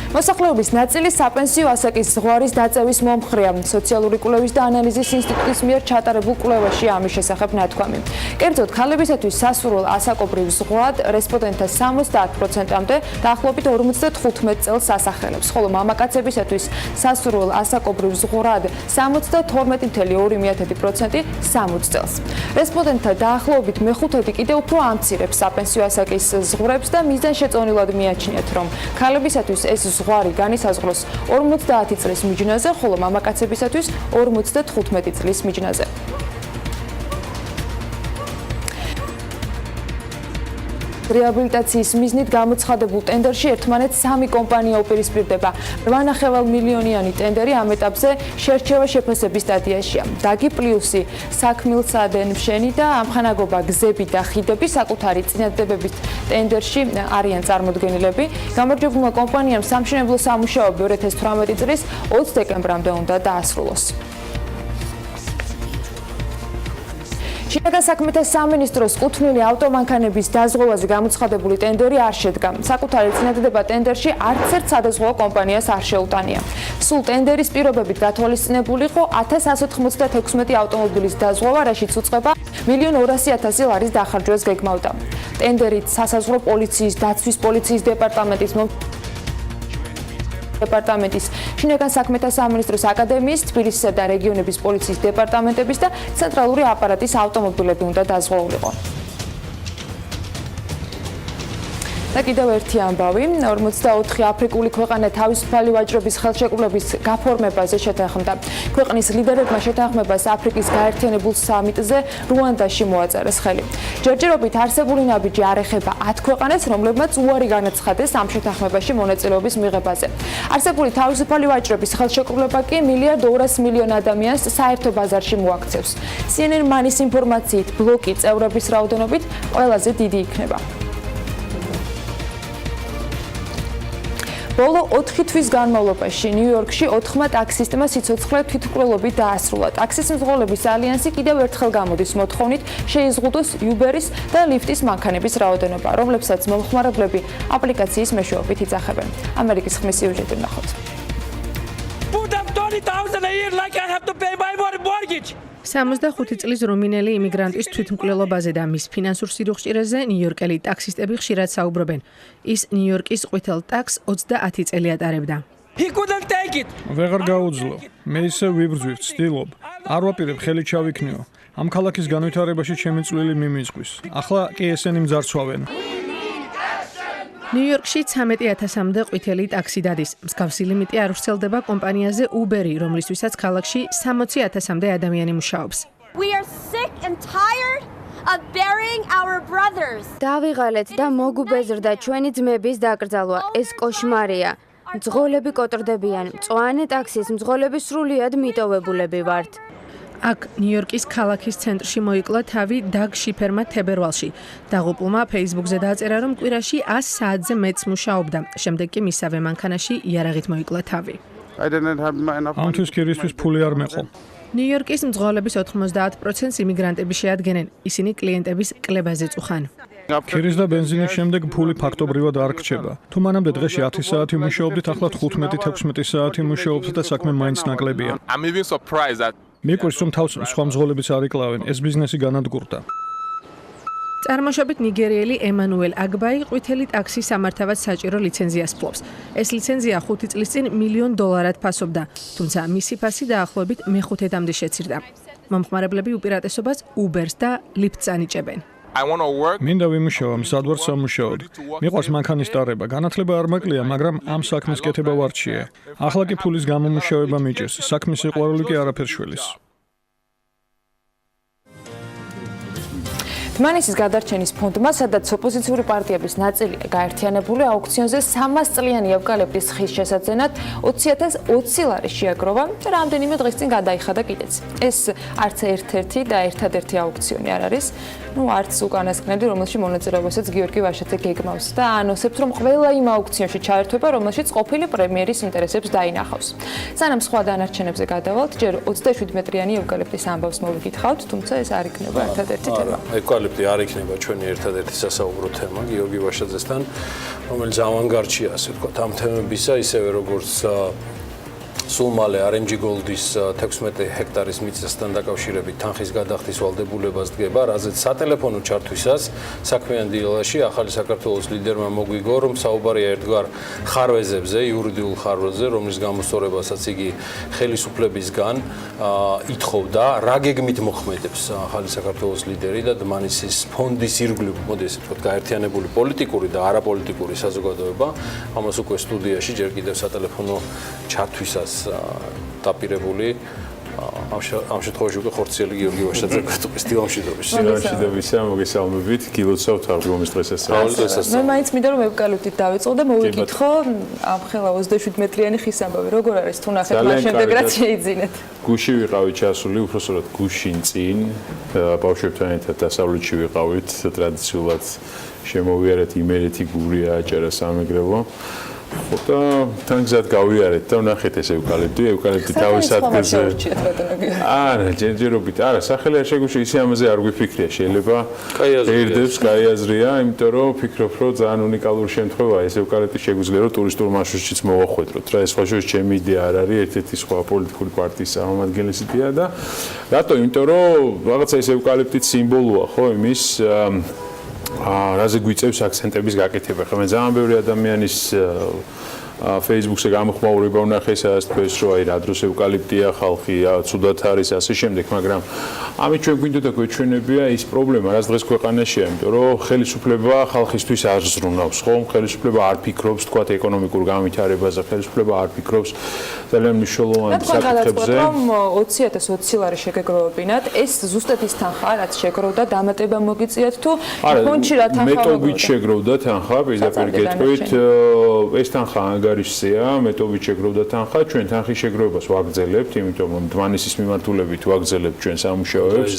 მოსახლეობის ნაწილი საპენსიო ასაკის ზღვარის დაწევის მომხრეა. სოციალური კვლევის და ანალიზის ინსტიტუტის მიერ ჩატარებულ კვლევაში ამის შესახებ ნათქვამი. კერძოდ, ქალებისათვის სასურველ ასაკობრივ ზღვად რესპონდენტთა 70%-მდე დაახლოებით 55 წელს ასახელებს, ხოლო მამაკაცებისათვის სასურველ ასაკობრივ ზღვრად 72,2% 60 წელს. რესპონდენტთა დაახლოებით მეხუთედი კიდევ უფრო ამცირებს საპენსიო ასაკის ზღვრებს და მიზანშეწონილად მიაჩნიათ, რომ ქალებისათვის ეს ზღვარი განისაზღვროს 50 წლის მიჯნაზე, ხოლო მამაკაცებისათვის 55 წლის მიჯნაზე. რეაბილიტაციის მიზნით გამოცხადებულ ტენდერში ერთმანეთს 3 კომპანია უპირისპირდება. 8,5 მილიონიანი ტენდერი ამ ეტაპზე შერჩევა შეფასების სტადიაშია. დაგი პლუსი, საქმილსადენმშენი და ამხანაგობა გზები და ხიდები საკუთარი წინადადებებით ტენდერში არიან წარმოდგენილები. გამარჯვებულმა კომპანიამ სამშენებლო სამუშაოები 2018 წლის 20 დეკემბრამდე უნდა დაასრულოს. შინაგან საქმეთა სამინისტროს კუთვნილი ავტომანქანების დაზღვევაზე გამოცხადებული ტენდერი არ შედგა. საკუთარი წინადადება ტენდერში არც ერთ სადაზღვევო კომპანიას არ შეუტანია. სულ ტენდერის პირობებით გათვალისწინებული იყო 1196 ავტომობილის დაზღვევა, რაშიც უწყება 1,200,000 ლარის დახარჯვას გეგმავდა. ტენდერით სასაზღვრო პოლიციის, დაცვის პოლიციის დეპარტამენტის, შინაგან საქმეთა სამინისტროს აკადემიის, თბილისისა და რეგიონების პოლიციის დეპარტამენტების და ცენტრალური აპარატის ავტომობილები უნდა დაზღვეულიყო. და კიდევ ერთი ამბავი, 44 აფრიკული ქვეყანა თავისუფალი ვაჭრობის ხელშეკრულების გაფორმებაზე შეთანხმდა. ქვეყნის ლიდერებმა შეთანხმებას აფრიკის გაერთიანებულ სამიტზე რუანდაში მოაწერეს ხელი. ჯერჯერობით არსებული ნაბიჯი არ ეხება 10 ქვეყანას, რომლებმაც უარი განაცხადეს ამ შეთანხმებაში მონაწილეობის მიღებაზე. არსებული თავისუფალი ვაჭრობის ხელშეკრულება კი 1,200,000,000 ადამიანს საერთო ბაზარში მოაქცევს. CNN მანის ინფორმაციით, ბლოკი წევრების რაოდენობით ყველაზე დიდი იქნება. ბოლო 4 თვის განმავლობაში ნიუ-იორკში 4 ტაქსისტმა სიცოცხლე თვითმკვლელობით დაასრულა. ტაქსის მძღოლების ალიანსი კიდევ ერთხელ გამოდის მოთხოვნით შეიზღუდოს Uber-ის და Lyft-ის მანქანების რაოდენობა, რომლებსაც მომხმარებლები აპლიკაციის მეშვეობით იძახებენ. ამერიკის ხმის სიუჟეტი ნახოთ. Put up 20,000 a year like I have to pay my mortgage. 65 წლის რუმინელი იმიგრანტის თვითმკვლელობაზე და მის ფინანსურ სირუხჭირეზე ნიუ-იორკელი ტაქსისტები ხშირად საუბრობენ. ის ნიუ-იორკის ყვითელ ტაქსს 30 წელი ატარებდა. ვეღარ გაუძლო. მე ისე ვიბრძვი, ვცდილობ. არ ვაპირებ ხელი ჩავიქნიო. ამ ქალაქის განვითარებაში ჩემი წვლილი მიმისყვის. ახლა კი ესენი მძარცვავენ. ნიუ-იორკში 13,000-მდე ყვითელი ტაქსი დადის. მსგავსი ლიმიტი არ ვრცელდება კომპანიაზე Uber-ი, რომლისთვისაც ქალაქში 60,000-მდე ადამიანი მუშაობს. დავიღალეთ და მოგუბეზრდა ჩვენი ძმების დაკრძალვა. ეს კოშმარია. მძღოლები კოტრდებიან. მწვანე ტაქსის მძღოლები სრულიად მიტოვებულები ვართ. აქ ნიუ-იორკის ქალაქის ცენტრში მოიკლა თავი დაგ შიფერმა თებერვალში. დაღუპულმა Facebook-ზე დააწერა, რომ კვირაში 100 საათზე მეც მუშაობდა. შემდეგ კი მისავე მანქანაში იარაღით მოიკლა თავი. ამთვის კირისთვის ფული არ მეყო. ნიუ-იორკის მძღოლების 90%-ს იმიგრანტები შეადგენენ. ისინი კლიენტების კლებაზე წუხან. ქირის და ბენზინის შემდეგ ფული ფაქტობრივად არ რჩება. თუ მანამდე დღეში 10 საათი მუშაობდით, ახლა 15-16 საათი მუშაობთ და საქმე მაინც ნაკლებია. მიყვარს რომ თავს სხვა მძღოლებიც არ იკლავენ, ეს ბიზნესი განადგურდა. წარმოშობით ნიგერიელი ემანუელ აგბაი ყვითელი ტაქსის სამართავად საჭირო ლიცენზიას ფლობს. ეს ლიცენზია 5 წლის წინ $1 მილიონ ფასობდა, თუმცა მისი ფასი დაახლოებით მეხუთედამდე შეცირდა. მომხმარებლები უპირატესობას Uber-ს და Lyft-ს ანიჭებენ. მინდა ვიმუშავა, სადვარ სამუშაოდ. მიყვარს მანქანის ტარება, განათლება არ მაკლია, მაგრამ ამ საქმის კეთება ვარჩიე. ახლა კი ფულის გამომუშავება მიჭირს, საქმის სიყვარული კი არაფერს შველის. თმანისის გადარჩენის ფონდმა, სადაც ოპოზიციური პარტიების ნაწილია გაერთიანებული, აუქციონზე 300 წლიანი ევკალიპტის ხის შესაძენად 20,020 ლარი შეაგროვა და რამდენიმე დღის წინ გადაიხადა კიდეც. ეს არც ერთ-ერთი და ერთადერთი აუქციონი არ არის. არც უკანასკნელი, რომელშიც მონაწილეობასაც გიორგი ვაშაძე გეგმავს და ანონსებს, რომ ყველა იმ აუქციონში ჩაერთვება, რომელშიც ყოფილი პრემიერის ინტერესებს დაინახავს. სანამ სხვა დანარჩენებზე გადავალთ, ჯერ 27 მეტრიანი ევკალიპტის ამბავს მოვიკითხავთ, თუმცა ეს არ იქნება ერთადერთი თემა. ევკალიპტი არ იქნება ჩვენი ერთადერთი სასაუბრო თემა გიორგი ვაშაძესთან, რომელიც ავანგარდშია, ასე ვთქვათ, ამ თემებისა, ისევე როგორც სულ მალე RMG Gold-ის 16 ჰექტარის მიწასთან დაკავშირებით თანხის გადახდის ვალდებულებას დგება, რაზეც სატელეფონო ჩართვისას საქმიანი დილაში ახალი საქართველოს ლიდერმა მოგვიგო, რომ საუბარია ერთგვარ ხარვეზებზე, იურიდიულ ხარვეზზე, რომლის გამოსწორებასაც იგი ხელისუფლებისგან ითხოვდა, რა გეგმით მოხმედებს ახალი საქართველოს ლიდერი და დმანისის ფონდის ირგვლივ, მოდი ესე ვთქვათ, გაერთიანებული პოლიტიკური და არაპოლიტიკური საზოგადოება, ამას უკვე სტუდიაში ჯერ კიდევ სატელეფონო ჩართვისას დაპირებული ამ შემთხვევაში უკვე ხორციელი გიორგი ვაშაძე გატყვის დილამშვიდობის. დილამშვიდობისა, მოგესალმებით, გილოცავთ აღდგომის დღესასწაულს. მე მაინც მინდა რომ ევკალიპტით დავიწყო და მოვიკითხო ამ ხელა 27 მეტრიანი ხის ამბავი, როგორ არის თუ ნახეთ მას შემდეგ რაც შეიძინეთ. გუში ვიყავით ჩასული, უბრალოდ გუშინ წინ, ბავშვებთან ერთად დასავლეთში ვიყავით, ტრადიციულად შემოვიარეთ იმერეთი გურია აჭარა სამეგრელო. და თან გზად გავიარეთ და ვნახეთ ეს ევკალიპტი თავის ადგილზე. არა, ჯერჯერობით, არა, სახელი არ შეგუში, ისე ამაზე არ გვიფიქრია, შეიძლება ერთებს კაი აზრია, იმიტომ რომ ვფიქრობ, რომ ძალიან უნიკალური შემთხვევაა ეს ევკალიპტი შეგვიძლია რომ ტურისტულ მარშრუტშიც მოვახვედროთ. რა ეს ხოშოს ჩემი იდეა არ არის, ერთ-ერთი სხვა პოლიტიკური პარტიის წარმომადგენლის იდეა და რატო? იმიტომ რომ რაღაცა ეს ევკალიპტი სიმბოლოა, ხო, იმის რაზე გვიწევს აქცენტების გაკეთება. ხომ ძალიან ბევრი ადამიანის Facebook-ზე გამოხმაურება ვნახე, სადაც თქვენს რომ აი რა დროს ევკალიპტია ხალხი, ცუდად არის ასე შემდეგ, მაგრამ ამით ჩვენ გვინდოდა გვეჩვენებია ის პრობლემა, რაც დღეს ქვეყანაშია, იმიტომ რომ ხელისუფლება ხალხისთვის არ ზრუნავს, ხო? ხელისუფლება არ ფიქრობს, თქვათ, ეკონომიკურ განვითარებაზე, ხელისუფლება არ ფიქრობს ძალიან მნიშვნელოვან საკითხებზე. რომ 20,020 ლარი შეგეგროვებინათ, ეს ზუსტად ის თანხაა, რაც შეგროვდა, დამატება მოგიწიათ თუ ფონდში რა თანხა მეტობით შეგროვდა თანხა, პირდაპირ გეტყვით, ეს თანხა ანგარიშზეა, მეტობით შეგროვდა თანხა, ჩვენ თანხის შეგროვებას ვაგრძელებთ, იმიტომ რომ დმანისის მიმართულებით ვაგრძელებთ ჩვენ სამუშაოებს.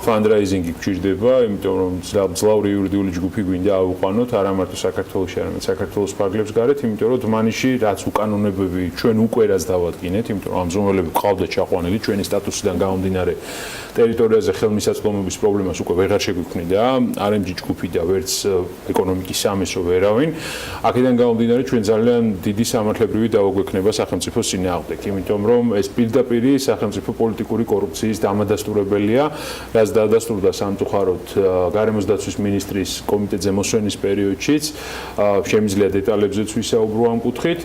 ფანდრაიზინგი გვჭირდება, იმიტომ რომ ძლავრი იურიდიული ჯგუფი გვინდა ავუყვანოთ, არა მარტო საქართველოში, არამედ საქართველოს ფარგლებს გარეთ, იმიტომ რომ დმანიში რაც უკანონებები ჩვენ უკვე რაც დავადგინეთ, იმიტომ რომ ამ ზონალები ყავდა ჩაყვანილი ჩვენი სტატუსიდან გამომდინარე ტერიტორიაზე ხელმისაწვდომობის პრობლემას უკვე ვეღარ შეგვიქმნიდა, RMG ჯგუფი და ვერც ეკონომიკის სამეცნიერო ვერავინ. აქედან გამომდინარე ჩვენ ძალიან დიდი სამართლებრივი დაუგვექნება სახელმწიფოს წინააღმდეგ, იმიტომ რომ ეს პირდაპირ სახელმწიფო პოლიტიკური კორუფციის დამადასტურებელია, რაც დადასტურდა სამწუხაროდ გარემოს დაცვის მინისტრის კომიტეტზე მოსვენის პერიოდშიც, შემიძლია დეტალებზეც ვისაუბრო ამ კუთხით.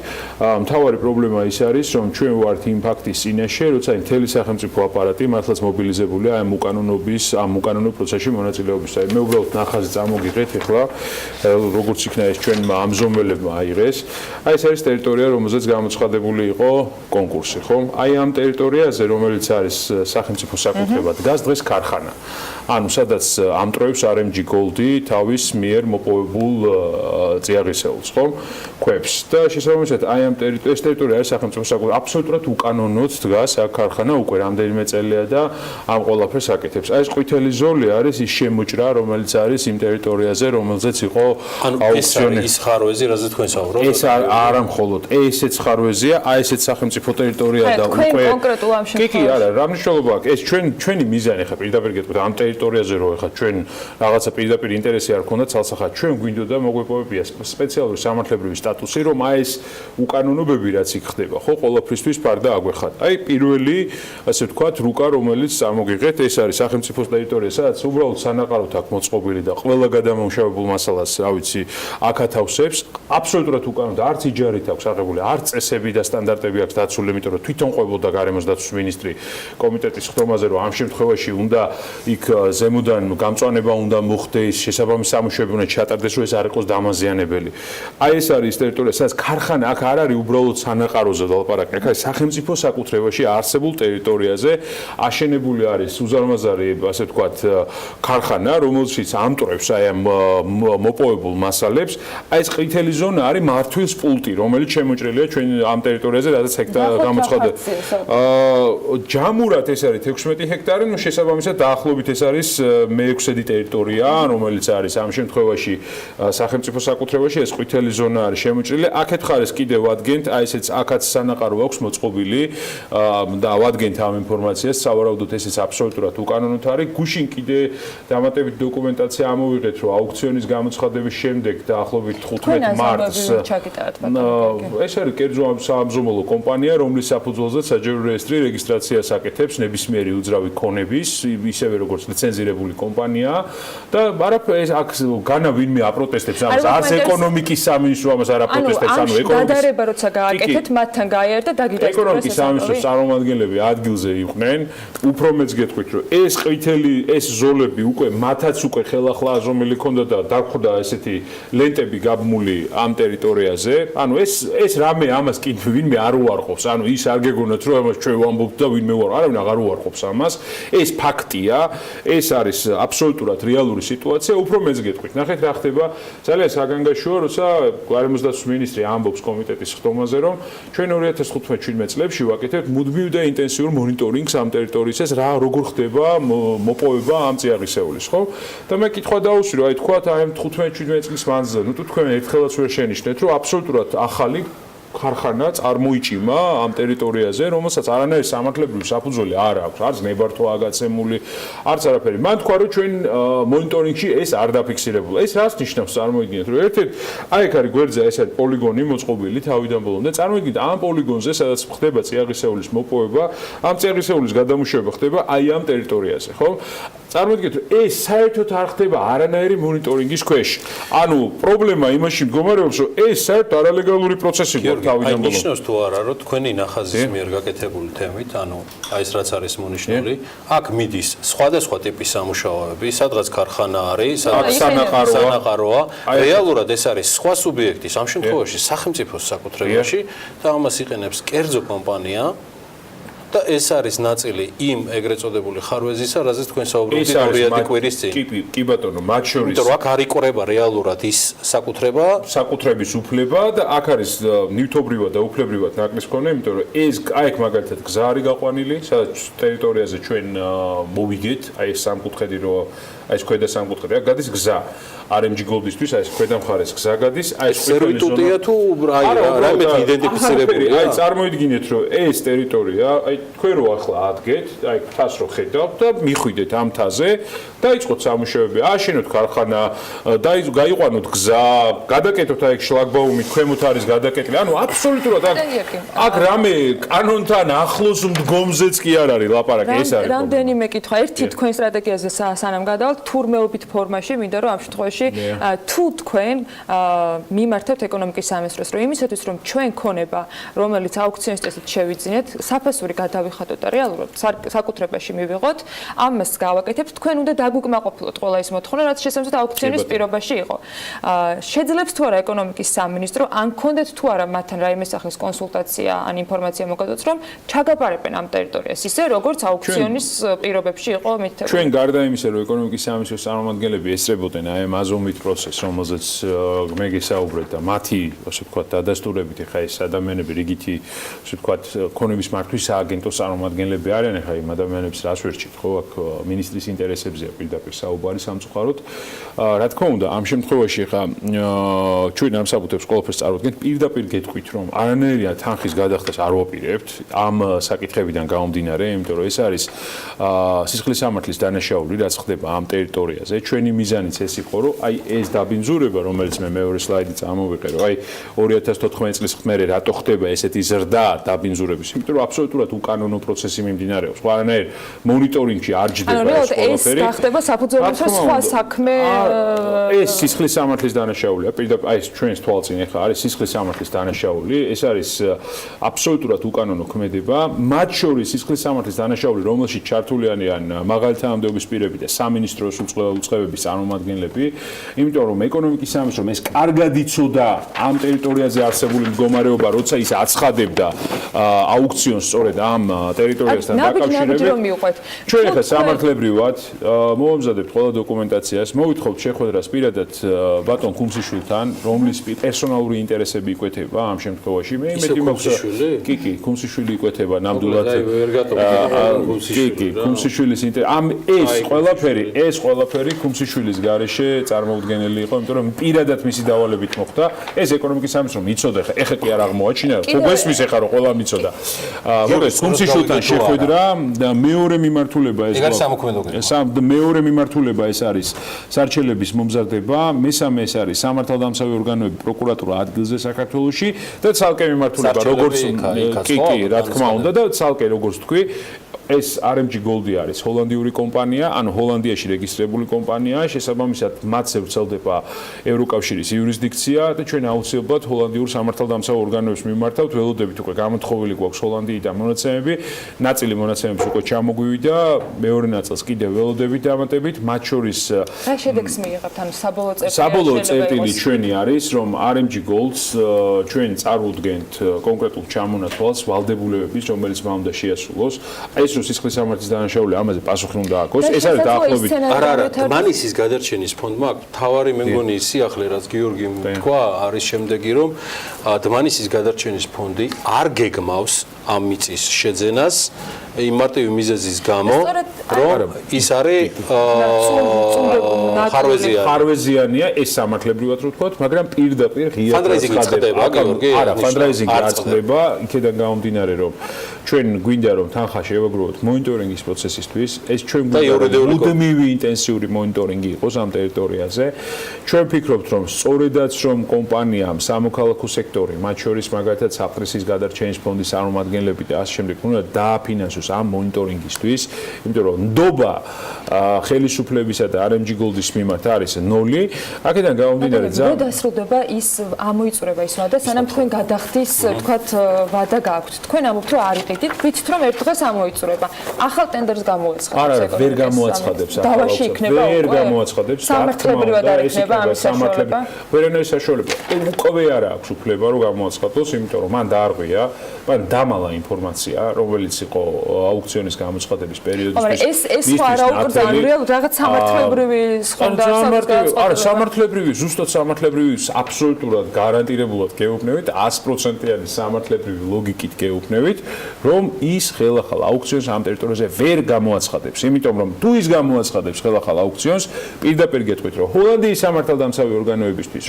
მთავარი პრობლემა ის არის, რომ ჩვენ ვართ იმ ფაქტის წინაშე, როცა მთელი სახელმწიფო აპარატი მართლაც მობილიზებულია ამ უკანონო პროცესში მონაწილეობისათვის. მე უბრალოდ ნახაზი წამოგიღეთ ახლა, როგორც იქნა ეს ჩვენმა ამზომელებმა აიღეს. აი ეს არის ტერიტორია, რომელზეც გამოცხადებული იყო კონკურსი, ხო? აი ამ ტერიტორიაზე, რომელიც არის სახელმწიფო საკუთრება, დგას დღეს ქარხანა. ანუ სადაც ამტროებს RMG Gold-ი თავის მიერ მოპოვებულ წიაღისეულს, ხო? ქვებს. და შესაბამისად, აი ამ ტერიტორია არის სახელმწიფო საკუთრება. აბსოლუტურად უკანონოდ დგას აქ ქარხანა უკვე რამდენიმე წელია და ამ ყველაფერს აკეთებს. აი ეს ყვითელი ზოლი არის ის შემოჭრა, რომელიც არის იმ ტერიტორიაზე, რომელზეც იყო აუქციონი. ის ხარვეზი, რაზეც თქვენ საუბრობთ? ეს არა მხოლოდ ესეც ხარვეზია, აი ესეც სახელმწიფო ტერიტორია და უკვე თქვენ კონკრეტულ ამ შემთხვევაში. კი, არა, რა მნიშვნელობა აქვს? ეს ჩვენი მიზანი ხა პირდაპირ გეტყვით ამ ტერიტორიაზე რო ხა ჩვენ რაღაცა პირდაპირ ინტერესი არ ქონდა ცალსახად ჩვენ გვინდოდა მოგვეპოვებია სპეციალური სამართლებრივი სტატუსი, რომ აი ეს უკანონობები რაც იქ ხდება, ხო, ყველაფრისთვის ფარდა აგვეხატ. აი პირველი, ასე ვთქვათ, რუკა, რომელიც წარმოგიღეთ, ეს არის სახელმწიფოს ტერიტორია, სადაც უბრალოდ სანაყაროდ აქვს მოწყობილი და ყველა გადამამუშავებულ მასალას, რა ვიცი, აქ ათავსებს, აბსოლუტურად უკანონოდ, არც იჯარით აქვს აღებული, არც წესები და სტანდარტები აქვს დაცული, იმიტომ რომ თვითონ ყვებოდა გარემოს დაცვის მინისტრი კომიტეტის ხდომაზე, რომ ამ შემთხვევაში უნდა იქ ზემოდან გამწვანება უნდა მოხდეს, შესაბამის სამუშაოები უნდა ჩატარდეს, რომ ეს არ იყოს დამაზიანებელი. აი ეს არის ტერიტორია, სადაც ქარხანა აქ არ არის უბრალოდ სანაყაროზე დალაპარაკი, აქ არის სახელმწიფო საკუთრებაში არსებულ ტერიტორიაზე აშენებული არის უზარმაზარი, ასე ვთქვათ, ქარხანა, რომელშიც ამტრებს აი ამ მოპოვებულ მასალებს. აი ეს ყვითელი ზონა არის მართვილს პულტი, რომელიც შემოჭრილია ჩვენ ამ ტერიტორიაზე, სადაც ჰექტარი გამოცხადდა. ჯამურად ეს არის 16 ჰექტარი, ნუ შესაბამისად დაახლოებით ეს არის მე-6 ტერიტორია, რომელიც არის ამ შემთხვევაში სახელმწიფო საკუთრებაში, ეს ყვითელი ზონა არის შემოჭრილი. აქეთ ხარეს კიდევ ვადგენთ, აი ესეც აქაც სანაყარო აქვს მოწყობილი და ვადგენთ ამ ინფორმაციას, სავარაუდოდ ესეც აბსოლუტურად უკანონოდ არის. გუშინ კიდე დამატებით დოკუმენტაცია ამოვიღეთ, რომ აუქციონის გამოცხადების შემდეგ დაახლოებით 15 მარტს ეს არის კერძო საამზომლო კომპანია, რომლის საფუძველზე საჯარო რეესტრი რეგისტრაციას აკეთებს ნებისმიერი უძრავი ქონების, ისევე როგორც ლიცენზირებული კომპანია და არაფერს აქ განა ვინმე აპროტესტებს ამას, არც ეკონომიკის სამინისტრო ამას არ აპროტესტებს, ანუ ეკონომიკის გადარება როცა გააკეთეთ, მათთან გაიარეთ და დაგიდასტურეთ. ეკონომიკის სამინისტროს წარმომადგენლები ადგილზე იყვნენ, უფრო მეც გეტყვით, რომ ეს ყვითელი, ეს ზოლები უკვე მათაც უკვე ხელახლა აზომილი ქონდა და დაგხვდა ესეთი ლენტები გაბმული ამ ტერიტორიაზე. ანუ ეს რამე ამას კი ვინმე არ უარყოფს. ანუ ის არ გეგონათ, რომ ამას ჩვენ ვამბობთ და ვინმე არავინ აღარ უარყოფს ამას. ეს ფაქტია, ეს არის აბსოლუტურად რეალური სიტუაცია, უფრო მეც გეტყვით. ნახეთ რა ხდება, ძალიან საგანგაშოა, როცა გარემოს დაცვის მინისტრი ამბობს კომიტეტის ხდომაზე, რომ ჩვენ 2015-17 წლებში ვაკეთებთ მუდმივ და ინტენსიურ მონიტორინგს ამ ტერიტორიისას, რა როგორ ხდება მოპოვება ამ წიაღისეულის, ხო? და მე კითხვა დავუსვირო, აი თქვათ აი 15-17 წლის მანძილზე, ნუ თქვენ ერთხელაც ვერ შენიშნეთ, რომ აბსოლუტურად ახალი ქარხანა წარმოიჭიმა ამ ტერიტორიაზე, რომელსაც არანაირი სამართლებრივი საფუძველი არ აქვს, არც ნებართვა აგაცემული, არც არაფერი. მან თქვა, რომ ჩვენ მონიტორინგში ეს არ დაფიქსირებულა. ეს რას ნიშნავს წარმოიდგინეთ, რომ ერთ-ერთ აი ეგ არის გვერდზე ეს არის პოლიგონი მოწყობილი თავიდან ბოლომდე. წარმოიდგინეთ ამ პოლიგონზე, სადაც ხდება წიაღისეულის მოპოვება, ამ წიაღისეულის გადამუშავება ხდება აი ამ ტერიტორიაზე, ხო? წარმოიდგინეთ, რომ ეს საერთოდ არ ხდება არანაირი მონიტორინგის ქვეშ. ანუ პრობლემა იმაში მდგომარეობს, რომ ეს საერთოდ არალეგალური პროცესი გვაქვს თავიდან ბოლომდე. ნიშნავს თუ არა, რომ თქვენი ნახაზის მიერ გაკეთებული თემით, ანუ აი ეს რაც არის მონიშნული, აქ მიდის სხვადასხვა ტიპის სამუშაოები, სადღაც ქარხანა არის, სადღაც სანაყაროა. რეალურად ეს არის სხვა სუბიექტის, ამ შემთხვევაში სახელმწიფოს საკუთრებაში და ამას იყენებს კერძო კომპანია. და ეს არის ნაწილი იმ ეგრეთ წოდებული ხარვეზისა, რაზეც თქვენ საუბრობთ 2 კვირის წინ. კი ბატონო, მათ შორის. იმიტომ რომ აქ არ იყურება რეალურად ის საკუთრების უფლება და აქ არის ნივთობრივად და უფლებრივად ნაკლის მქონე, იმიტომ რომ ეს აი ეგ მაგალითად გზა არის გაყვანილი, სადაც ტერიტორიაზე ჩვენ მოვიგეთ, აი ეს სამკუთხედი რომ აი ეს ქვედა სამკუთხედი, აქ გადის გზა. RMG Gold-ისთვის აი ეს ქვედა მხარეს გზა გადის, აი ეს სერვიტუტია თუ რამე იდენტიფიცირებულია? აი წარმოიდგინეთ, რომ ეს ტერიტორია, აი თქვენ რო ახლა ადგეთ, აი თას რო ხედავთ და მიხვიდეთ ამ თაზე, დაიწყოთ სამუშაოები, აშენოთ ქარხანა, გაიყვანოთ გზა, გადაკეთოთ აი შლაგბაუმი, ქვემოთ არის გადაკეთილი. ანუ აბსოლუტურად აქ რამე კანონთან ახლოს მდგომზეც კი არ არის ლაპარაკი, ეს არის. რამდენიმე კითხვა, ერთი თქვენ სტრატეგიაზე სანამ გადავალთ, თურმეობით ფორმაში, მინდა რომ ამ შემთხვევაში თუ თქვენ მიმართებთ ეკონომიკის სამინისტროს, რომ იმისათვის რომ ჩვენ ქონება, რომელიც აუქციონის წესით შევიძინეთ, საფასური გადავიხადოთ და რეალურად საკუთრებაში მივიღოთ, ამას გავაკეთებთ, თქვენ უნდა დაგვიკმაყოფილოთ ყველა ის მოთხოვნა, რაც შესაბამისად აუქციონის პირობაში იყო. შეძლებს თუ არა ეკონომიკის სამინისტრო, ან გქონდეთ თუ არა მათთან რაიმე სახის კონსულტაცია, ან ინფორმაცია მოგადოთ, რომ ჩაგაბარებენ ამ ტერიტორიას ისე, როგორც აუქციონის პირობებში იყო მითითებული. ჩვენ გარდა იმისა, რომ ეკონომიკის სამინისტროს წარმომადგენლები ესწრებოდნენ აი ამ აზომით პროცესს, რომელზეც მე გესაუბრეთ და მათი, ასე ვთქვათ, დადასტურებით ეხა ეს ადამიანები რიგითი, ასე ვთქვათ, ქონების მართვის სააგენტოს წარმომადგენლები არიან, ეხა იმ ადამიანებს რას ვერჩით, ხო, აქ მინისტრის ინტერესებზეა პირდაპირ საუბარი სამწუხაროდ. რა თქმა უნდა, ამ შემთხვევაში ეხა ჩვენ ამ საბუთებს ყველაფერს წარვადგენთ, პირდაპირ გეტყვით, რომ არანაირია თანხის გადახდას არ ვაპირებთ ამ საკითხებიდან გამომდინარე, იმიტომ რომ ეს არის სისხლის სამართლის დანაშაული, რაც ხდება ამ ტერიტორიაზე. ჩვენი მიზანიც ეს იყო, რომ აი ეს დაბინძურება, რომელიც მე მეორე სლაიდი წამოვიყე, რომ აი 2014 წლის მერე რატო ხდება ესეთი ზრდა დაბინძურების, იმიტომ რომ აბსოლუტურად უკანონო პროცესი მიმდინარეობს. არანაირ მონიტორინგში არ ჯდება ეს ყველაფერი. ეს გახდება საფუძველზე სხვა საქმე. ეს სისხლის სამართლის დანაშაულია, პირდაპირ აი ეს ჩვენს თვალწინ ახლა არის სისხლის სამართლის დანაშაული, ეს არის აბსოლუტურად უკანონო ქმედება, მათ შორის სისხლის სამართლის დანაშაული, რომელშიც ჩართული არიან მაღალი თანამდებობის პირები და სამინისტროს უწყებების წარმომადგენლები, იმიტომ რომ ეკონომიკის სამინისტრომ ეს კარგად იცოდა ამ ტერიტორიაზე არსებული მდგომარეობა, როცა ის აცხადებდა აუქციონს სწორედ ამ ტერიტორიასთან დაკავშირებით. ჩვენ ახლა სამართლებრივად მოვამზადებთ ყველა დოკუმენტაციას, მოვითხოვთ შეხვედრას პირადად ბატონ ქუმსიშვილთან, რომლის პერსონალური ინტერესები იკვეთება ამ შემთხვევაში. მე იმედი მაქვს, კი, ქუმსიშვილი იკვეთება ნამდვილად. კი, ქუმსიშვილის ამ ეს ყველაფერი ქუმსიშვილის გარეშე წარმოუდგენელი იყო, იმიტომ რომ პირადად მისი დავალებით მოხდა. ეს ეკონომიკის სამინისტრო მიცოდა, ეხა კი არ აღმოაჩინა, ხო გესმის ეხა რომ ყველა მიცოდა. მოგეს ქუმსიშვილთან შეხვედრა და მეორე მიმართულება ეს მეორე მიმართულება ეს არის სარჩელების მომზადება, მესამე ეს არის სამართალდამცავი ორგანოები, პროკურატურა ადგილზე საქართველოში და ცალკე მიმართულება როგორც კი, რა თქმა უნდა და ცალკე როგორც თქვი ეს RMG Gold-ი არის ჰოლანდიური კომპანია, ანუ ჰოლანდიაში რეგისტრირებული კომპანია, შესაბამისად მათზე ვრცელდება ევროკავშირის იურისდიქცია და ჩვენ აუცილებლად ჰოლანდიურ სამართალდამცავ ორგანოებს მიმართავთ, ველოდებით უკვე გამოთხოვილი გვაქვს ჰოლანდიიდან მონაცემები, ნაწილი მონაცემებს უკვე ჩამოგვივიდა, მეორე ნაწილს კიდევ ველოდებით დამატებით, მათ შორის რა შედეგს მიიღებთ, ანუ საბოლოო წერტილი ჩვენი არის, რომ RMG Gold-ს ჩვენ წარუდგენთ კონკრეტულ ჩამონათვალს ვალდებულებების, რომელიც მან უნდა შეასრულოს. ეს სისხლის სამართლის დანაშაული ამაზე პასუხი უნდა აქვს. ეს არის დაახლოებით არა, დმანისის გადარჩენის ფონდმა თავარი მე მგონი სიახლე რაც გიორგიმ თქვა არის შემდეგი, რომ დმანისის გადარჩენის ფონდი არ გეგმავს ამ მიწის შეძენას იმ მარტივი მიზეზის გამო, რომ ის არის ხარვეზიანია, ეს სამართლებრივად რო ვთქვათ, მაგრამ პირდაპირ ღია ხდება, გიორგი? არა, ფანდრაიზინგი არ ხდება, იქედან გამომდინარე, რომ ჩვენ გვინდა რომ თანხა შევაგროვოთ მონიტორინგის პროცესისთვის, ეს ჩვენ გვინდა მუდმივი ინტენსიური მონიტორინგი იყოს ამ ტერიტორიაზე. ჩვენ ვფიქრობთ, რომ სწორედაც რომ კომპანიამ სამოქალაქო სექტორი, მათ შორის მაგალითად საფრთხის გადარჩენის ფონდის წარმომადგენლები და ასე შემდეგ, უნდა დააფინანსოს ამ მონიტორინგისთვის, იმიტომ რომ ნდობა ხელისუფლებისა და RMG Gold-ის მიმართ არის 0. აქედან გამომდინარე ძალიან დასრულდება ის ამოიწურება ის ვადა, სანამ თქვენ გადახდის, თქვათ, ვადა გააქვთ. თქვენ ამბობთ, რომ არ იყიდით, ვიცით, რომ ერთ დღეს ამოიწურება. ახალ ტენდერს გამოეცხადებს. არა, ვერ გამოაცხადებს. დავაში იქნება უკვე. ვერ გამოაცხადებს. სამართლებრივად არ იქნება ამის საშუალება. ვერანაირი საშუალება. უკვე არ აქვს უფლება რომ გამოაცხადოს, იმიტომ რომ მან დაარღვია, მან დამალა ინფორმაცია, რომელიც იყო აუქციონის გამოცხადების პერიოდისთვის. ეს სხვა რა უკვე ძალიან რაღაც სამართლებრივი სხვა არა, სამართლებრივი, ზუსტად სამართლებრივი, აბსოლუტურად გარანტირებულად გეუბნებით, 100%-იანი სამართლებრივი ლოგიკით გეუბნებით, რომ ის ხელახალ აუქციონს ამ ტერიტორიაზე ვერ გამოაცხადებს. იმიტომ რომ თუ ის გამოაცხადებს ხელახალ აუქციონს, პირდაპირ გეტყვით, რომ ჰოლანდიის სამართალდამცავი ორგანოებისთვის,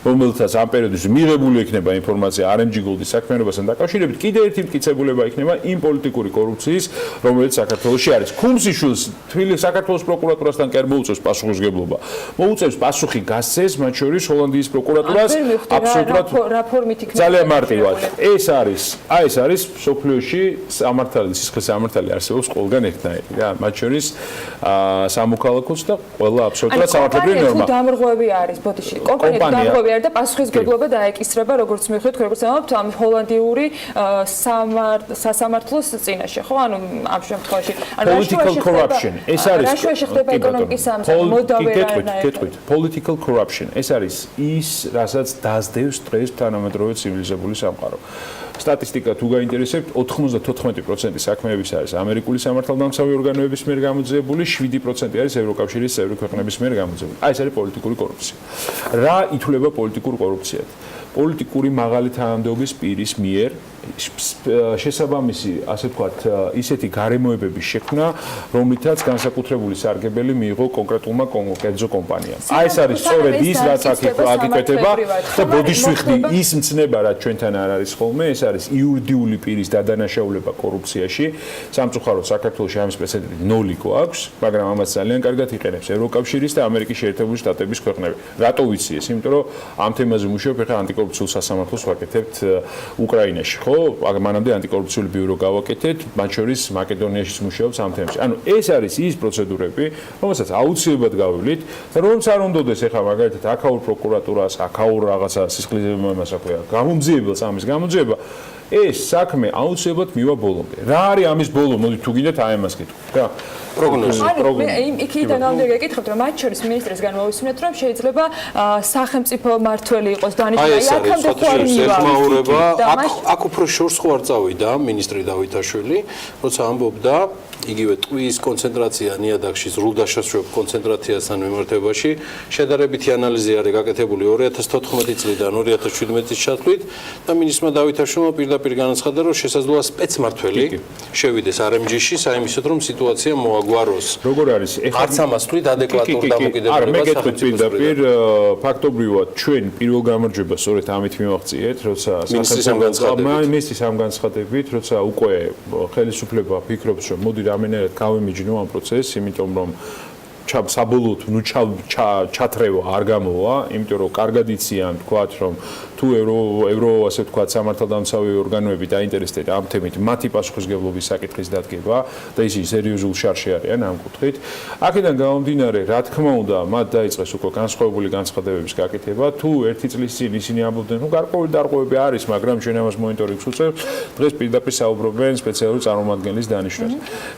რომელთაც ამ პერიოდში მიღებული იქნება ინფორმაცია RMG Gold-ის საქმიანობასთან დაკავშირებით, კიდევ ერთი მტკიცებულება იქნება იმ პოლიტიკური კორუფციის, რომელიც საქართველოში არის. ქუმსიშვილს თბილისის საქართველოს პროკურატურასთან კი არ მოუწევს პასუხისმგებლობა. მოუწევს პასუხი გასცეს მათ შორის ჰოლანდიის პროკურატურას აბსოლუტურად ძალიან მარტივად. ეს არის სოფლიოში სამართალი, სისხლის სამართალი არსებობს ყველგან ერთნაირი რა. მათ შორის სამოქალაქოც და ყველა აბსოლუტურად სამართლებრივი ნორმა. დამრღვევი არის ბოდიში. კომპანია დამრღვევი არის და პასუხისმგებლობა დაეკისრება როგორც მიხვდით, როგორც ამბობთ, ამ ჰოლანდიური სასამართლოს წინაშე, ხო? ანუ ამ შემთხვევაში political corruption. ეს არის რაშუაში ხდება ეკონომიკის გეტყვით. Political corruption. ეს არის ის, რასაც დაძდევს დღეს თანამედროვე ცივილიზებული სამყარო. სტატისტიკა თუ გაინტერესებთ, 94% საქმეების არის ამერიკული სამართალდამცავი ორგანოების მიერ გამოძიებული, 7% არის ევროკავშირის წევრი ქვეყნების მიერ გამოძიებული. აი ეს არის პოლიტიკური კორუფცია. რა ითვლება პოლიტიკურ კორუფციად? პოლიტიკური მაღალი თანამდებობის პირის მიერ შესაბამისი, ასე ვთქვათ, ისეთი გარემოებების შექმნა, რომლითაც განსაკუთრებული სარგებელი მიიღო კონკრეტულმა კერძო კომპანიამ. აი ეს არის სწორედ ის, რაც აკეთება და ბოდიშვიხდი ის მცნება, რაც ჩვენთან არ არის ხოლმე, ეს არის იურიდიული პირის დადანაშაულება კორუფციაში. სამწუხაროდ საქართველოში ამის პრეცედენტი ნოლი გვაქვს, მაგრამ ამას ძალიან კარგად იყენებს ევროკავშირის და ამერიკის შეერთებული შტატების ქვეყნები. რატო ვიცი ეს? იმიტომ რომ ამ თემაზე ვმუშაობ, ეხლა ანტიკორუფციულ სასამართლოს ვაკეთებთ უკრაინაში. მანამდე ანტიკორუფციული ბიურო გავაკეთეთ, მათ შორის მაკედონიაში მუშაობს ამ თემში. ანუ ეს არის ის პროცედურები, რომელსაც აუცილებლად გავივლით, რომც არ უნდადეს ეხლა მაგალითად აქაურ პროკურატურას, აქაურ რაღაცა სისხლის მასაკვია, გამომძიებელს ამის გამოძიება, ეს საქმე აუცილებლად მივა ბოლომდე. რა არის ამის ბოლო? მოდი თუ გინდათ აი ამას გეტყვით. რა? პროგნოზი. იქიდან გამომდინარე გეკითხებთ, რომ მათ შორის მინისტრისგან მოვისმენთ, რომ შეიძლება სახელმწიფო მმართველი იყოს დანიშნული. აი აქამდე ხო არ მივა. აქ უფრო შორს ხო არ წავიდა მინისტრი დავითაშვილი, როცა ამბობდა იგივე ტყვის კონცენტრაცია ნიადაგში სრულად შესაძლოა კონცენტრაციასთან მიმართებაში შედარებითი ანალიზი არის გაკეთებული 2014 წლიდან 2017 წლის ჩათვლით და მინისტრმა დავითაშვილმა პირდაპირ განაცხადა, რომ შესაძლოა სპეცმართველი შევიდეს RMG-ში, საიმისოდ რომ სიტუაცია მოაგვაროს. როგორ არის? არც ამას თვლით ადეკვატურ დამოკიდებულებას. არ მეკითხეთ პირდაპირ ფაქტობრივად ჩვენ პირველ გამარჯვებას სწორედ ამით მივაღწიეთ, როცა ministris ამ განცხადებით, როცა უკვე ხელისუფლება ფიქრობს, რომ მოდი რამენერად გავიმიჯნო ამ პროცესს, იმიტომ რომ საბოლოოდ ჩათრევა არ გამოვა, იმიტომ რომ კარგად იციან თქვათ, რომ თუ ევრო ასე ვთქვათ სამართალდამცავი ორგანოები დაინტერესდება ამ თემით, მათი პასუხისმგებლობის საკითხის დადგება და ისინი სერიოზულ შარში არიან ამ კუთხით. აქედან გამომდინარე, რა თქმა უნდა, მათ დაიწყეს უკვე განსხვავებული განცხადებების გაკეთება, თუ ერთი წლის წინ ისინი ამბობდნენ, რომ გარკვეული დარღვევები არის, მაგრამ ჩვენ ამას მონიტორინგს უწევთ, დღეს პირდაპირ საუბრობენ სპეციალური წარმომადგენლის დანიშვნას.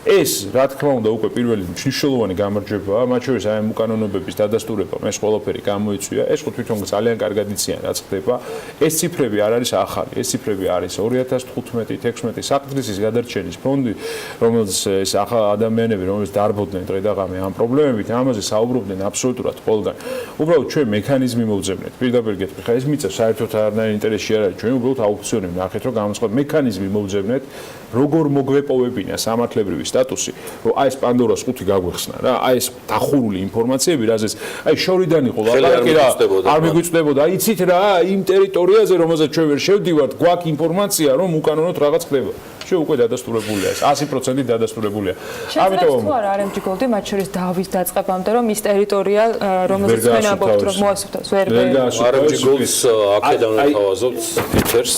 ეს, რა თქმა უნდა, უკვე პირველი მნიშვნელოვანი გამარჯვებაა, მათ შორის აი ამ უკანონოებების დადასტურება, ეს ყველაფერი გამოიწვია, ეს ხო თვითონ ძალიან კარგად იციან, რაც ხდება. ეს ციფრები არ არის ახალი, ეს ციფრები არის 2015-16 საკითხის გადარჩენის ფონდი, რომელიც ეს ადამიანები, რომელიც დარბოდნენ დღე-დაღამე ამ პრობლემებით, ამაზე საუბრობდნენ აბსოლუტურად ყველგან. უბრალოდ ჩვენ მექანიზმი მოვძებნეთ. პირდაპირ გეტყვი, ხა ეს მიწა საერთოდ არანაირ ინტერესში არ არის, ჩვენ უბრალოდ აუქციონი ვნახეთ, რომ გამოცხადოთ მექანიზმი მოვძებნეთ, როგორ მოგვეპოვებინა სამართლებრივი სტატუსი, რომ აი ეს პანდორას ყუთი გაგვეხსნა რა, აი ეს დახურული ინფორმაციები, რაზეც აი შორიდან იყო ლაპარაკი რა, არ მიგვიწდებოდა, აი იცით რა, იმ ტერიტორიაზე, რომელზეც ჩვენ ვერ შევდივართ, გვაქვს ინფორმაცია, რომ უკანონოდ რაღაც ხდება. ჩვენ უკვე დადასტურებულია ეს 100% დადასტურებულია. ამიტომ თუ არა RMG Gold-ი მათ შორის დავის დაწყებამდე, რომ ის ტერიტორია, რომელზეც ჩვენ ამბობთ, რომ მოასუფთავს, ვერ RMG Gold-ს აქედან თავაზობთ ფიჩერს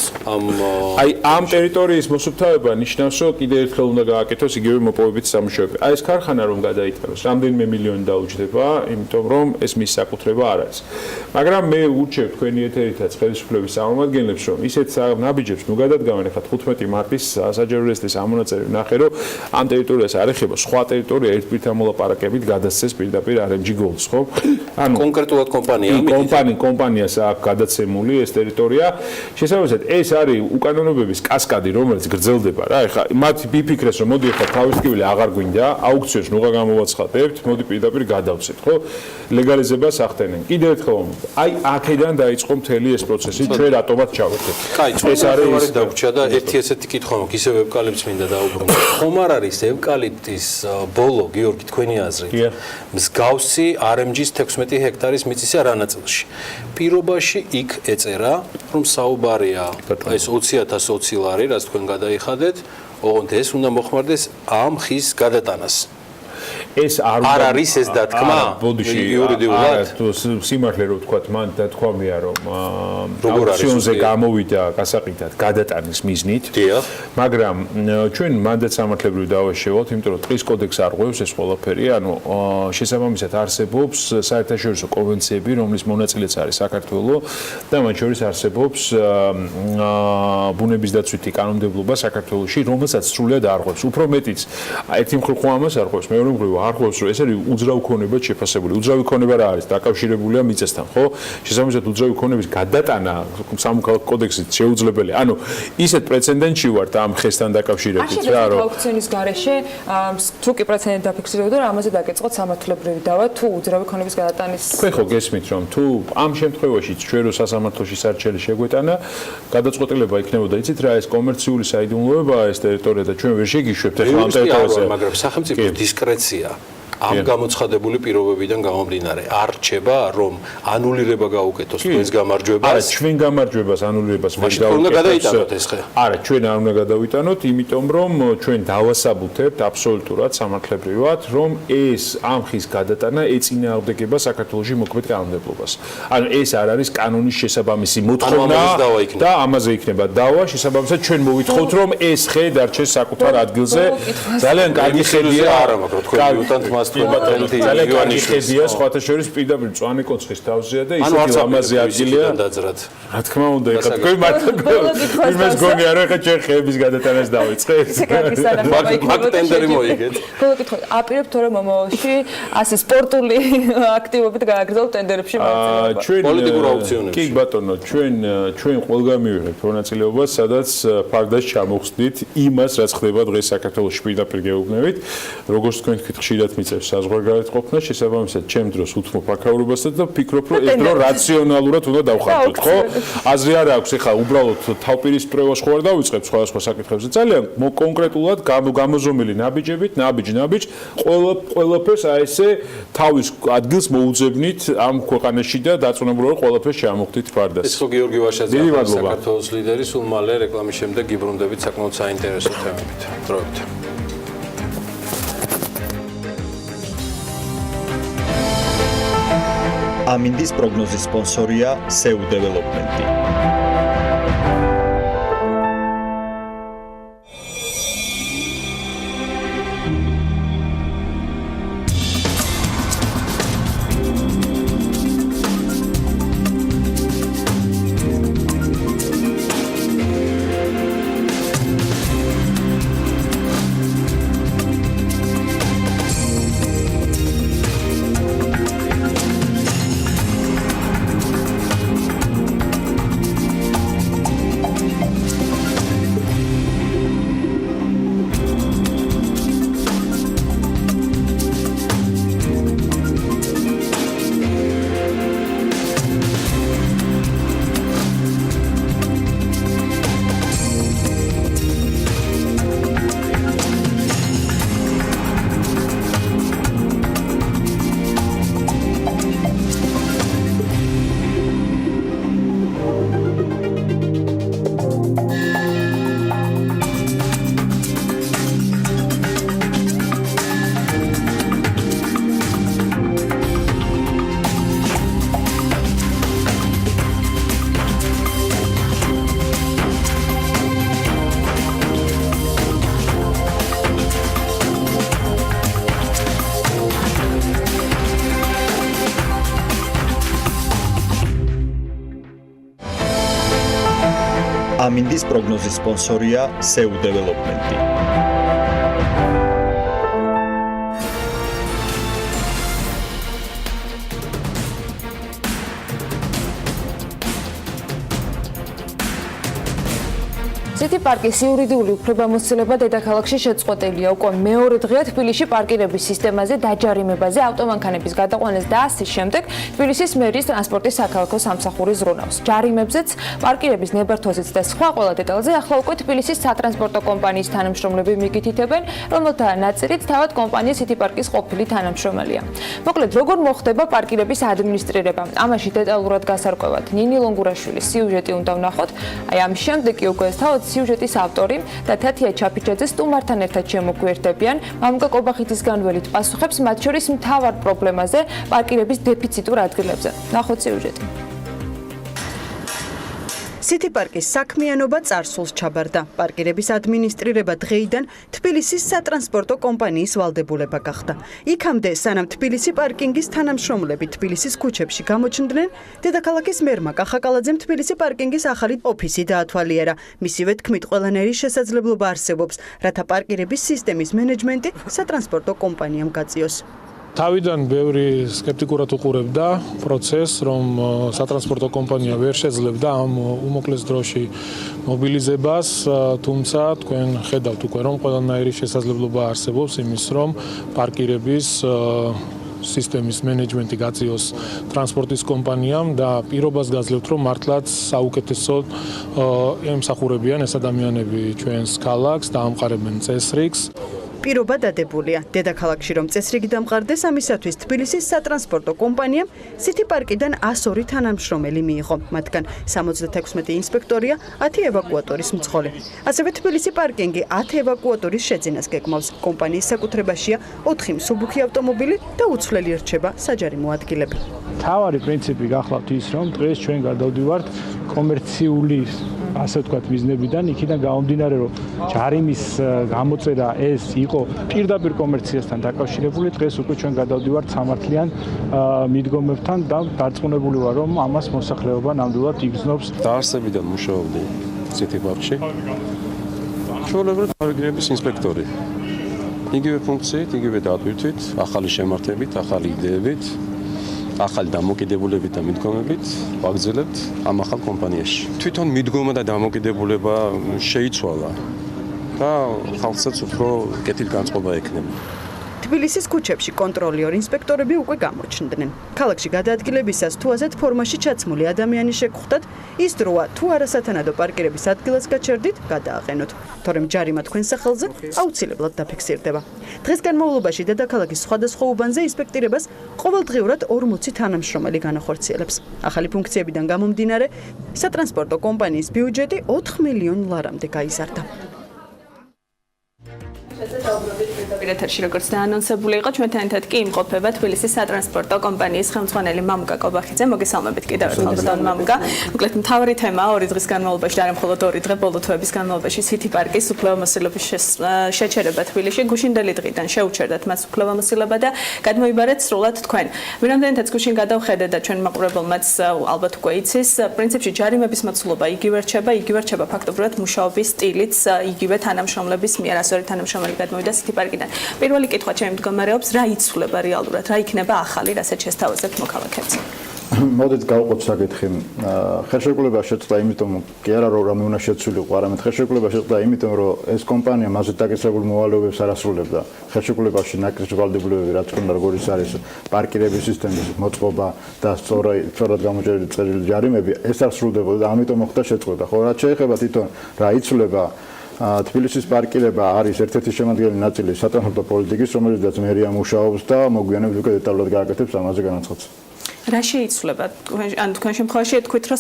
აი ამ ტერიტორიის მოსუფთავება ნიშნავს, რომ კიდევ ერთხელ უნდა გააკეთოს იგივე მოპოვებით სამუშაოები. აი ეს ქარხანა რომ გადაიტანოს, რამდენიმე მილიონი დაუჯდება, იმიტომ რომ ეს მის საკუთრება არ არის. მაგრამ მე ურჩევ თქვენი ეთერითაც ხელისუფლების წარმომადგენლებს, რომ ისეთ ნაბიჯებს ნუ გადადგამენ, ახლა 15 მარტის საჯარო რეესტრის ამონაწერი ვნახე, რომ ამ ტერიტორიას არ ეხება სხვა ტერიტორია ერთპირთა მოლაპარაკებით გადასცეს პირდაპირ RMG Gold-ს, ხო? ანუ კონკრეტულად კომპანიას აქვს გადაცემული ეს ტერიტორია. შესაბამისად, ეს არის უკანონოებების კასკადი, რომელიც გრძელდება რა. ეხლა მათ ფიქრეს, რომ მოდი ეხლა თავის ტკივილი აღარ გვინდა, აუქციონს ნუღა გამოვაცხადებთ, მოდი პირდაპირ გადავცეთ, ხო? ლეგალიზებას ახდენენ. კიდევ ერთხელ აი აქედან დაიწყო მთელი ეს პროცესი, ჩვენ რატომაც ჩავერთეთ. კაი, ეს არის დაგვრჩა და ერთი ესეთი კითხვა მაქვს, ისევ კიდევ ევკალიპტს მინდა დაუბრუნდეთ. ხომ არ არის ევკალიპტის ბოლო, გიორგი, თქვენი აზრით? მსგავსი RMG-ს 16 ჰექტარის მიწის არანაწილში. პირობაში იქ ეწერა, რომ საუბარია ეს 20,020 ლარი, რაც თქვენ გადაიხადეთ, ოღონდ ეს უნდა მოხმარდეს ამ ხის გადატანას. ეს არ არის ეს დათქმა იურიდიულად? სიმართლე რო ვთქვათ, მან დათქვამია, რომ აუქციონზე გამოვიდა გასაყიდად გადატანის მიზნით. მაგრამ ჩვენ მანდაც სამართლებრივი დავა შევავთ, იმიტომ რომ ტყის კოდექსს არ ღვევს ეს ყველაფერი, ანუ შესაბამისად არსებობს საერთაშორისო კონვენციები, რომლის მონაწილეც არის საქართველო და მათ შორის არსებობს ბუნების დაცვითი კანონმდებლობა საქართველოში, რომელსაც სრულად არ ღვევს. უფრო მეტიც, ერთი მხრივ ხო ამას არ ღვევს, მეორე მხრივ არ ღვევს, რომ ეს არის უძრავი ქონებად შეფასებული. უძრავი ქონება რა არის? დაკავშირებულია მიწასთან, ხო? შესაბამისად უძრავი ქონების გადატანა სამოქალაქო კოდექსით შეუძლებელია. ანუ ისეთ პრეცედენტში ვართ ამ ხესთან დაკავშირებით რა, რომ აუქციონის გარეშე თუ კი პრეცედენტი დაფიქსირებოდა, რომ ამაზე დაგეწყოთ სამართლებრივი დავა თუ უძრავი ქონების გადატანის. თქვენ ხო გესმით, რომ თუ ამ შემთხვევაში ჩვენ რო სასამართლოში სარჩელი შეგვეტანა, გადაწყვეტილება იქნებოდა, იცით რა, ეს კომერციული საიდუმლოებაა ეს ტერიტორია და ჩვენ ვერ შეგიშვებთ ახლა ამ ტერიტორიაზე. მაგრამ სახელმწიფოს დისკრეცია ამ გამოცხადებული პირობებიდან გამომდინარე არ რჩება, რომ ანულირება გაუკეთოს თქვენს გამარჯვებას. არა, ჩვენ გამარჯვებას ანულირებას ვერ გავუკეთოთ. უნდა გადაიტანოთ ეს ხე. არა, ჩვენ არ უნდა გადავიტანოთ, იმიტომ რომ ჩვენ დავასაბუთებთ აბსოლუტურად სამართლებრივად, რომ ეს ამ ხის გადატანა ეწინააღმდეგება საქართველოში მოქმედ კანონმდებლობას. ანუ ეს არ არის კანონის შესაბამისი მოთხოვნა და ამაზე იქნება დავა, შესაბამისად ჩვენ მოვითხოვთ, რომ ეს ხე დარჩეს საკუთარ ადგილზე. ძალიან კარგი ხედია, არა, მაგრამ თქვენ მიუტანთ მას ძალიან კარგი ხედია, სხვათა შორის პირდაპირ მწვანე კონცხის თავზეა და ისეთი ლამაზი ადგილია. რა თქმა უნდა, ეხლა თქვენ მარტო იმას გონია, რომ ეხლა ჩვენ ხეების გადატანას დავიწყეთ. მაგ ტენდერი მოიგეთ. ბოლო კითხვა, აპირებთ თუ რა მომავალში ასე სპორტული აქტივობით გააგრძელოთ ტენდერებში მონაწილეობა? პოლიტიკურ აუქციონებში. კი ბატონო, ჩვენ ყველგან მივიღებთ მონაწილეობას, სადაც ფარდას ჩამოხსნით იმას, რაც ხდება დღეს საქართველოში პირდაპირ გეუბნებით. როგორც თქვენ თქვით, ხშირად მიწევს საზღვარგარეთ ყოფნა, შესაბამისად, ჩემ დროს უთმობ აქაურობასაც და ვფიქრობ, რომ ეს დრო რაციონალურად უნდა დავხარჯოთ, ხო? აზრი არ აქვს, ეხლა უბრალოდ თავპირისპირებას ხო არ დავიწყებ სხვადასხვა საკითხებზე. ძალიან კონკრეტულად გამოზომილი ნაბიჯებით, ნაბიჯ, ყველაფერს აი ესე თავის ადგილს მოუძებნით ამ ქვეყანაში და დაწუნებულა რომ ყველაფერს ჩამოხდით ფარდას. ეს ხო გიორგი ვაშაძე, საქართველოს ლიდერი, სულ მალე რეკლამის შემდეგ გიბრუნდებით საკმაოდ საინტერესო თემებით. დროებით. ამინდის პროგნოზის სპონსორია SEU დეველოპმენტი. ამინდის პროგნოზის სპონსორია SEU დეველოპმენტი. City Park-ის იურიდიული უფლებამოსილება დედაქალაქში შეწყვეტილია. უკვე მეორე დღეა თბილისში პარკირების სისტემაზე, დაჯარიმებაზე, ავტომანქანების გადაყვანას და ასე შემდეგ თბილისის მერის ტრანსპორტის საქალაქო სამსახური ზრუნავს. ჯარიმებზეც, პარკირების ნებართვაზეც და სხვა ყველა დეტალზე ახლა უკვე თბილისის სატრანსპორტო კომპანიის თანამშრომლები მიგითითებენ, რომელთა ნაწილიც თავად კომპანია City Park-ის ყოფილი თანამშრომელია. მოკლედ, როგორ მოხდება პარკირების ადმინისტრირება? ამაში დეტალურად გასარკვევად ნინი ლონგურაშვილის სიუჟეტი უნდა ვნახოთ. აი ამ შემდეგ კი უკვე თავად სიუჟეტის ავტორი და თათია ჩაფიჩაძე სტუმართან ერთად შემოგვიერთებიან მამუკა კობახიძისგან ველით პასუხებს მათ შორის მთავარ პრობლემაზე პარკირების დეფიციტურ ადგილებზე. ნახოთ სიუჟეტი. City Park-ის საქმიანობა წარსულს ჩაბარდა. პარკირების ადმინისტრირება დღეიდან თბილისის სატრანსპორტო კომპანიის ვალდებულება გახდა. იქამდე, სანამ თბილისი პარკინგის თანამშრომლები თბილისის ქუჩებში გამოჩნდნენ, დედაქალაქის მერმა კახაკალაძემ თბილისი პარკინგის ახალი ოფისი დაათვალიერა. მისივე თქმით, ყველანაირი შესაძლებლობა არსებობს, რათა პარკირების სისტემის მენეჯმენტი სატრანსპორტო კომპანიამ გაწიოს. თავიდან ბევრი სკეპტიკურად უყურებდა პროცესს, რომ სატრანსპორტო კომპანია ვერ შეძლებდა ამ უმოკლეს დროში მობილიზებას, თუმცა თქვენ ხედავთ უკვე, რომ ყველანაირი შესაძლებლობა არსებობს იმის, რომ პარკირების სისტემის მენეჯმენტი გაწიოს ტრანსპორტის კომპანიამ და პირობას გაძლევთ, რომ მართლაც საუკეთესოდ ემსახურებიან ეს ადამიანები ჩვენს ქალაქს და ამყარებენ წესრიგს. პირობა დადებულია. დედაქალაქში რომ წესრიგი დამყარდეს, ამისათვის თბილისის სატრანსპორტო კომპანიამ City Park-დან 102 თანამშრომელი მიიღო. მათგან 76 ინსპექტორია, 10 ევაკუატორის მძღოლი. ასევე თბილისი პარკინგი 10 ევაკუატორის შეძენას გეგმავს. კომპანიის საკუთრებაშია 4 მსუბუქი ავტომობილი და უცვლელი რჩება საჯარიმო ადგილები. თავარი პრინციპი გახლავთ ის, რომ დღეს ჩვენ გადავდივართ კომერციული ასე ვთქვათ მიზნებიდან, იქიდან გამომდინარე, რომ ჯარიმის გამოწერა ეს იყო პირდაპირ კომერციასთან დაკავშირებული, დღეს უკვე ჩვენ გადავდივართ სამართლიან მიდგომებთან და დარწმუნებული ვარ, რომ ამას მოსახლეობა ნამდვილად იგრძნობს. დაარსებიდან მუშაობდი City Park-ში. ჩვეულებრივ პარკირების ინსპექტორი. იგივე ფუნქციით, იგივე დატვირთვით, ახალი შემართებით, ახალი იდეებით, ახალი დამოკიდებულებით და მიდგომებით ვაგრძელებთ ამ ახალ კომპანიაში. თვითონ მიდგომა და დამოკიდებულება შეიცვალა და ხალხსაც უფრო კეთილგანწყობა ექნება. თბილისის ქუჩებში კონტროლიორ ინსპექტორები უკვე გამოჩნდნენ. ქალაქში გადაადგილებისას თუ ასეთ ფორმაში ჩაცმული ადამიანი შეგხვდათ, ის დროა თუ არასათანადო პარკირების ადგილას გაჩერდით, გადააყენოთ. თორემ ჯარიმა თქვენ სახელზე აუცილებლად დაფიქსირდება. დღეს განმავლობაში დედაქალაქის სხვადასხვა უბანზე ინსპექტირებას ყოველდღიურად 40 თანამშრომელი განახორციელებს. ახალი ფუნქციებიდან გამომდინარე, სატრანსპორტო კომპანიის ბიუჯეტი 4 მილიონ ლარამდე გაიზარდა. ეთერში როგორც დაანონსებული იყო, ჩვენთან ერთად კი იმყოფება თბილისის სატრანსპორტო კომპანიის ხელმძღვანელი მამუკა კობახიძე. მოგესალმებით კიდევ ერთხელ ბატონ მამუკა. მოკლედ მთავარი თემაა 2 დღის განმავლობაში და არა მხოლოდ 2 დღე, ბოლო თვეების განმავლობაში City Park-ის უფლებამოსილების შეჩერება თბილისში. გუშინდელი დღიდან შეუჩერდათ მას უფლებამოსილება და გადმოიბარეთ სრულად თქვენ. ვინამდენითაც გუშინ გადავხედეთ და ჩვენ მაყურებელმაც ალბათ უკვე იცის, პრინციპში ჯარიმების მოცულობა იგივე რჩება ფაქტობრივად მუშაობის სტილიც იგივე თანამშრომლების მიერ, 102 თანამშრომელი გადმოვიდა City Park-დან. პირველი კითხვა ჩემი მდგომარეობს, რა იცვლება რეალურად, რა იქნება ახალი, რასაც შესთავაზებთ მოქალაქეებს? მოდით გავყოთ საკითხი. ხელშეკრულება შეწყდა იმიტომ, კი არა რომ რამე უნდა შეცვლილიყო, არამედ ხელშეკრულება შეწყდა იმიტომ, რომ ეს კომპანია მასზე დაკისრებულ მოვალეობებს არ ასრულებდა. ხელშეკრულებაში ნაკისრი ვალდებულებები, რაც უნდა როგორიც არის პარკირების სისტემის მოწყობა და სწორად გამოჭერილი წერილი ჯარიმები, ეს არ სრულდებოდა და ამიტომ მოხდა შეწყვეტა. ხო, რაც შეეხება თვითონ რა იცვლება თბილისის პარკირება არის ერთ-ერთი შემადგენელი ნაწილი სატრანსპორტო პოლიტიკის, რომელზეც მერია მუშაობს და მოგვიანებით უკვე დეტალურად გააკეთებს ამაზე განაცხადს. რა შეიცვლება? ან თქვენ შემთხვევაში თქვით, რომ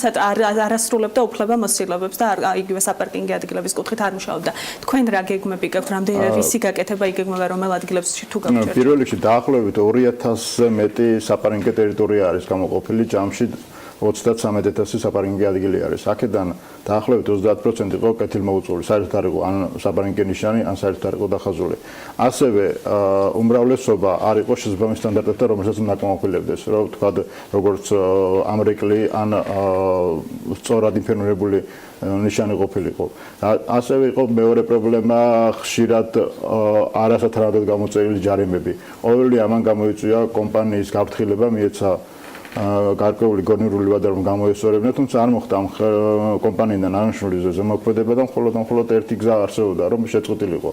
არასრულებდა უფლებამოსილებას და იგივე საპარკინგო ადგილების კუთხით არ მუშაობდა. თქვენ რა გეგმები გაქვთ? რამდენი რისი გაკეთება იგეგმება რომელ ადგილებში თუ გავჩერდით? პირველ რიგში დაახლოებით 2000-ზე მეტი საპარკინგო ტერიტორია არის გამოყოფილი ჯამში 33,000 საპარკინგო ადგილი არის. აქედან დაახლოებით 30% იყო კეთილმოუწვეული, საერთოდ არ იყო ან საპარკინგო ნიშანი, ან საერთოდ არ იყო დახაზული. ასევე უმრავლესობა არ იყო შესაბამის სტანდარტებთან, რომელსაც უნდა აკმაყოფილებდეს, რომ თქვა როგორც ამრეკლი ან სწორად ინფორმირებული ნიშანი ყოფილიყო. ასევე იყო მეორე პრობლემა, ხშირად არასათანადოდ გამოწერილი ჯარიმები. ყოველი ამან გამოიწვია კომპანიის გაფრთხილება, მიეცა გარკვეული გონივრული ვადა რომ გამოესწორებინა, თუმცა არ მოხდა ამ კომპანიიდან აღნიშნული ზემოქმედება და მხოლოდ ერთი გზა არსებობდა, რომ შეწყვეტილიყო.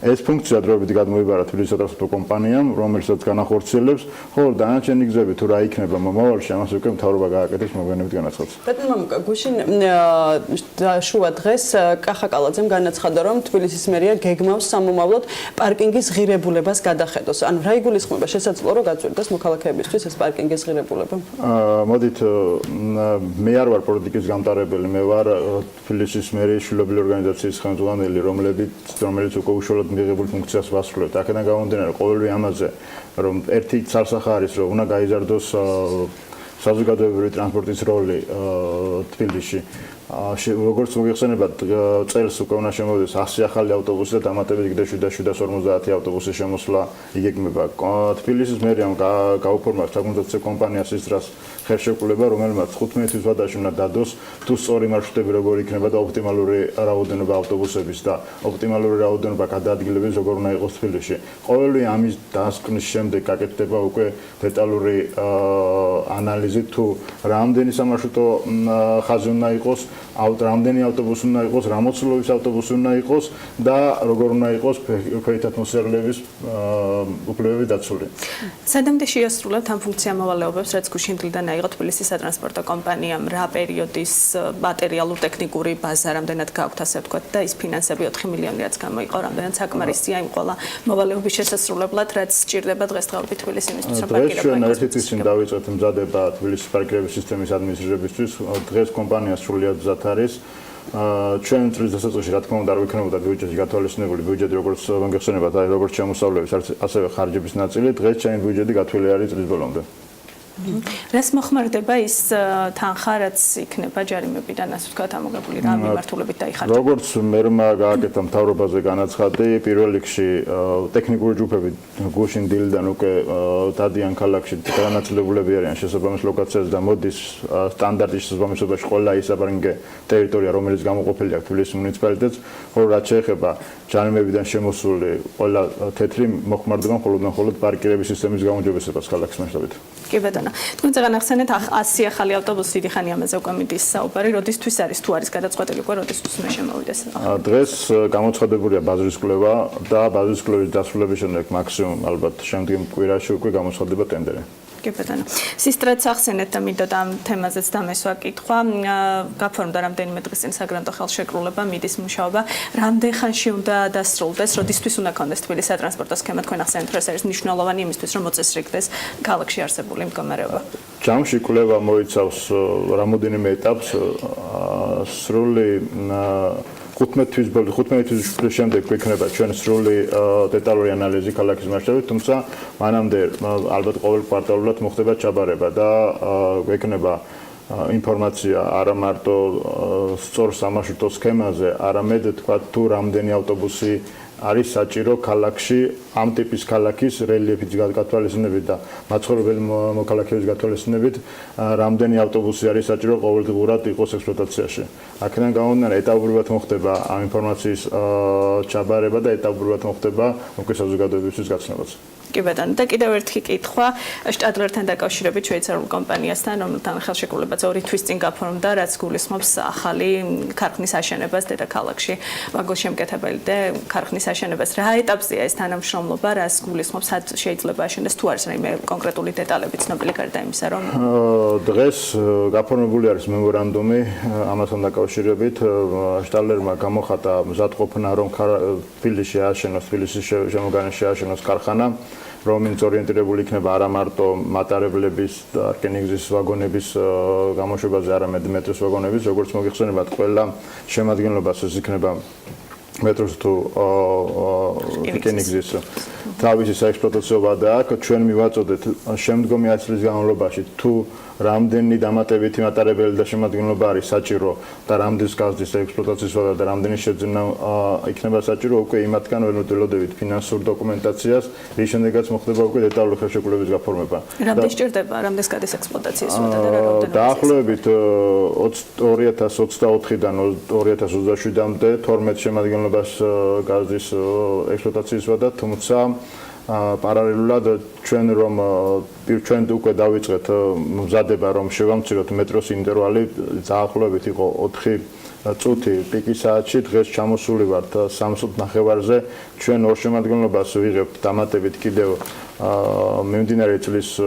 ეს ფუნქცია დროებით გადმოიბარა თბილისის სატრანსპორტო კომპანიამ, რომელსაც განახორციელებს, ხოლო დანარჩენი გზები თუ რა იქნება მომავალში, ამას უკვე მთავრობა გააკეთებს მოგვიანებით განაცხადს. ბატონო მამუკა, გუშინ შუა დღეს კახაკალაძემ განაცხადა, რომ თბილისის მერია გეგმავს სამომავლოდ პარკინგის ღირებულებას გადახედოს. ანუ რა იგულისხმება შესაძლოა რომ გაწვირდეს მოქალაქეებისთვის ეს პარკინგის ღირებულება? მოდით მე არ ვარ პოლიტიკის გამტარებელი, მე ვარ თბილისის მერიის შვილობილი ორგანიზაციის ხელმძღვანელი, რომელიც უკვე უშუალოდ მიღებულ ფუნქციას ვასრულებთ. აქედან გამომდინარე, ყოველივე ამაზე, რომ ერთი ცალსახა არის, რომ უნდა გაიზარდოს საზოგადოებრივი ტრანსპორტის როლი თბილისში. როგორც მოგეხსენებათ, წელს უკვე უნდა შემოვიდეს 100 ახალი ავტობუსი და დამატებით კიდევ 750 ავტობუსის შემოსვლა იგეგმება. თბილისის მერიამ გაუფორმა საკონსულტაციო კომპანიას ის დროს ხელშეკრულება, რომელმაც 15 თვის ვადაში უნდა დადოს თუ სწორი მარშრუტები როგორ იქნება და ოპტიმალური რაოდენობა ავტობუსების და ოპტიმალური რაოდენობა გადაადგილების როგორ უნდა იყოს თბილისში. ყოველივე ამის დასკვნის შემდეგ გაკეთდება უკვე დეტალური ანალიზი თუ რამდენი სამარშრუტო ხაზი უნდა იყოს, რამდენი ავტობუსი უნდა იყოს, რა მოცულობის ავტობუსი უნდა იყოს და როგორ უნდა იყოს ქვეით ატმოსფეროების უფლებები დაცული. სადამდე შეასრულებთ ამ ფუნქციამოვალეობებს, რაც გუშინ დღიდან აიღო თბილისის სატრანსპორტო კომპანიამ, რა პერიოდის მატერიალურ-ტექნიკური ბაზა რამდენად გააქვთ, ასე ვთქვათ, და ის ფინანსები 4 მილიონი რაც გამოიყო, რამდენად საკმარისია იმ ყველა მოვალეობის შესასრულებლად, რაც სჭირდება დღესდღეობით თბილისის იმისთვის, რომ პარკირება ჩვენ ერთი თვის წინ დავიწყეთ მზადება თბილისის პარკირების სისტემის ადმინისტრირებისთვის. დღეს კომპანია სრულად მზად არის. ჩვენ წლის დასაწყისში რა თქმა უნდა არ ვიქნებოდა ბიუჯეტში გათვალისწინებული ბიუჯეტი, როგორც მოგეხსენებათ, არის როგორც შემოსავლების, ასევე ხარჯების ნაწილი. დღეს ჩემი ბიუჯეტი გათვლილი არის წლის ბოლომდე. რას მოხმარდება ის თანხა, რაც იქნება ჯარიმებიდან, ასე ვთქვათ, ამოგებული რა მიმართულებით დაიხარჯა? როგორც მერმა გააკეთა მთავრობაზე განაცხადი, პირველ რიგში ტექნიკური ჯგუფები გუშინ დილიდან უკვე დადიან ქალაქში, განაწილებულები არიან შესაბამის ლოკაციაზე და მოდის სტანდარტის შესაბამისობაში ყველა ის საპარკინგო ტერიტორია, რომელიც გამოყოფილი აქვს თბილისის მუნიციპალიტეტს, ხოლო რაც შეეხება ჯარიმებიდან შემოსული ყველა თეთრი მოხმარდება მხოლოდ პარკირების სისტემის გაუმჯობესებას ქალაქის მასშტაბით. კი ბატონო. თქვენ წეგან ახსენეთ 100 ახალი ავტობუსი დიდი ხანი ამაზე უკვე მიდის საუბარი, როდისთვის არის თუ არის გადაწყვეტილი უკვე როდისთვის უნდა შემოვიდეს? დღეს გამოცხადებულია ბაზრის კვლევა და ბაზრის კვლევის დასრულების შემდეგ მაქსიმუმ ალბათ შემდგომ კვირაში უკვე გამოცხადდება ტენდერი. კი ბატონო. სისტრაც ახსენეთ და მინდოდა ამ თემაზეც დამესვა კითხვა. გაფორმდა რამდენიმე დღის წინ საგრანტო ხელშეკრულება, მიდის მუშაობა. რამდენ ხანში უნდა დასრულდეს, როდისთვის უნდა კონდეს თბილისის სატრანსპორტო სქემა? თქვენ ახსენეთ, რომ ეს არის მნიშვნელოვანი იმისთვის, რომ მოწესრიგდეს ქალაქში არსებული მდგომარეობა. ჯამში კვლევა მოიცავს რამოდენიმე ეტაპს, სრული 15 თვის შემდეგ გვექნება ჩვენ სრული დეტალური ანალიზი ქალაქის მასშტაბით, თუმცა მანამდე ალბათ ყოველ კვარტალურად მოხდება ჩაბარება და გვექნება ინფორმაცია არა მარტო სწორ სამარშრუტო სქემაზე, არამედ თქვა თუ რამდენი ავტობუსი არის საჭირო ქალაქში ამ ტიპის ქალაქის რელიეფის გათვალისწინებით და მაცხოვრებელი მოქალაქეების გათვალისწინებით რამდენი ავტობუსი არის საჭირო ყოველდღურად იყოს ექსპლუატაციაში. აქედან გამომდინარე ეტაპობრივად მოხდება ამ ინფორმაციის ჩაბარება და ეტაპობრივად მოხდება უკვე საზოგადოებისთვის გაცნობაც. კი ბატონო, და კიდევ ერთი კითხვა შტადლერთან დაკავშირებით შვეიცარიულ კომპანიასთან, რომელთან ხელშეკრულებაც 2 თვის წინ გაფორმდა, რაც გულისხმობს ახალი ქარხნის აშენებას დედაქალაქში, ვაგონშემკეთებელი და ქარხნის აშენებას. რა ეტაპზეა ეს თანამშრომლობა, რას გულისხმობს, სად შეიძლება აშენდეს, თუ არის რაიმე კონკრეტული დეტალები ცნობილი გარდა იმისა, რომ დღეს გაფორმებული არის მემორანდუმი ამასთან დაკავშირებით. შტადლერმა გამოხატა მზადყოფნა, რომ თბილისში ააშენოს, თბილისის შემოგარენში ააშენოს ქარხანა, რომელიც ორიენტირებული იქნება არა მარტო მატარებლების და რკინიგზის ვაგონების გამოშვებაზე, არამედ მეტროს ვაგონების, როგორც მოგეხსენებათ, ყველა შემადგენლობას ეს იქნება მეტროს თუ რკინიგზის თავისი საექსპლუატაციო ვადა აქვს. ჩვენ მივაწოდეთ შემდგომი 10 წლის განმავლობაში თუ რამდენი დამატებითი მატარებელი და შემადგენლობა არის საჭირო და რამდენს გაზრდის ექსპლუატაციის ვადა და რამდენი შეძენა იქნება საჭირო, უკვე იმათგან ველოდებით ფინანსურ დოკუმენტაციას, რის შემდეგაც მოხდება უკვე დეტალური ხელშეკრულების გაფორმება. რამდენი სჭირდება, რამდენს გადის ექსპლუატაციის ვადა და რა რაოდენობა? დაახლოებით 2024-დან 2027-მდე 12 შემადგენლობას გაზრდის ექსპლუატაციის ვადა, თუმცა პარალელურად ჩვენ უკვე დავიწყეთ მზადება რომ შევამციროთ მეტროს ინტერვალი დაახლოებით იყო 4 წუთი პიკის საათში დღეს ჩამოსული ვართ 3 წუთს ნახევარზე ჩვენ ორ შემადგენლობას ვიღებთ დამატებით კიდევ მიმდინარე წლის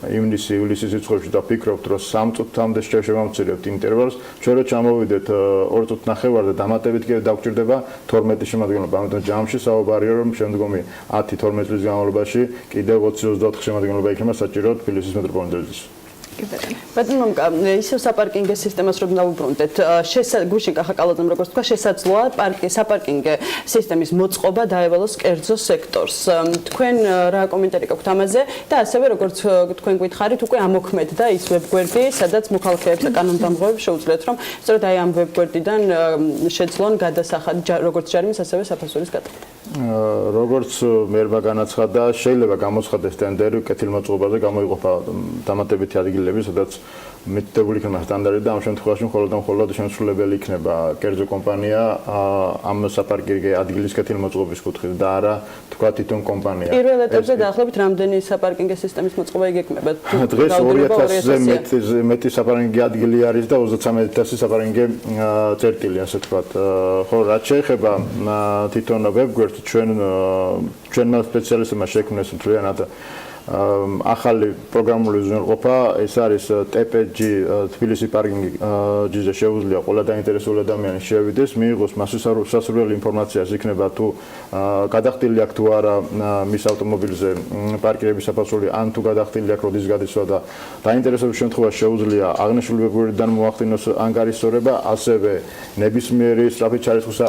ივნისი-ივლისის რიცხვებში და ვფიქრობთ რომ 3 წუთამდე შევამცირებთ ინტერვალს ჩვენ რო ჩამოვიდეთ 2 წუთს ნახევარზე დამატებით კიდევ დაგვჭირდება 12 შემადგენლობა ამიტომ ჯამში საუბარია რომ შემდგომი 10-12 წლის განმავლობაში კიდევ 20-24 შემადგენლობა იქნება საჭირო თბილისის მეტროპოლიტენის ბატონო ისევ საპარკინგო სისტემას რომ დავუბრუნდეთ გუშინ კახაკალაძემ როგორც თქვა შესაძლოა საპარკინგო სისტემის მოწყობა დაევალოს კერძო სექტორს თქვენ რა კომენტარი გაქვთ ამაზე და ასევე როგორც თქვენ გითხარით უკვე ამოქმედდა ის ვებგვერდი სადაც მოქალაქეებს და კანონდამღვრებს შეუძლიათ რომ სწორედ აი ამ ვებგვერდიდან შეძლონ გადასახადი როგორც ჯარიმის ასევე საფასურის გადაღება როგორც მერმა განაცხადა შეიძლება გამოცხადდეს ტენდერი კეთილმოწყობაზე გამოიყოფა დამატებითი ადგილები სადაც მითითებული იქნება სტანდარტი და ამ შემთხვევაში მხოლოდ შემსრულებელი იქნება კერძო კომპანია ამ საპარკინგო ადგილის კეთილმოწყობის კუთხით და არა თქვა თვითონ კომპანია. პირველ ეტაპზე დაახლოებით რამდენი საპარკინგო სისტემის მოწყობა იგეგმება? დღეს 2000-ზე მეტი საპარკინგო ადგილი არის და 33,000 საპარკინგო წერტილი ასე ვთქვათ. ხო, რაც შეეხება თვითონ ვებგვერდს ჩვენმა სპეციალისტებმა შექმნეს მთლიანად ახალი პროგრამული უზრუნველყოფა ეს არის TPG თბილისი პარკინგზე შეუძლია ყველა დაინტერესებული ადამიანი შევიდეს მიიღოს მასშტაბური ინფორმაცია იქნება თუ გადახდილი აქვს თუ არა მის ავტომობილზე პარკირების საფასური ან თუ გადახდილი აქვს როდის გადისვა და დაინტერესების შემთხვევაში შეუძლია აღნიშნული ვებგვერდიდან მოახდინოს ანგარიშსწორება ასევე ნებისმიერი სწრაფი ჩარიცხვის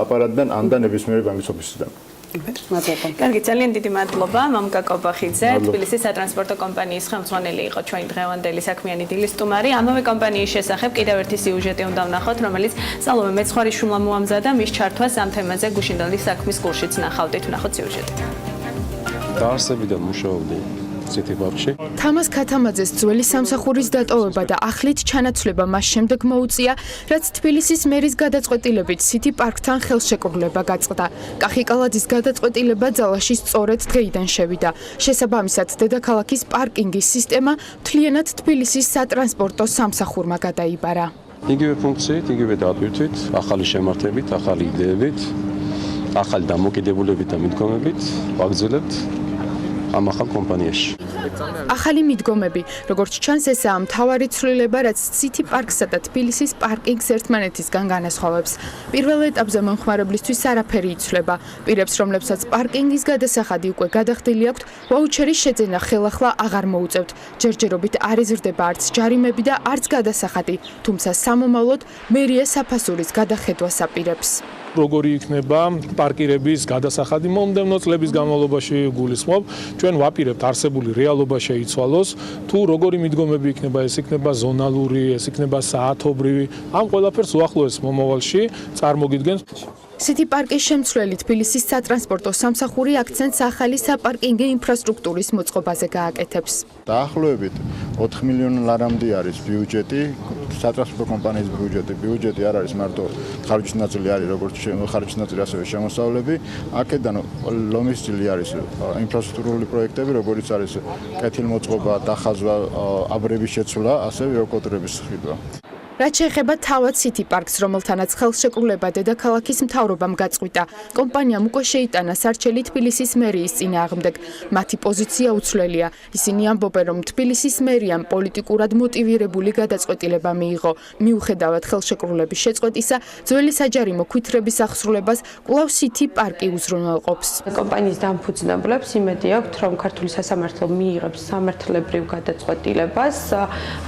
აპარატიდან ან და ნებისმიერი ბანკის ოფისიდან კარგი, ძალიან დიდი მადლობა მამუკა კობახიძე, თბილისის სატრანსპორტო კომპანიის ხელმძღვანელი იყო ჩვენი დღევანდელი საქმიანი დილის სტუმარი. ამავე კომპანიის შესახებ კიდევ ერთი სიუჟეტი უნდა ვნახოთ, რომელიც სალომე მეცხვარიშვილმა მოამზადა მის ჩართვას ამ თემაზე გუშინდელი საქმის კურსშიც ნახავდით, ვნახოთ სიუჟეტი. დაარსები და მუშაობდი ციტი პარკში. თამას ქათამაძეს ძველი სამსახურის დატოვება და ახლით ჩანაცვლება მას შემდეგ მოუწია, რაც თბილისის მერის გადაწყვეტილებით ციტი პარკთან ხელშეკრულება გაწყდა. კახიკალაძის გადაწყვეტილება ძალაში სწორედ დღეიდან შევიდა. შესაბამისად, დედაქალაქის პარკინგის სისტემა მთლიანად თბილისის სატრანსპორტო სამსახურმა გადაიბარა. იგივე ფუნქციით, იგივე დატვირთვით, ახალი შემართებით, ახალი იდეებით, ახალი დამოკიდებულებით და მიდგომებით ვაგრძელებთ ამ ახალ კომპანიაში. ახალი მიდგომები, როგორც ჩანს, ესაა მთავარი ცვლილება, რაც ციტი პარკსა და თბილისის პარკინგს ერთმანეთისგან განასხვავებს. პირველ ეტაპზე მომხმარებლისთვის არაფერი იცვლება. პირებს, რომლებსაც პარკინგის გადასახადი უკვე გადახდილი აქვთ, ვაუჩერის შეძენა ხელახლა აღარ მოუწევთ. ჯერჯერობით არ იზრდება არც ჯარიმები და არც გადასახადი, თუმცა სამომავლოდ მერია საფასურის გადახედვას აპირებს. როგორი იქნება პარკირების გადასახადი მომდევნო წლების განმავლობაში გულისხმობ, ჩვენ ვაპირებთ არსებული რეალობა შეიცვალოს, თუ როგორი მიდგომები იქნება, ეს იქნება ზონალური, ეს იქნება საათობრივი, ამ ყველაფერს უახლოეს მომავალში წარმოგიდგენს. ციტი პარკის შემცვლელი თბილისის სატრანსპორტო სამსახური აქცენტს ახალი საპარკინგო ინფრასტრუქტურის მოწყობაზე გააკეთებს. დაახლოებით 4 მილიონი ლარამდე არის ბიუჯეტი, სატრანსპორტო კომპანიის ბიუჯეტი არ არის მარტო ხარჯის ნაწილი არის როგორც ხარჯის ნაწილი ასევე შემოსავლები, აქედან ლომის წილი არის ინფრასტრუქტურული პროექტები, როგორც არის კეთილმოწყობა, დახაზვა, აბრების შეცვლა, ასევე ეკოტრების ხიდვა. რაც შეეხება თავად ციტი პარკს, რომელთანაც ხელშეკრულება დედაქალაქის მთავრობამ გაწყვიტა, კომპანიამ უკვე შეიტანა სარჩელი თბილისის მერიის წინააღმდეგ. მათი პოზიცია უცვლელია. ისინი ამბობენ, რომ თბილისის მერიამ პოლიტიკურად მოტივირებული გადაწყვეტილება მიიღო. მიუხედავად ხელშეკრულების შეწყვეტისა, ძველი საჯარიმო ქვითრების აღსრულებას კვლავ ციტი პარკი უზრუნველყოფს. კომპანიის დამფუძნებლებს იმედი აქვთ, რომ ქართული სასამართლო მიიღებს სამართლებრივ გადაწყვეტილებას,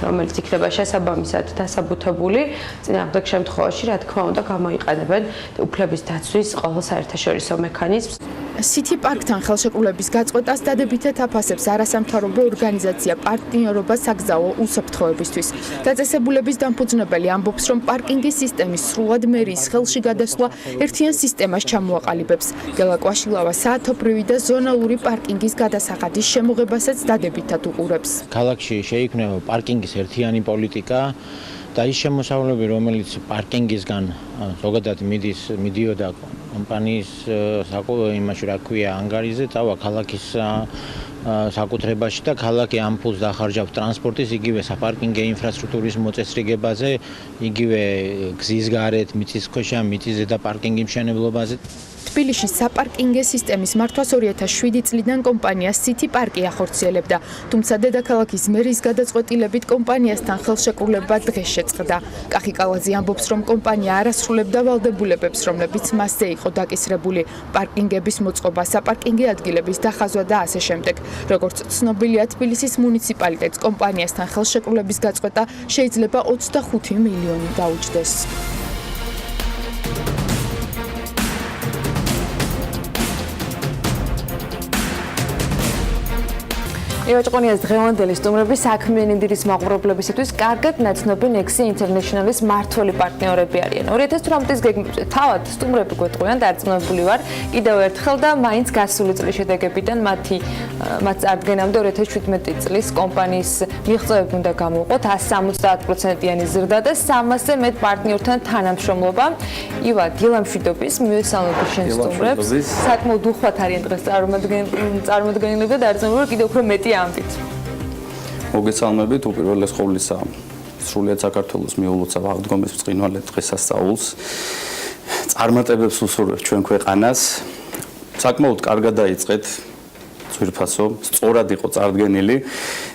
რომელიც იქნება შესაბამისად დასაბუთებული. წინააღმდეგ შემთხვევაში, რა თქმა უნდა, გამოიყენებენ უფლების დაცვის ყოველ საერთაშორისო მექანიზმს. ციტი პარკთან ხელშეკრულების გაწყვეტას დადებითად აფასებს არასამთავრობო ორგანიზაცია პარტნიორობა საგზაო უსაფრთხოებისთვის. დაწესებულების დამფუძნებელი ამბობს, რომ პარკინგის სისტემის სრულად მერიის ხელში გადასვლა ერთიან სისტემას ჩამოაყალიბებს. გელა კვაშილავა საათობრივი და ზონალური პარკინგის გადასახადის შემოღებასაც დადებითად უყურებს. ქალაქში შეიქმნება პარკინგის ერთიანი პოლიტიკა. და ის შემოსავლები, რომელიც პარკინგისგან ზოგადად მიდიოდა კომპანიის იმაში რა ქვია ანგარიზე, წავა ქალაქის საკუთრებაში და ქალაქი ამ ფულს დახარჯავს ტრანსპორტის, იგივე საპარკინგო ინფრასტრუქტურის მოწესრიგებაზე, იგივე გზის გარეთ, მიწისქვეშა, მიწისზედა პარკინგის მშენებლობაზე. თბილისში საპარკინგო სისტემის მართვას 2007 წლიდან კომპანია City Park-ი ახორციელებდა, თუმცა დედაქალაქის მერის გადაწყვეტილებით კომპანიასთან ხელშეკრულება დღეს შეწყდა. კახიკალაძე ამბობს, რომ კომპანია არ ასრულებდა ვალდებულებებს, რომლებიც მასზე იყო დაკისრებული, პარკინგების მოწყობა, საპარკინგო ადგილების დახაზვა და ასე შემდეგ. როგორც ცნობილია, თბილისის მუნიციპალიტეტს კომპანიასთან ხელშეკრულების გაწყვეტა შეიძლება 25 მილიონი დაუჯდეს. ევაჭყონიას დღევანდელი სტუმრები საქმიანი დილის მაყურებლებისათვის კარგად ნაცნობი Nexi International-ის მმართველი პარტნიორები არიან. 2018 წლის გეგმებზე თავად სტუმრები გვეტყვიან, დარწმუნებული ვარ, კიდევ ერთხელ და მაინც გასული წლის შედეგებიდან მათ წარდგენამდე 2017 წლის კომპანიის მიღწევები უნდა გამოვყოთ 170%-იანი ზრდა და 300-ზე მეტ პარტნიორთან თანამშრომლობა. ივა, დილა მშვიდობის, მივესალმები შენ სტუმრებს. საკმაოდ უხვად არიან დღეს წარმოდგენილები და დარწმუნებული ვარ, კიდევ უფრო მეტი ამბით. მოგესალმებით, უპირველეს ყოვლისა, სრულად საქართველოს მიულოცა აღდგომის ბრწყინვალე დღესასწაულს. წარმატებებს უსურვებთ ჩვენ ქვეყანას. საკმაოდ კარგად დაიწყეთ ძვირფასო, სწორად იყო წარდგენილი.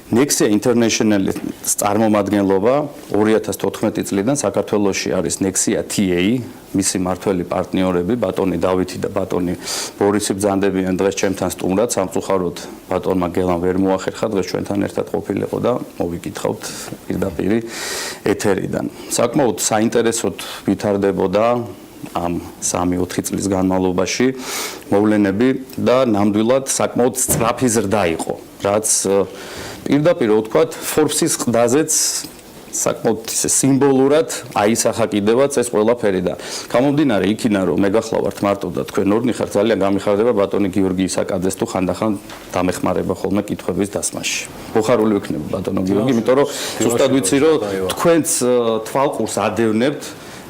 Nexi International-ის წარმომადგენლობა 2014 წლიდან საქართველოში არის Nexi TA, მისი მმართველი პარტნიორები, ბატონი დავითი და ბატონი ბორისი ბრძანდებიან დღეს ჩემთან სტუმრად, სამწუხაროდ ბატონმა გელამ ვერ მოახერხა დღეს ჩვენთან ერთად ყოფილიყო და მოვიკითხავთ პირდაპირ ეთერიდან. საკმაოდ საინტერესოდ ვითარდებოდა ამ 3-4 წლის განმავლობაში მოვლენები და ნამდვილად საკმაოდ სწრაფი ზრდა იყო, რაც პირდაპირ ვთქვათ, Forbes-ის ყდაზეც საკმაოდ სიმბოლურად აისახა კიდევაც ეს ყველაფერი და გამომდინარე იქიდან რომ მე გახლავართ მარტო და თქვენ ორნი ხართ ძალიან გამიხარდება ბატონი გიორგი ისაკაძეს თუ ხანდახან დამეხმარება ხოლმე კითხვების დასმაში. მოხარული ვიქნები ბატონო გიორგი, იმიტომ რომ ზუსტად ვიცი რომ თქვენც თვალყურს ადევნებთ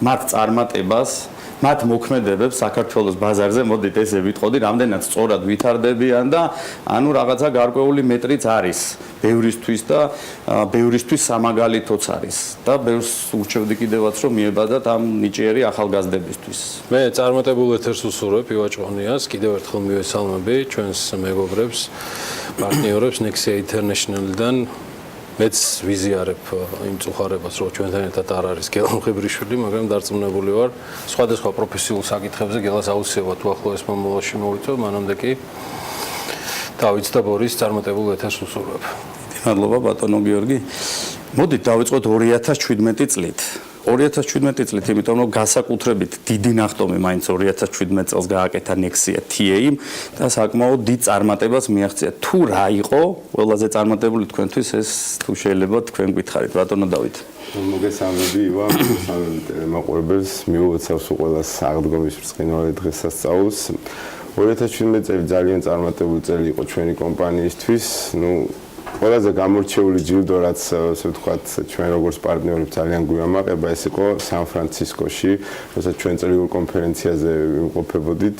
მათ წარმატებას, მათ მოქმედებებს საქართველოს ბაზარზე, მოდით ესე ვიტყოდი, რამდენად სწორად ვითარდებიან და ანუ რაღაცა გარკვეული მეტრიც არის ბევრისთვის და ბევრისთვის სამაგალითოც არის და ბევრს ურჩევდი კიდევაც რომ მიებადათ ამ ნიჭიერი ახალგაზრდებისთვის. მე წარმატებულ ეთერს უსურვებ ივაჭყონიას, კიდევ ერთხელ მივესალმები ჩვენს მეგობრებს, პარტნიორებს Nexi International-დან. მეც ვიზიარებ იმ წუხარებას, რომ ჩვენთან ერთად არ არის გელამ ხებრიშვილი, მაგრამ დარწმუნებული ვარ, სხვადასხვა პროფესიულ საკითხებზე გელას აუცილებლად უახლოეს მომავალში მოვიწვევ, მანამდე კი დავით და ბორის წარმატებულ ეთერს უსურვებ. მადლობა ბატონო გიორგი. მოდით დავიწყოთ 2017 წლით. 2017 წლით, იმიტომ რომ განსაკუთრებით დიდი ნახტომი მაინც 2017 წელს გააკეთა Nexi TA-იმ და საკმაოდ დიდ წარმატებას მიაღწია. თუ რა იყო ყველაზე წარმატებული თქვენთვის ეს თუ შეიძლება თქვენ გითხარით ბატონო დავით. მოგესალმები ივა, მოგესალმებით მაყურებელს, მიულოცავს ყველას აღდგომის ბრწყინვალე დღესასწაულს. 2017 წელი ძალიან წარმატებული წელი იყო ჩვენი კომპანიისთვის. ყველაზე გამორჩეული ჯილდო, რაც ასე ვთქვათ, ჩვენ როგორც პარტნიორებს ძალიან გვიამაყება, ეს იყო სან-ფრანცისკოში, როცა ჩვენ წრიულ კონფერენციაზე ვიმყოფებოდით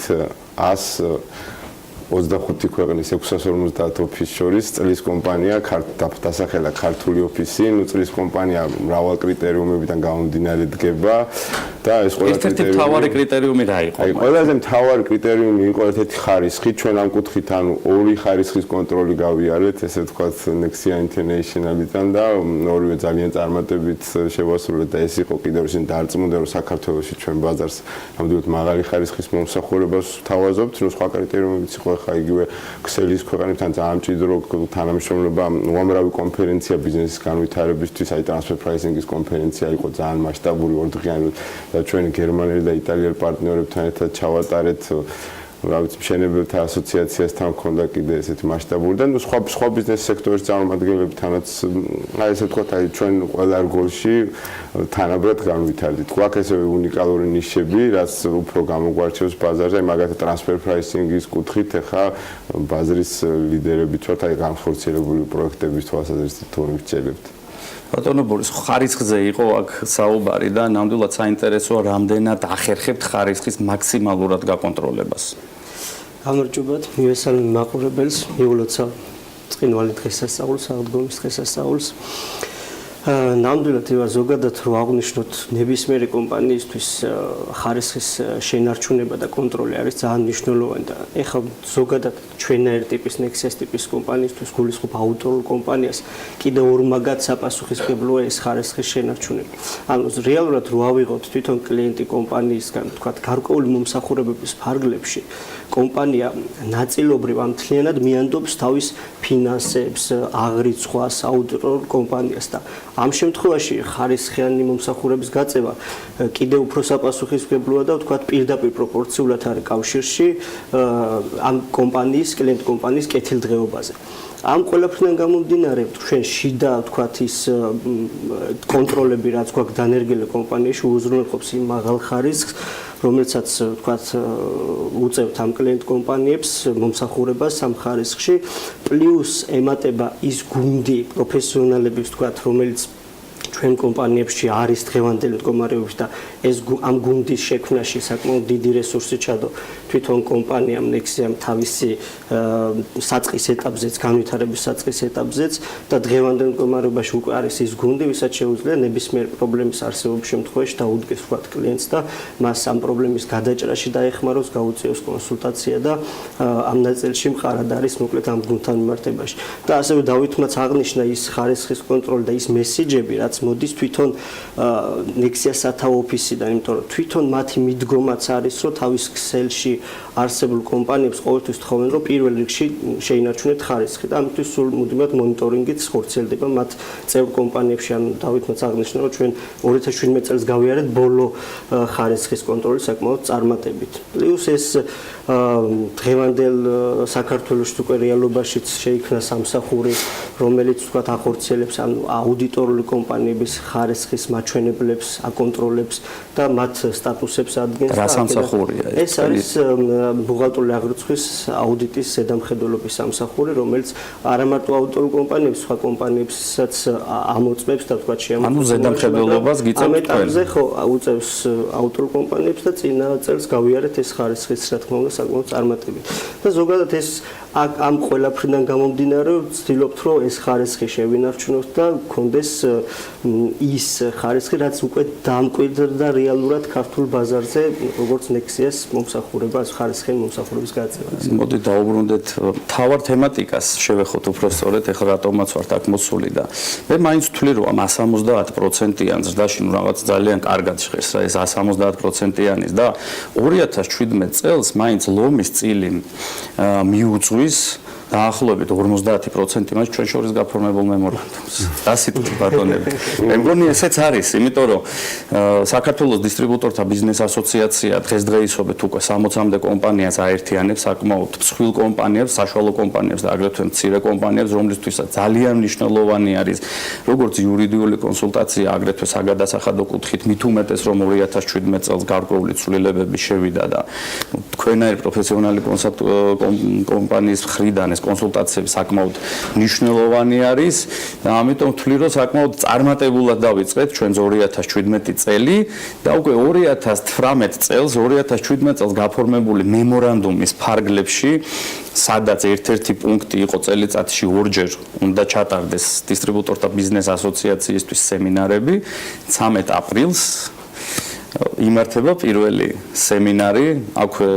125 ქვეყნის 650 ოფისს შორის წლის კომპანია, დასახელდა ქართული ოფისი, წლის კომპანია მრავალ კრიტერიუმებიდან გამომდინარე დგება და ეს ყველა ერთ-ერთი მთავარი კრიტერიუმი რა იყო? ყველაზე მთავარი კრიტერიუმი იყო ერთ-ერთი ხარისხი, ჩვენ ამ კუთხით ანუ ორი ხარისხის კონტროლი გავიარეთ, ესე ვთქვათ Nexi International-დან და ორივე ძალიან წარმატებით შევასრულეთ და ეს იყო კიდევ ისინი დარწმუნდა რომ საქართველოში ჩვენ ბაზარს ნამდვილად მაღალი ხარისხის მომსახურებას ვთავაზობთ, რომ სხვა კრიტერიუმებიც იყო ხა იგივე ქსელის ქვეყნებთან ძალიან მჭიდრო თანამშრომლობა, უამრავი კონფერენცია ბიზნესის განვითარებისთვის, აი ტრანსფერ პრაისინგის კონფერენცია იყო ძალიან მასშტაბური ორდღიანი და ჩვენი გერმანელი და იტალიელი პარტნიორებთან ერთად ჩავატარეთ რა ვიცი მშენებელთა ასოციაციასთან მქონდა კიდე ესეთი მასშტაბური და სხვა ბიზნეს სექტორის წარმომადგენლებთანაც აი ესე ვთქვათ აი ჩვენ ყველა რგოლში თანაბრად განვითარდით. გვაქვს ესე უნიკალური ნიშები, რაც უფრო გამოგვარჩევს ბაზარზე, მაგალითად ტრანსფერ პრაისინგის კუთხით ახლა ბაზრის ლიდერები ვართ, აი განხორციელებული პროექტების თვალსაზრისით თუ ვიმსჯელებთ. ბატონო ბორის, ხარისხზე იყო აქ საუბარი და ნამდვილად საინტერესოა, რამდენად ახერხებთ ხარისხის მაქსიმალურად გაკონტროლებას. გამარჯობათ, მივესალმე მაყურებელს, მიულოცა წინვალი დღესასწაულს, აღდგომის დღესასწაულს. ნამდვილად ვარ ზოგადად რო აღვნიშნოთ ნებისმიერი კომპანიისთვის ხარისხის შენარჩუნება და კონტროლი არის ძალიან მნიშვნელოვანი და ეხლა ზოგადად ჩვენაერ ტიპის Nexus ტიპის კომპანიისთვის გულისხმობ აუტორულ კომპანიას კიდევ ორმაგად საპასუხისმგებლოა ეს ხარისხის შენარჩუნება. ანუ რეალურად რო ავიღოთ თვითონ კლიენტი კომპანიისგან თქვა გარკვეული მომსახურებების ფარგლებში კომპანია ნაწილობრივ ამ მთლიანად მიანდობს თავის ფინანსებს, აღრიცხვას, აუდიტორულ კომპანიას და ამ შემთხვევაში ხარისხიანი მომსახურების გაწევა კიდევ უფრო საპასუხისმგებლოა და ვთქვათ პირდაპირ პროპორციულად არის კავშირში ამ კომპანიის, კლიენტ კომპანიის კეთილდღეობაზე. ამ ყველაფრიდან გამომდინარე, ჩვენ შიდა ვთქვათ ის კონტროლები რაც გვაქვს დანერგილი კომპანიაში უზრუნველყოფს იმ მაღალ ხარისხს, რომელსაც ვთქვათ უწევთ ამ კლიენტ კომპანიებს მომსახურებას ამ ხარისხში, პლუს ემატება ის გუნდი პროფესიონალების ვთქვათ, რომელიც ჩვენ კომპანიებში არის დღევანდელი მდგომარეობის და ეს ამ გუნდის შექმნაში საკმაოდ დიდი რესურსი ჩადო თვითონ კომპანიამ Nexia-მ თავისი საწყის ეტაპზეც, განვითარების საწყის ეტაპზეც და დღევანდელ მდგომარეობაში უკვე არის ის გუნდი, ვისაც შეუძლია ნებისმიერ პრობლემის არსებობის შემთხვევაში დაუდგეს ვთქვათ კლიენტს და მას ამ პრობლემის გადაჭრაში დაეხმაროს, გაუწიოს კონსულტაცია და ამ ნაწილში მყარად არის მოკლედ ამ გუნდთან მიმართებაში. და ასევე დავითმაც აღნიშნა ის ხარისხის კონტროლი და ის მესიჯები, რაც მოდის თვითონ Nexia სათავო ოფისიდან, იმიტომ რომ თვითონ მათი მიდგომაც არის, რომ თავის ქსელში არსებულ კომპანიებს ყოველთვის თხოვენ, რომ პირველ რიგში შეინარჩუნეთ ხარისხი და ამისთვის სულ მუდმივად მონიტორინგიც ხორციელდება მათ წევრ კომპანიებში. ანუ დავითმაც აღნიშნა, რომ ჩვენ 2017 წელს გავიარეთ ბოლო ხარისხის კონტროლის საკმაოდ წარმატებით. პლუს ეს დღევანდელ საქართველოში უკვე რეალობაშიც შეიქმნა სამსახური, რომელიც თქვათ ახორციელებს ანუ აუდიტორული კომპანიების ხარისხის მაჩვენებლებს, აკონტროლებს და მათ სტატუსებს ადგენს. რა სამსახურია ეს არის ბუღალტერული აღრიცხვის აუდიტის ზედამხედველობის სამსახური, რომელიც არა მარტო აუდიტორულ კომპანიებს, სხვა კომპანიებსაც ამოწმებს და თქვათ შეამოწმებს. ანუ ზედამხედველობას გიწევთ ამ ეტაპზე ხო უწევს აუდიტორულ კომპანიებს და წინა წელს გავიარეთ ეს ხარისხის რა თქმა უნდა საკმაოდ წარმატებით. და ზოგადად ეს ამ ყველაფრიდან გამომდინარე ვცდილობთ რომ ეს ხარისხი შევინარჩუნოთ და გქონდეს ის ხარისხი რაც უკვე დამკვიდრდა რეალურად ქართულ ბაზარზე როგორც Nexia-ს მომსახურება ხარისხიან მომსახურების გაწევა. მოდი დაუბრუნდეთ თავარ თემატიკას შევეხოთ უფრო სწორედ ეხლა რატომაც ვართ აქ მოსული და მე მაინც ვთვლი რომ ამ 170%-იან ზრდაში ნუ რაღაც ძალიან კარგად ჟღერს რა ეს 170%-იანის და 2017 წელს მაინც ლომის წილი მიუძღვის დაახლოებით 50% მას ჩვენ შორის გაფორმებულ მემორანდუმს. დასიტყვით ბატონები. მე მგონი ესეც არის, იმიტომ რომ საქართველოს დისტრიბუტორთა ბიზნეს ასოციაცია დღესდღეობით უკვე 60-მდე კომპანიას აერთიანებს, საკმაოდ მსხვილ კომპანიებს, საშუალო კომპანიებს და აგრეთვე მცირე კომპანიებს, რომლისთვისაც ძალიან მნიშვნელოვანი არის როგორც იურიდიული კონსულტაცია, აგრეთვე საგადასახადო კუთხით, მით უმეტეს რომ 2017 წელს გარკვეული ცვლილებები შევიდა და თქვენაერ პროფესიონალი კომპანიის მხრიდან კონსულტაციები საკმაოდ მნიშვნელოვანი არის და ამიტომ ვთვლი რომ საკმაოდ წარმატებულად დავიწყეთ ჩვენ 2017 წელი და უკვე 2018 წელს 2017 წელს გაფორმებული მემორანდუმის ფარგლებში სადაც ერთ-ერთი პუნქტი იყო წელიწადში ორჯერ უნდა ჩატარდეს დისტრიბუტორთა ბიზნეს ასოციაციისთვის სემინარები 13 აპრილს იმართება პირველი სემინარი აქვე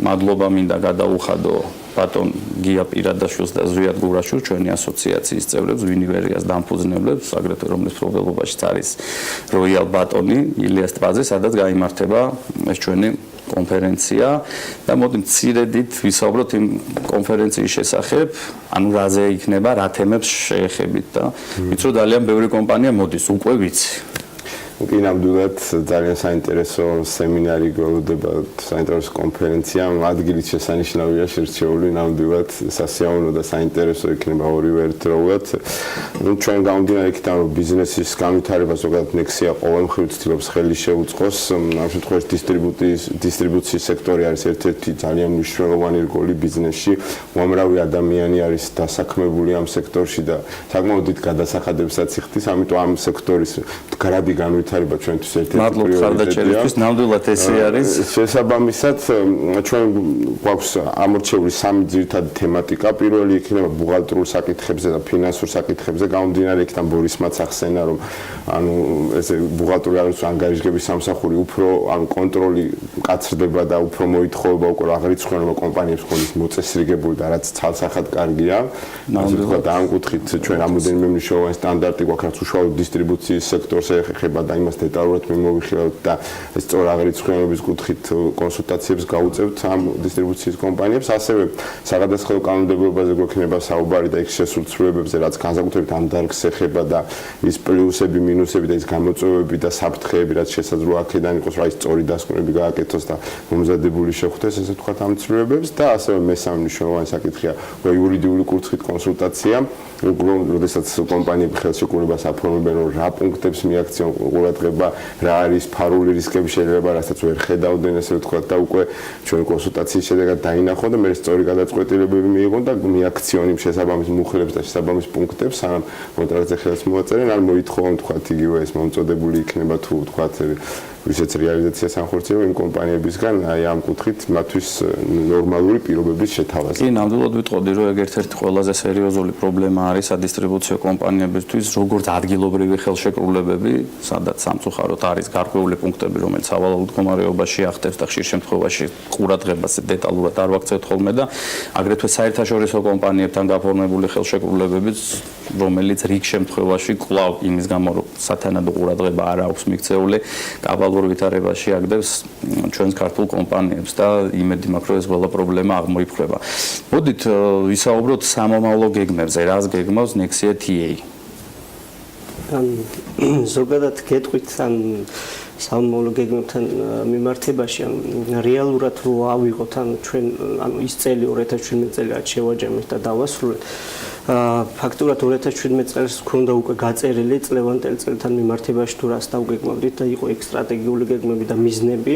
მადლობა მინდა გადაუხადო ბატონ გია პირადაშვილს და ზვიად გურაშვილს ჩვენი ასოციაციის წევრებს ვინივერიას დამფუძნებლებს აგრეთვე რომლის პრობლემებაშიც არის როიალ ბატონი ილიას ტბაზე სადაც გაიმართება ეს ჩვენი კონფერენცია და მოდი მცირედით ვისაუბროთ იმ კონფერენციის შესახებ ანუ რაზე იქნება რა თემებს შეეხებით და ვიცი რომ ძალიან ბევრი კომპანია მოდის უკვე ვიცი კი ნამდვილად ძალიან საინტერესო სემინარი გველოდება, საინტერესო კონფერენცია, ადგილით შესანიშნავია შერჩეული, ნამდვილად სასიამოვნო და საინტერესო იქნება ორივე ერთდროულად. ჩვენ გამომდინარე იქიდან, რომ ბიზნესის განვითარება ზოგადად ნექსია ყოველ მხრივ ცდილობს ხელი შეუწყოს, ამ შემთხვევაში დისტრიბუციის სექტორი არის ერთ-ერთი ძალიან მნიშვნელოვანი რგოლი ბიზნესში. უამრავი ადამიანი არის დასაქმებული ამ სექტორში და საკმაოდ დიდ გადასახადებსაც იხდის, ამიტომ ამ სექტორის მდგრადი განვითარება ჩვენთვის ერთ-ერთი პრიორიტეტია. ნამდვილად ესე არის. შესაბამისად, ჩვენ გვაქვს ამორჩეული სამი ძირითადი თემატიკა. პირველი იქნება ბუღალტერულ საკითხებზე და ფინანსურ საკითხებზე. გამომდინარე იქიდან ბორისმაც ახსენა, რომ ანუ ესე ბუღალტერი არის ანგარიშგების სამსახური უფრო ანუ კონტროლი მკაცრდება და უფრო მოითხოვება უკვე აღარ იცხოვნება კომპანიებს ხოლის მოწესრიგებული და რაც ცალსახად კარგია. ნამდვილად ამ კუთხით ჩვენ რამოდენიმე მნიშვნელოვანი სტანდარტი გვაქვს, რაც უშუალოდ დისტრიბუციის სექტორს ეხება და იმას დეტალურად მიმოვიხილავთ და სწორ აღრიცხვიანობის კუთხით კონსულტაციებს გაუწევთ ამ დისტრიბუციის კომპანიებს. ასევე საგადასახადო კანონმდებლობაზე გვექნება საუბარი და იქ შესულ ცვლილებებზე, რაც განსაკუთრებით ამ დარგს ეხება და ის პლუსები, მინუსები და ის გამოწვევები და საფრთხეები, რაც შესაძლოა აქედან იყოს, რა ის სწორი დასკვნები გააკეთოს და მომზადებული შეხვდეს, ესე ვთქვათ, ამ ცვლილებებს და ასევე მესამე მნიშვნელოვანი საკითხია იურიდიული კუთხით კონსულტაცია. როდესაც კომპანიები ხელშეკრულებას აფორმებენ, რომ რა პუნქტებს მიაქციონ ყურადღება, რა არის ფარული რისკები შეიძლება, რასაც ვერ ხედავდნენ, ესე ვთქვათ, და უკვე ჩვენ კონსულტაციის შედეგად დაინახონ და მე სწორი გადაწყვეტილებები მიიღონ და მიაქციონ იმ შესაბამის მუხლებს და შესაბამის პუნქტებს, სანამ კონტრაქტზე ხელს მოაწერენ, ან მოითხოვონ, ვთქვათ, იგივე ეს მომწოდებული იქნება თუ ვთქვათ, ვისაც რეალიზაციას ანხორციელებ იმ კომპანიებისგან, აი ამ კუთხით მათთვის ნორმალური პირობების შეთავაზება. კი, ნამდვილად ვიტყოდი, რომ ეგ ერთ-ერთი ყველაზე სერიოზული პრობლემა არის სადისტრიბუციო კომპანიებისთვის, როგორც ადგილობრივი ხელშეკრულებები, სადაც სამწუხაროდ არის გარკვეული პუნქტები, რომელიც სავალალო მდგომარეობაში ახდებს და ხშირ შემთხვევაში ყურადღებას დეტალურად არ ვაქცევთ ხოლმე და აგრეთვე საერთაშორისო კომპანიებთან გაფორმებული ხელშეკრულებებიც, რომელიც რიგ შემთხვევაში კვლავ იმის გამო, რომ სათანადო ყურადღება არ აქვს მიქცეული, კაბალურ ვითარებაში აგდებს ჩვენს ქართულ კომპანიებს და იმედი მაქვს, რომ ეს ყველა პრობლემა აღმოიფრხება. მოდით ვისაუბროთ სამომავლო გეგმებზე, რას გეგმავს Nexia TA? ზოგადად გეტყვით ან სამომავლო გეგმებთან მიმართებაში რეალურად რო ავიღოთ ან ჩვენ ანუ ის წელი 2017 წელი რაც შევაჯამეთ და დავასრულეთ ფაქტურად 2017 წელს გვქონდა უკვე გაწერილი წლევანდელი წელთან მიმართებაში თუ რას დავგეგმავდით და იყო ეგ სტრატეგიული გეგმები და მიზნები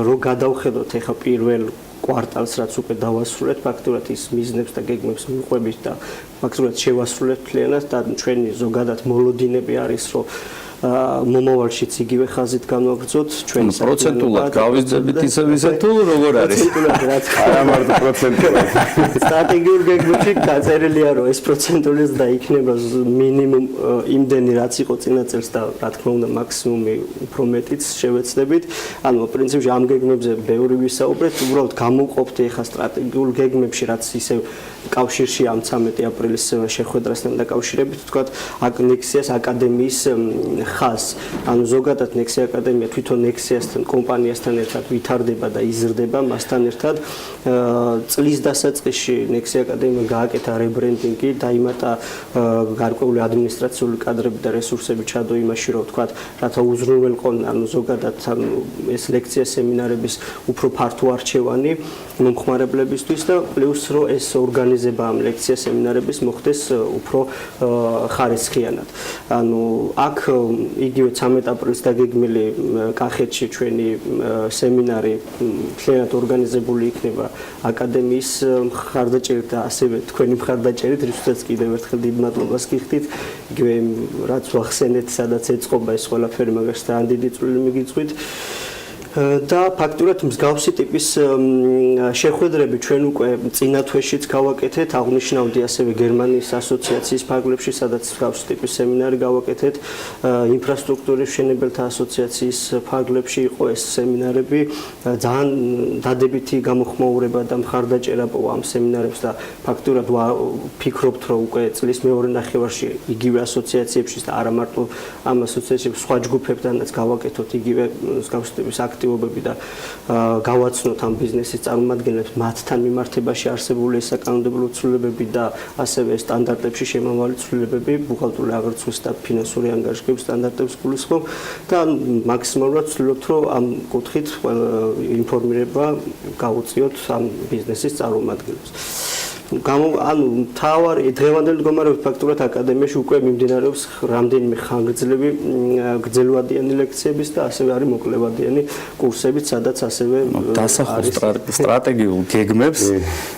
რო გადავხედოთ ეხა პირველ კვარტალს რაც უკვე დავასრულეთ ფაქტურად ის მიზნებს და გეგმებს მიყვებით და ფაქტურად შევასრულეთ მთლიანად და ჩვენი ზოგადად მოლოდინები არის რომ მომავალშიც იგივე ხაზით განვაგრძოთ ჩვენი პროცენტულად გავიზრდებით ისე თუ როგორ არის არა მარტო პროცენტულად სტრატეგიულ გეგმებში გაწერილია რომ ეს პროცენტულიც და იქნება მინიმუმ იმდენი რაც იყო წინა წელს და რა თქმა უნდა მაქსიმუმი უფრო მეტიც შევეცდებით ანუ პრინციპში ამ გეგმებზე ბევრი ვისაუბრეთ უბრალოდ გამოვყოფთ ეხა სტრატეგიულ გეგმებში რაც ისე კავშირში ამ 13 აპრილის შეხვედრასთან დაკავშირებით ვთქვათ Nexia-ს აკადემიის ხაზს ანუ ზოგადად Nexia აკადემია თვითონ Nexia-სთან კომპანიასთან ერთად ვითარდება და იზრდება მასთან ერთად წლის დასაწყისში Nexia აკადემია გააკეთა რებრენდინგი დაიმატა გარკვეული ადმინისტრაციული კადრები და რესურსები ჩადო იმაში რომ ვთქვათ რათა უზრუნველყონ ანუ ზოგადად ეს ლექცია სემინარების უფრო ფართო არჩევანი მომხმარებლებისთვის და პლუს რომ ეს ორგანიზება ამ ლექცია სემინარების მოხდეს უფრო ხარისხიანად ანუ აქ იგივე 13 აპრილს დაგეგმილი კახეთში ჩვენი სემინარი მთლიანად ორგანიზებული იქნება აკადემიის მხარდაჭერით და ასევე თქვენი მხარდაჭერით, რითაც კიდევ ერთხელ დიდ მადლობას გიხდით. იგივე რაც ვახსენეთ, სადაც ეწყობა ეს ყველაფერი, მაგას ძალიან დიდი წვლილი მიგიწვით. და ფაქტურად მსგავსი ტიპის შეხვედრები ჩვენ უკვე წინა თვეშიც გავაკეთეთ, აღნიშნავდი ასევე გერმანიის ასოციაციის ფარგლებში, სადაც მსგავსი ტიპის სემინარი გავაკეთეთ, ინფრასტრუქტურის მშენებელთა ასოციაციის ფარგლებში იყო ეს სემინარები, ძალიან დადებითი გამოხმაურება და მხარდაჭერა პოვა ამ სემინარებს და ფაქტურად ვფიქრობთ, რომ უკვე წლის მეორე ნახევარში იგივე ასოციაციებში და არა მარტო ამ ასოციაციებში სხვა ჯგუფებთანაც გავაკეთოთ იგივე მსგავსი ტიპის აქტივობები აქტივობები და გავაცნოთ ამ ბიზნესის წარმომადგენლებს მათთან მიმართებაში არსებული საკანონმდებლო ცვლილებები და ასევე სტანდარტებში შემავალი ცვლილებები, ბუღალტერული აღრიცხვის და ფინანსური ანგარიშების სტანდარტებს გულისხმობ და მაქსიმალურად ვცდილობთ, რომ ამ კუთხით ინფორმირება გავუწიოთ ამ ბიზნესის წარმომადგენლებს. ანუ თავარი დღევანდელი მდგომარეობის ფაქტურად აკადემიაში უკვე მიმდინარეობს რამდენიმე ხანგრძლივი გრძელვადიანი ლექციების და ასევე არის მოკლევადიანი კურსებიც, სადაც ასევე დასახულ სტრატეგიულ გეგმებს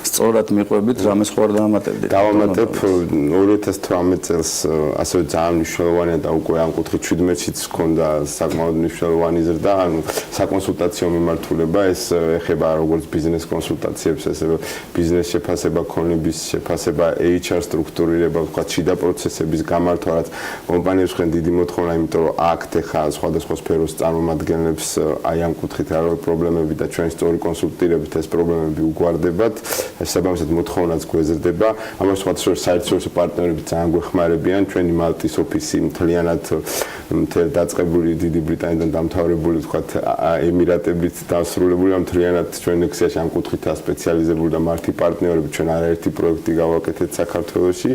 სწორად მიყვებით, რამე სხვა დაამატებდით. დავამატებ 2018 წელს ასევე ძალიან მნიშვნელოვანია და უკვე ამ კუთხით 17-იც ჰქონდა საკმაოდ მნიშვნელოვანი ზრდა, ანუ საკონსულტაციო მიმართულება, ეს ეხება როგორც ბიზნეს კონსულტაციებს, ასევე ბიზნეს შეფასება ქონების შეფასება, HR სტრუქტურირება, თქვა შიდა პროცესების გამართვა, რაც კომპანიებს ხენ დიდი მოთხოვნა, იმიტომ რომ აქ ეხა სხვადასხვა სფეროს წარმომადგენლებს აი ამ კუთხით რა პრობლემები და ჩვენ სწორი კონსულტირებით ეს პრობლემები უგვარდებათ, შესაბამისად მოთხოვნაც გვეზრდება. ამას სხვადასხვა საერთაშორისო პარტნიორები ძალიან გვეხმარებიან, ჩვენი მალტის ოფისი მთლიანად მთელ დაწყებული დიდი ბრიტანეთიდან დამთავრებული, თქვა ემირატებით დასრულებული, მთლიანად ჩვენ ლექსიაში ამ კუთხით სპეციალიზებული და მარტი პარტნიორები ჩვენ არაერთი პროექტი გავაკეთეთ საქართველოში.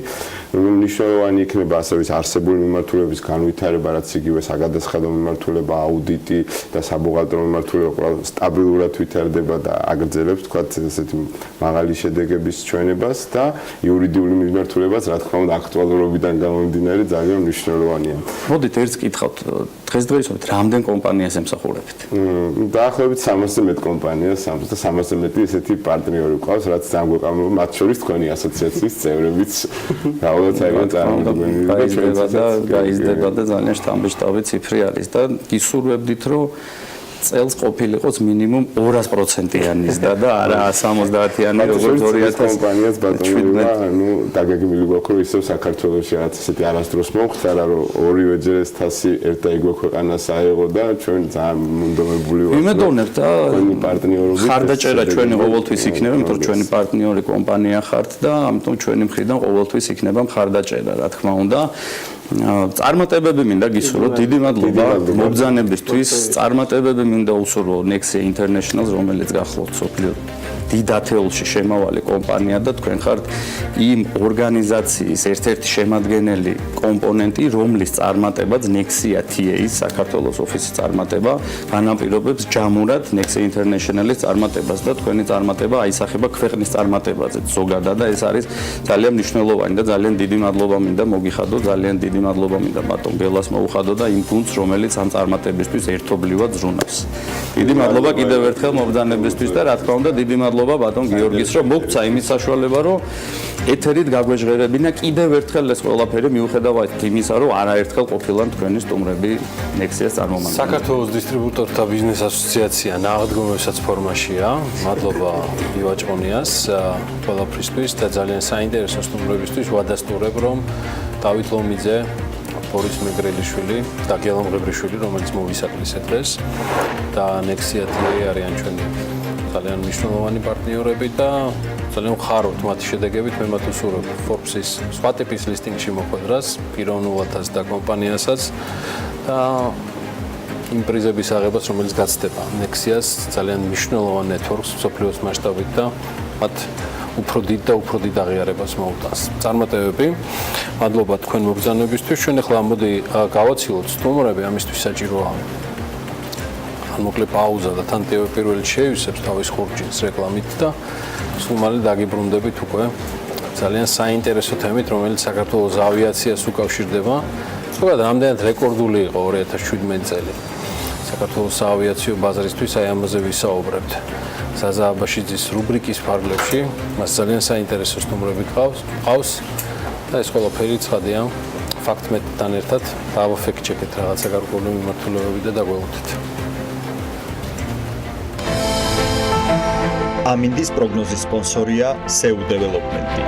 მნიშვნელოვანი იქნება ასევე არსებული მიმართულების განვითარება, რაც იგივე საგადასახადო მიმართულება, აუდიტი და საბუღალტერო მიმართულება სტაბილურად ვითარდება და აგრძელებს, თქვა ესეთი მაღალი შედეგების ჩვენებას და იურიდიული მიმართულებაც, რა თქმა უნდა, აქტუალურობიდან გამომდინარე ძალიან მნიშვნელოვანია. მოდით ერთს კითხავთ, დღესდღეობით რამდენ კომპანიას ემსახურებით? დაახლოებით 300-ზე მეტ კომპანიას, 300-ზე მეტი ესეთი პარტნიორი ყავს, რაც ძალიან გვეყარება, მათ შორის თქვენი ასოციაციის წევრებიც რაოდენობით ძალიან წარმოუდგენელი და გაიზრდება და ძალიან შტამბი ციფრი არის და გისურვებდით, რომ წელს ყოფილიყოს მინიმუმ 200%-იანი ზრდა და არა 70-იანი როგორც 2017 კომპანიას ბატონობა, ანუ დაგეგმილი გვაქვს, რომ ისევ საქართველოში რაც ესეთი არასდროს მომხდარა, რომ ორივეჯერ ეს თასი ერთ და იგივე ქვეყანას აეღო და ჩვენ ძალიან მომდომებული ვართ. იმედოვნებთ და პარტნიორობით ხარდაჭერა ჩვენი ყოველთვის იქნება, იმიტომ რომ ჩვენი პარტნიორი კომპანია ხართ და ამიტომ ჩვენი მხრიდან ყოველთვის იქნება ხარდაჭერა, რა თქმა უნდა. წარმატებები მინდა გისურვოთ, დიდი მადლობა მობრძანებისთვის, წარმატებები მინდა უსურვო Nexia International-ს, რომელიც გახლავთ სოფლიო დიდ ათეულში შემავალი კომპანია და თქვენ ხართ იმ ორგანიზაციის ერთ-ერთი შემადგენელი კომპონენტი, რომლის წარმატებაც Nexia TA-ის საქართველოს ოფისის წარმატება განაპირობებს ჯამურად Nexia International-ის წარმატებას და თქვენი წარმატება აისახება ქვეყნის წარმატებაზე ზოგადად და ეს არის ძალიან მნიშვნელოვანი და ძალიან დიდი მადლობა მინდა მოგიხადო, ძალიან დიდი მადლობა მინდა ბატონ ბელას მოუხადო და იმ გუნდს, რომელიც ამ წარმატებისთვის ერთობლივად ზრუნავს. დიდი მადლობა კიდევ ერთხელ მობრძანებისთვის და რა თქმა უნდა დიდი მადლობა ბატონ გიორგის, რომ მოგცა იმის საშუალება, რომ ეთერით გაგვეჟღერებინა კიდევ ერთხელ ეს ყველაფერი მიუხედავად იმისა, რომ არაერთხელ ყოფილან თქვენი სტუმრები Nexia-ს წარმომადგენლები. საქართველოს დისტრიბუტორთა ბიზნეს ასოციაცია ნაღდგომებსაც ფორმაშია. მადლობა ივაჭყონიას ყველაფრისთვის და ძალიან საინტერესო სტუმრებისთვის ვადასტურებ, რომ დავით ლომიძე, ბორის მეგრელიშვილი და გელამ ღებრიშვილი, რომელიც მოვისაკლისეთ დღეს და Nexia TA არიან ჩვენი ძალიან მნიშვნელოვანი პარტნიორები და ძალიან ვხარობთ მათი შედეგებით, მე მათ უსურვებ Forbes-ის სხვა ტიპის ლისტინგში მოხვედრას, პიროვნულადაც და კომპანიასაც და იმ პრიზების აღებას, რომელიც გაცდება Nexia-ს ძალიან მნიშვნელოვან ნეტვორკს მსოფლიოს მასშტაბით და მათ უფრო დიდ აღიარებას მოუტანს. წარმატებები. მადლობა თქვენ მობრძანებისთვის. ჩვენ ახლა მოდი გავაცილოთ სტუმრები, ამისთვის საჭიროა მოკლე პაუზა და თან პირველ შევისებს თავის ხურჯინს რეკლამით და სულ მალე დაგიბრუნდებით უკვე ძალიან საინტერესო თემით, რომელიც საქართველოს ავიაციას უკავშირდება. ზოგადად რამდენად რეკორდული იყო 2017 წელი. საქართველოს ავიაციო ბაზრისთვის აი ამაზე ვისაუბრებთ. ზაზა აბაშიძის რუბრიკის ფარგლებში მას ძალიან საინტერესო სტუმრები ყავს და ეს ყველაფერი ცხადია ფაქტ-მეტთან ერთად დავაფექტ-ჩეკეთ რაღაცა გარკვეული მიმართულებები და დაგველოდეთ. ამინდის პროგნოზის სპონსორია SEU დეველოპმენტი.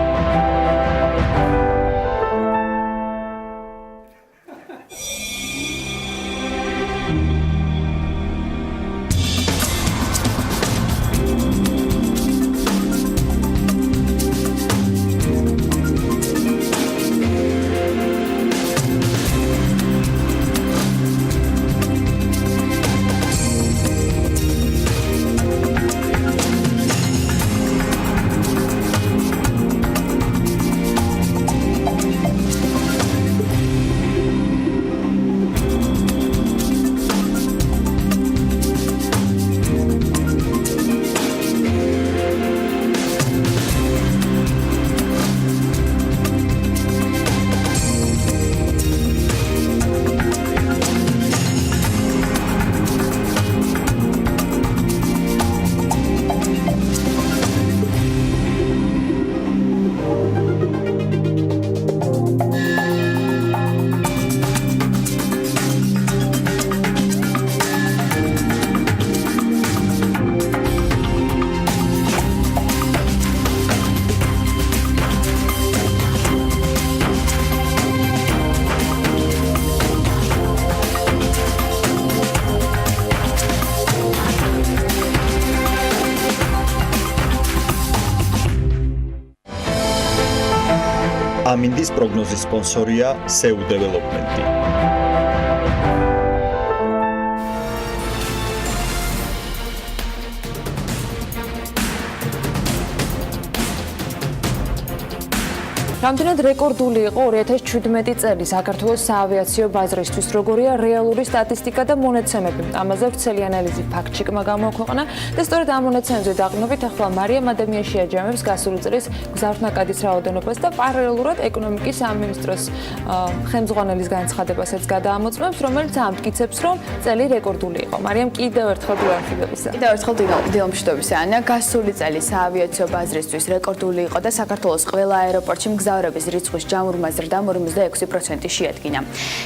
ამინდის პროგნოზის სპონსორია სრულად დეველოპმენტი. რამდენად რეკორდული იყო 2017 წელი საქართველოს საავიაციო ბაზრისთვის, როგორია რეალური სტატისტიკა და მონაცემები. ამაზე ვრცელი ანალიზი ფაქტ-ჩეკმა გამოაქვეყნა და სწორედ ამ მონაცემებზე დაყრდნობით ახლა მარიამ ადამიანში აჯამებს გასული წლის მგზავრთნაკადის რაოდენობას და პარალელურად ეკონომიკის სამინისტროს ხელმძღვანელის განცხადებასაც გადაამოწმებს, რომელიც ამტკიცებს, რომ წელი რეკორდული იყო. მარიამ კიდევ ერთხელ დილამშვიდობისა. კიდევ ერთხელ დილამშვიდობისა. ანა, გასული წელი საავიაციო ბაზრისთვის რეკორდული იყო და საქართველოს ყველა აეროპორტში მგზავრების რიცხვის ჯამურმა ზრდამ 46% შეადგინა.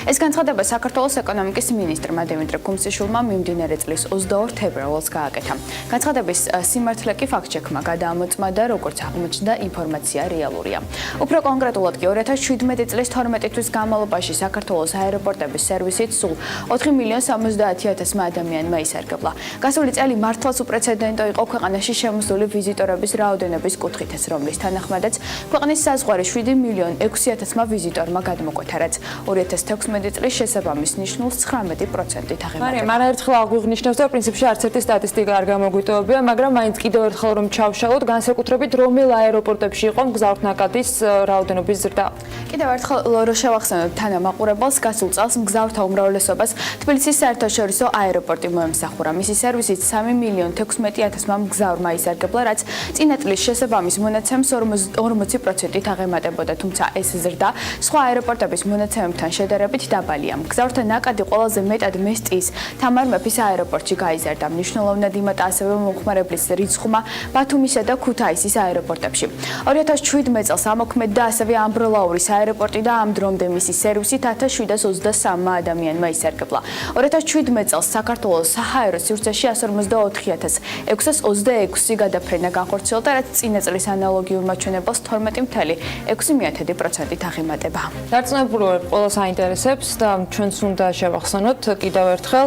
ეს განცხადება საქართველოს ეკონომიკის მინისტრმა დიმიტრი კუმსიშვილმა მიმდინარე წლის 22 თებერვალს გააკეთა. განცხადების სიმართლე კი ფაქტ-ჩეკმა გადაამოწმა და როგორც აღმოჩნდა, ინფორმაცია რეალურია. უფრო კონკრეტულად კი 2017 წლის 12 თვის განმავლობაში საქართველოს აეროპორტების სერვისით სულ 4,70,000 ადამიანმა ისარგებლა. გასული წელი მართლაც უპრეცედენტო იყო ქვეყანაში შემოსული ვიზიტორების რაოდენობის კუთხითაც, რომლის თანახმადაც ქვეყნის საზღვარი 7,6,000,000 ვიზიტორმა გადმოკვეთა, რაც 2016 წლის შესაბამის ნიშნულს 19%-ით აღემატება. მარიამ, არაერთხელ აღვიღნიშნებს და პრინციპში არც ერთი სტატისტიკა არ გამოგვიტოვებია, მაგრამ მაინც კიდევ ერთხელ რომ ჩავშალოთ, განსაკუთრებით რომელ აეროპორტებში იყო მგზავრთნაკადის რაოდენობის ზრდა. კიდევ ერთხელ რო შევახსენოთ თანამაყურებელს, გასულ წელს მგზავრთა უმრავლესობას თბილისის საერთაშორისო აეროპორტი მოემსახურა. მისი სერვისით 3,16,000 მგზავრმა ისარგებლა, რაც წინა წლის შესაბამის მონაცემს 40%-ით აღემატებოდა, თუმცა ეს ზრდა სხვა აეროპორტების მონაცემებთან შედარებით დაბალია. მგზავრთა ნაკადი ყველაზე მეტად მესტიის თამარ მეფის აეროპორტში გაიზარდა. მნიშვნელოვნად იმატა ასევე მომხმარებლის რიცხვმა ბათუმისა და ქუთაისის აეროპორტებში. 2017 წელს ამოქმედ და ასევე ამბროლაურის აეროპორტი და ამ დრომდე მისი სერვისით 1723 ადამიანმა ისარგებლა. 2017 წელს საქართველოს საჰაერო სივრცეში 124,626 გადაფრენა განხორციელდა, რაც წინა წლის ანალოგიურ მაჩვენებელს 12,6%-ით აღემატება. დარწმუნებული ვარ, ყველას აინტერესებს და ჩვენც უნდა შევახსენოთ კიდევ ერთხელ,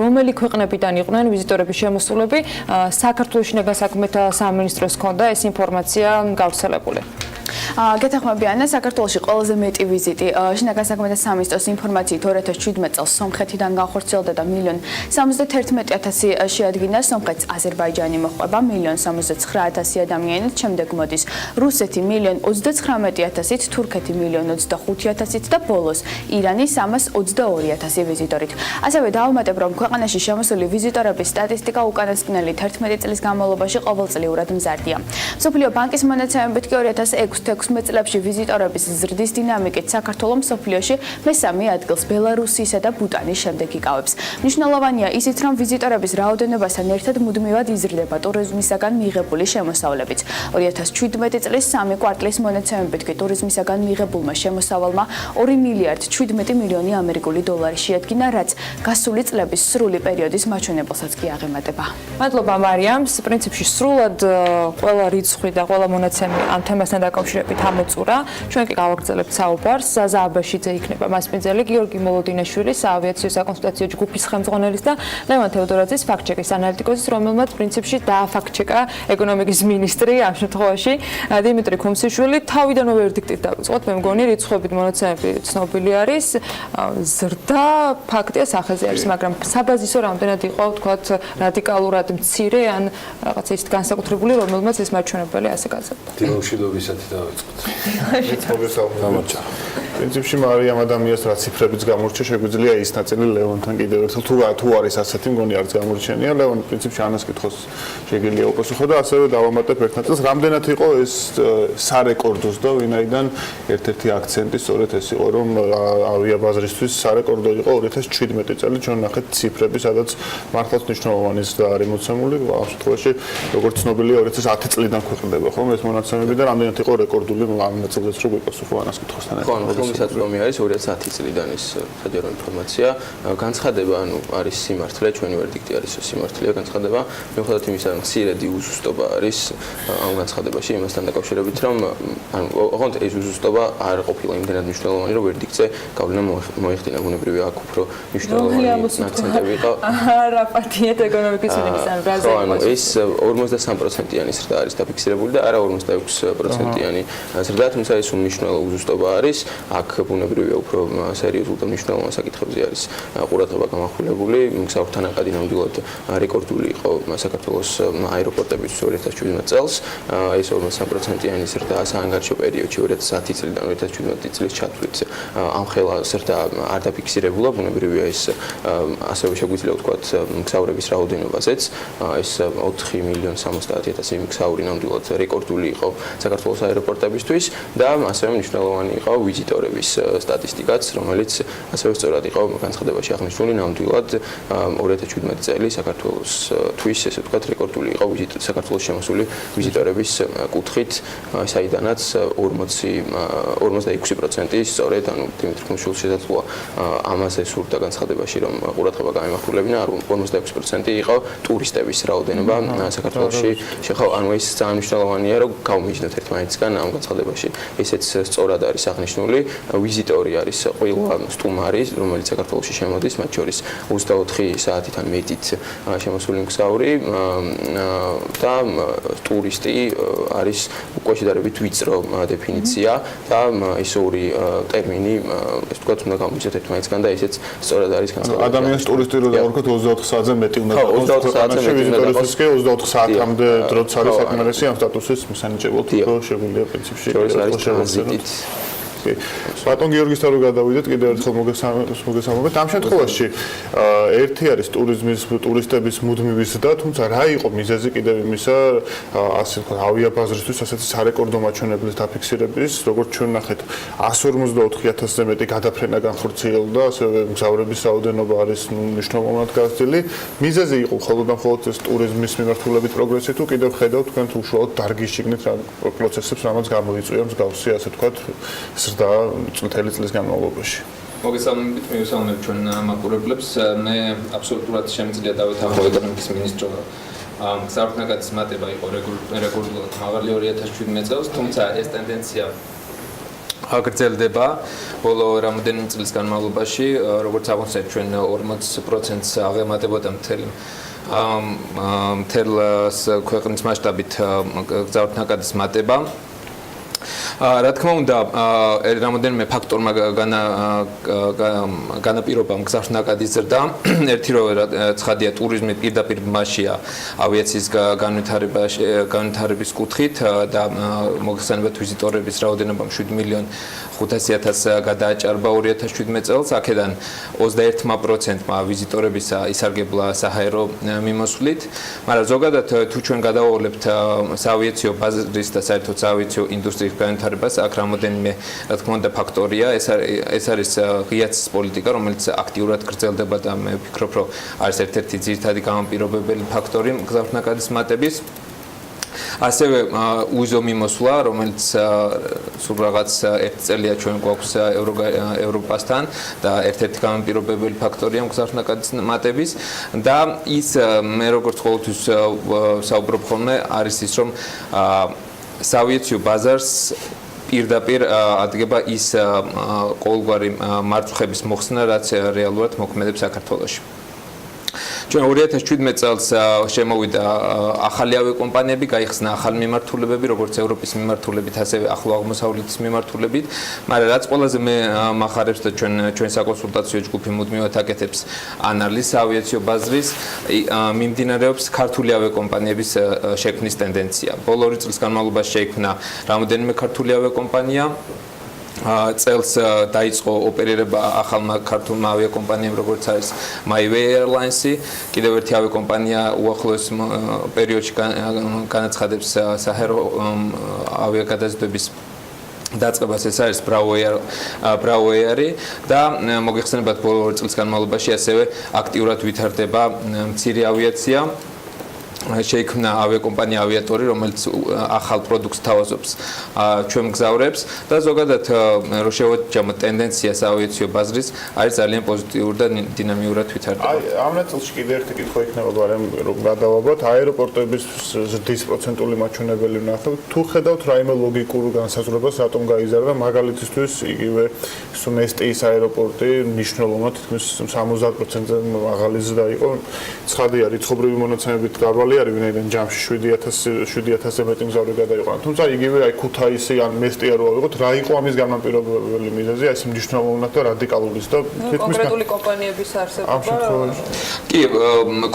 რომელი ქვეყნებიდან იყვნენ ვიზიტორების შემოსულები. საქართველოს შინაგან საქმეთა სამინისტროს ჰქონდა ეს ინფორმაცია გავრცელებული. გეთახმები ანა, საქართველოში ყველაზე მეტი ვიზიტი შინაგან საქმეთა სამინისტროს ინფორმაციით 2017 წელს სომხეთიდან განხორციელდა და 1,71,000 შეადგინა. სომხეთს აზერბაიჯანი მოჰყვება 1,79,000 ადამიანით, შემდეგ მოდის რუსეთი 1,39,000-ით, თურქეთი 1,25,000-ით და ბოლოს ირანი 322,000 ვიზიტორით. ასევე დავუმატებ, რომ ქვეყანაში შემოსული ვიზიტორების სტატისტიკა უკანასკნელი 11 წლის განმავლობაში ყოველწლიურად მზარდია. მსოფლიო ბანკის მონაცემებით კი 2006-16 წლებში ვიზიტორების ზრდის დინამიკით საქართველოს მსოფლიოში მესამე ადგილს ბელარუსისა და ბუტანის შემდეგ იკავებს. მნიშვნელოვანია ისიც, რომ ვიზიტორების რაოდენობასთან ერთად მუდმივად იზრდება ტურიზმისაგან მიღებული შემოსავლებიც. 2017 წლის 3 კვარტლის მონაცემებით კი ტურიზმისაგან მიღებულმა შემოსავალმა 2,17 ამერიკული დოლარი შეადგინა, რაც გასული წლების სრული პერიოდის მაჩვენებელსაც კი აღემატება. მადლობა მარიამს, პრინციპში სრულად ყველა რიცხვი და ყველა მონაცემი ამ თემასთან დაკავშირებით ამოწურა. ჩვენ კი გავაგრძელებთ საუბარს. ზაზა აბაშიძე იქნება მასპინძელი, გიორგი მოლოდინაშვილი საავიაციო საკონსულტაციო ჯგუფის ხელმძღვანელის და ლევან თევდორაძის ფაქტ-ჩეკის ანალიტიკოსის, რომელმაც პრინციპში დააფაქტ-ჩეკა ეკონომიკის მინისტრი ამ შემთხვევაში დიმიტრი კუმსიშვილი. თავიდანვე ვერდიქტით დავიწყოთ. მე მგონი რიცხვებით მონაცემები ცნობილი არის. ზრდა ფაქტია სახეზე არის, მაგრამ საბაზისო რამდენად იყო, თქვათ, რადიკალურად მცირე ან რაღაც ისეთ განსაკუთრებული, რომელმაც ეს მაჩვენებელი ასე გაზრდა. დილამშვიდობისათი დავიწყოთ. გამარჯობა. პრინციპში მარიამ ადამიანს რა ციფრებიც გამორჩა, შეგვიძლია ის ნაწილი ლევონთან კიდევ ერთხელ თუ არის ასეთი, მგონი არც გამორჩენია. ლევონ პრინციპში ანას კითხოს შეგიძლია უპასუხო და ასევე დავამატებ ერთ ნაწილს, რამდენად იყო ეს სარეკორდოს და ვინაიდან ერთ-ერთი აქცენტი სწორედ ეს იყო, რომ ავიაბაზრისთვის სარეკორდო იყო 2017 წელი, ჩვენ ნახეთ ციფრები, სადაც მართლაც მნიშვნელოვანი ზრდა არის მოცემული. ამ შემთხვევაში, როგორც ცნობილია, 2010 წლიდან ქვეყნდება, ხო, ეს მონაცემები და რამდენად იყო რეკორდული ამ ნაწილზეც რო გვიპასუხო ანას კითხვასთან ერთად. მოგესალმები არის 2010 წლიდან ის საჯარო ინფორმაცია. განცხადება, ანუ არის სიმართლე, ჩვენი ვერდიქტი არის სიმართლეა განცხადება. მიუხედავად იმისა, რომ მცირედი უზუსტობა არის ამ განცხადებაში იმასთან დაკავშირებით, რომ ანუ ოღონდ ეს უზუსტობა არ ყოფილა იმდენად მნიშვნელოვანი, რომ ვერდიქტზე გავლენა მოეხდინა. ბუნებრივია აქ უფრო მნიშვნელოვანი აქცენტები იყო. არა პარტიეთ ეკონომიკის მინისტრს ან რაზე ანუ ეს 53%-იანი ზრდა არის დაფიქსირებული და არა 46%-იანი ზრდა, თუმცა ეს უმნიშვნელო უზუსტობა არის. აქ ბუნებრივია უფრო სერიოზულ და მნიშვნელოვან საკითხებზე არის ყურადღება გამახვილებული. მგზავრთა ნაკადი ნამდვილად რეკორდული იყო საქართველოს აეროპორტების 2017 წელს. ეს 43%-იანი ზრდა საანგარიშო პერიოდში 2010 წლიდან 2017 წლის ჩათვლით ამხელა ზრდა არ დაფიქსირებულა. ბუნებრივია ეს ასევე შეგვიძლია ვთქვათ მგზავრების რაოდენობაზეც. ეს 4,70,000 მგზავრი ნამდვილად რეკორდული იყო საქართველოს აეროპორტებისთვის და ასევე მნიშვნელოვანი იყო ვიზიტორების სტატისტიკაც, რომელიც ასევე სწორად იყო განცხადებაში აღნიშნული. ნამდვილად 2017 წელი საქართველოსთვის ესე ვთქვათ რეკორდული იყო საქართველოს შემოსული ვიზიტორების კუთხით, საიდანაც 46% სწორედ ანუ დიმიტრი ქუმშვილს შესაძლოა ამაზე სურდა განცხადებაში, რომ ყურადღება გამემახვილებინა, 46% იყო ტურისტების რაოდენობა საქართველოში. შეხავ ანუ ეს ძალიან მნიშვნელოვანია, რომ გავმიჯნოთ ერთმანეთისგან ამ განცხადებაში. ესეც სწორად არის აღნიშნული. ვიზიტორი არის ყველა სტუმარი, რომელიც საქართველოში შემოდის, მათ შორის 24 საათიდან მეტით შემოსული მგზავრი და ტურისტი არის უკვე შედარებით ვიწრო დეფინიცია და ეს ორი ტერმინი, ეს თქვათ, უნდა გამოვიძოთ ერთმანეთისგან და ესეც სწორად არის განცხადებული. ადამიანს ტურისტი რო დავარქოთ 24 საათზე მეტი უნდა იყოს. 24 საათზე მეტი უნდა იყოს. 24 საათამდე დროც არის საკმარისი ამ სტატუსის მისანიჭებლად, რომ შეგვიძლია პრინციპში ტრანზიტით. ბატონ გიორგისთან რო გადავიდეთ, კიდევ ერთხელ მოგესალმებით. ამ შემთხვევაში ერთი არის ტურისტების მუდმივი ზრდა, თუმცა რა იყო მიზეზი კიდევ იმისა, ასე ვთქვათ, ავიაბაზრისთვის ასეთი სარეკორდო მაჩვენებლის დაფიქსირების, როგორც ჩვენ ნახეთ, 154,000-ზე მეტი გადაფრენა განხორციელდა, ასევე მგზავრების რაოდენობა არის მნიშვნელოვნად გაზრდილი. მიზეზი იყო მხოლოდ და მხოლოდ ეს ტურიზმის მიმართულებით პროგრესი, თუ კიდევ ხედავთ თქვენ თუ უშუალოდ დარგის შიგნით რა პროცესებს რამაც გამოიწვია მსგავსი, ასე ვთქვათ, და წლითელი წლის განმავლობაში. მოგესალმებით, მივესალმებ ჩვენ მაყურებლებს. მე აბსოლუტურად შემიძლია დავეთანხმო ეკონომიკის მინისტრმა. მგზავრთა ნაკადის მატება იყო რეგულარულად მაღალი 2017 წელს, თუმცა ეს ტენდენცია აგრძელდება ბოლო რამოდენიმე წლის განმავლობაში, როგორც აღნიშნეთ ჩვენ 40%-ს აღემატებოდა მთელ ქვეყნის მასშტაბით მგზავრთა ნაკადის მატება. რა თქმა უნდა, რამოდენიმე ფაქტორმა განაპირობა მგზავრთა ნაკადის ზრდა. ერთი რო ცხადია ტურიზმი პირდაპირ მასშია ავიაციის განვითარების კუთხით და მოგხსენებათ ვიზიტორების რაოდენობამ 7,500,000 გადააჭარბა 2017 წელს. აქედან 21%-მა ვიზიტორების ისარგებლა საჰაერო მიმოსვლით. მაგრამ ზოგადად თუ ჩვენ გადავავალებთ საავიაციო ბაზრის და საერთოდ საავიაციო ინდუსტრიის განვითარებას, აქ რამოდენიმე რა თქმა უნდა ფაქტორია. ეს არის ღიაცის პოლიტიკა, რომელიც აქტიურად გრძელდება და მე ვფიქრობ, რომ არის ერთ-ერთი ძირითადი გამამპირობებელი ფაქტორი მგზავრთა ნაკადის მატების. ასევე უზო მიმოსვლა, რომელიც სულ რაღაც ერთ წელია ჩვენ გვაქვს ევროპასთან და ერთ-ერთი გამამპირობებელი ფაქტორია მგზავრთა ნაკადის მატების და ის მე როგორც ყოველთვის საუბრობ ხოლმე არის ის, რომ საავიაციო ბაზარს პირდაპირ ადგება ის ყოველგვარი მარწუხების მოხსნა, რაც რეალურად მოქმედებს საქართველოში. ჩვენ 2017 წელს შემოვიდა ახალი ავიაკომპანიები, გაიხსნა ახალი მიმართულებები, როგორც ევროპის მიმართულებით, ასევე ახლო აღმოსავლეთის მიმართულებით, მაგრამ რაც ყველაზე მე მახარებს და ჩვენ საკონსულტაციო ჯგუფი მუდმივად აკეთებს ანალიზს ავიაციო ბაზრის, მიმდინარეობს ქართული ავიაკომპანიების შექმნის ტენდენცია. ბოლო 2 წლის განმავლობაში შეიქმნა რამოდენიმე ქართული ავიაკომპანია. წელს დაიწყო ოპერირება ახალმა ქართულმა ავიაკომპანიამ, როგორც არის MyWay Airlines-ი. კიდევ ერთი ავიაკომპანია უახლოეს პერიოდში განაცხადებს საჰაერო ავიაგადაზიდვების დაწყებას, ეს არის Bravo Air-ი და მოგეხსენებათ ბოლო 2 წლის განმავლობაში ასევე აქტიურად ვითარდება მცირე ავიაცია. შეიქმნა ავიაკომპანია ავიატორი, რომელიც ახალ პროდუქტს თავაზობს ჩვენ მგზავრებს და ზოგადად რო შევაჯამოთ ტენდენციას ავიაციო ბაზრის, არის ძალიან პოზიტიური და დინამიურად ვითარდება. ამ ნაწილში კიდევ ერთი კითხვა იქნება, მაგრამ რომ გადავაბოთ, აეროპორტების ზრდის პროცენტული მაჩვენებელი ვნახავთ, თუ ხედავთ რაიმე ლოგიკურ განსაზღვრებას, რატომ გაიზარდა მაგალითისთვის იგივე მესტიის აეროპორტი მნიშვნელოვნად თითქმის 70%-ზე მაღალი ზრდა იყო. ცხადია, რიცხობრივი მონაცემებით დაბალი არის, ვინაიდან ჯამში 7000-ზე მეტი მგზავრი გადაიყვანა. თუმცა იგივე აი ქუთაისი ან მესტია რო ავიღოთ, რა იყო ამის განმაპირობებელი მიზეზი, აი ეს მნიშვნელოვნად და რადიკალურის და კონკრეტული კომპანიების არსებობა. კი,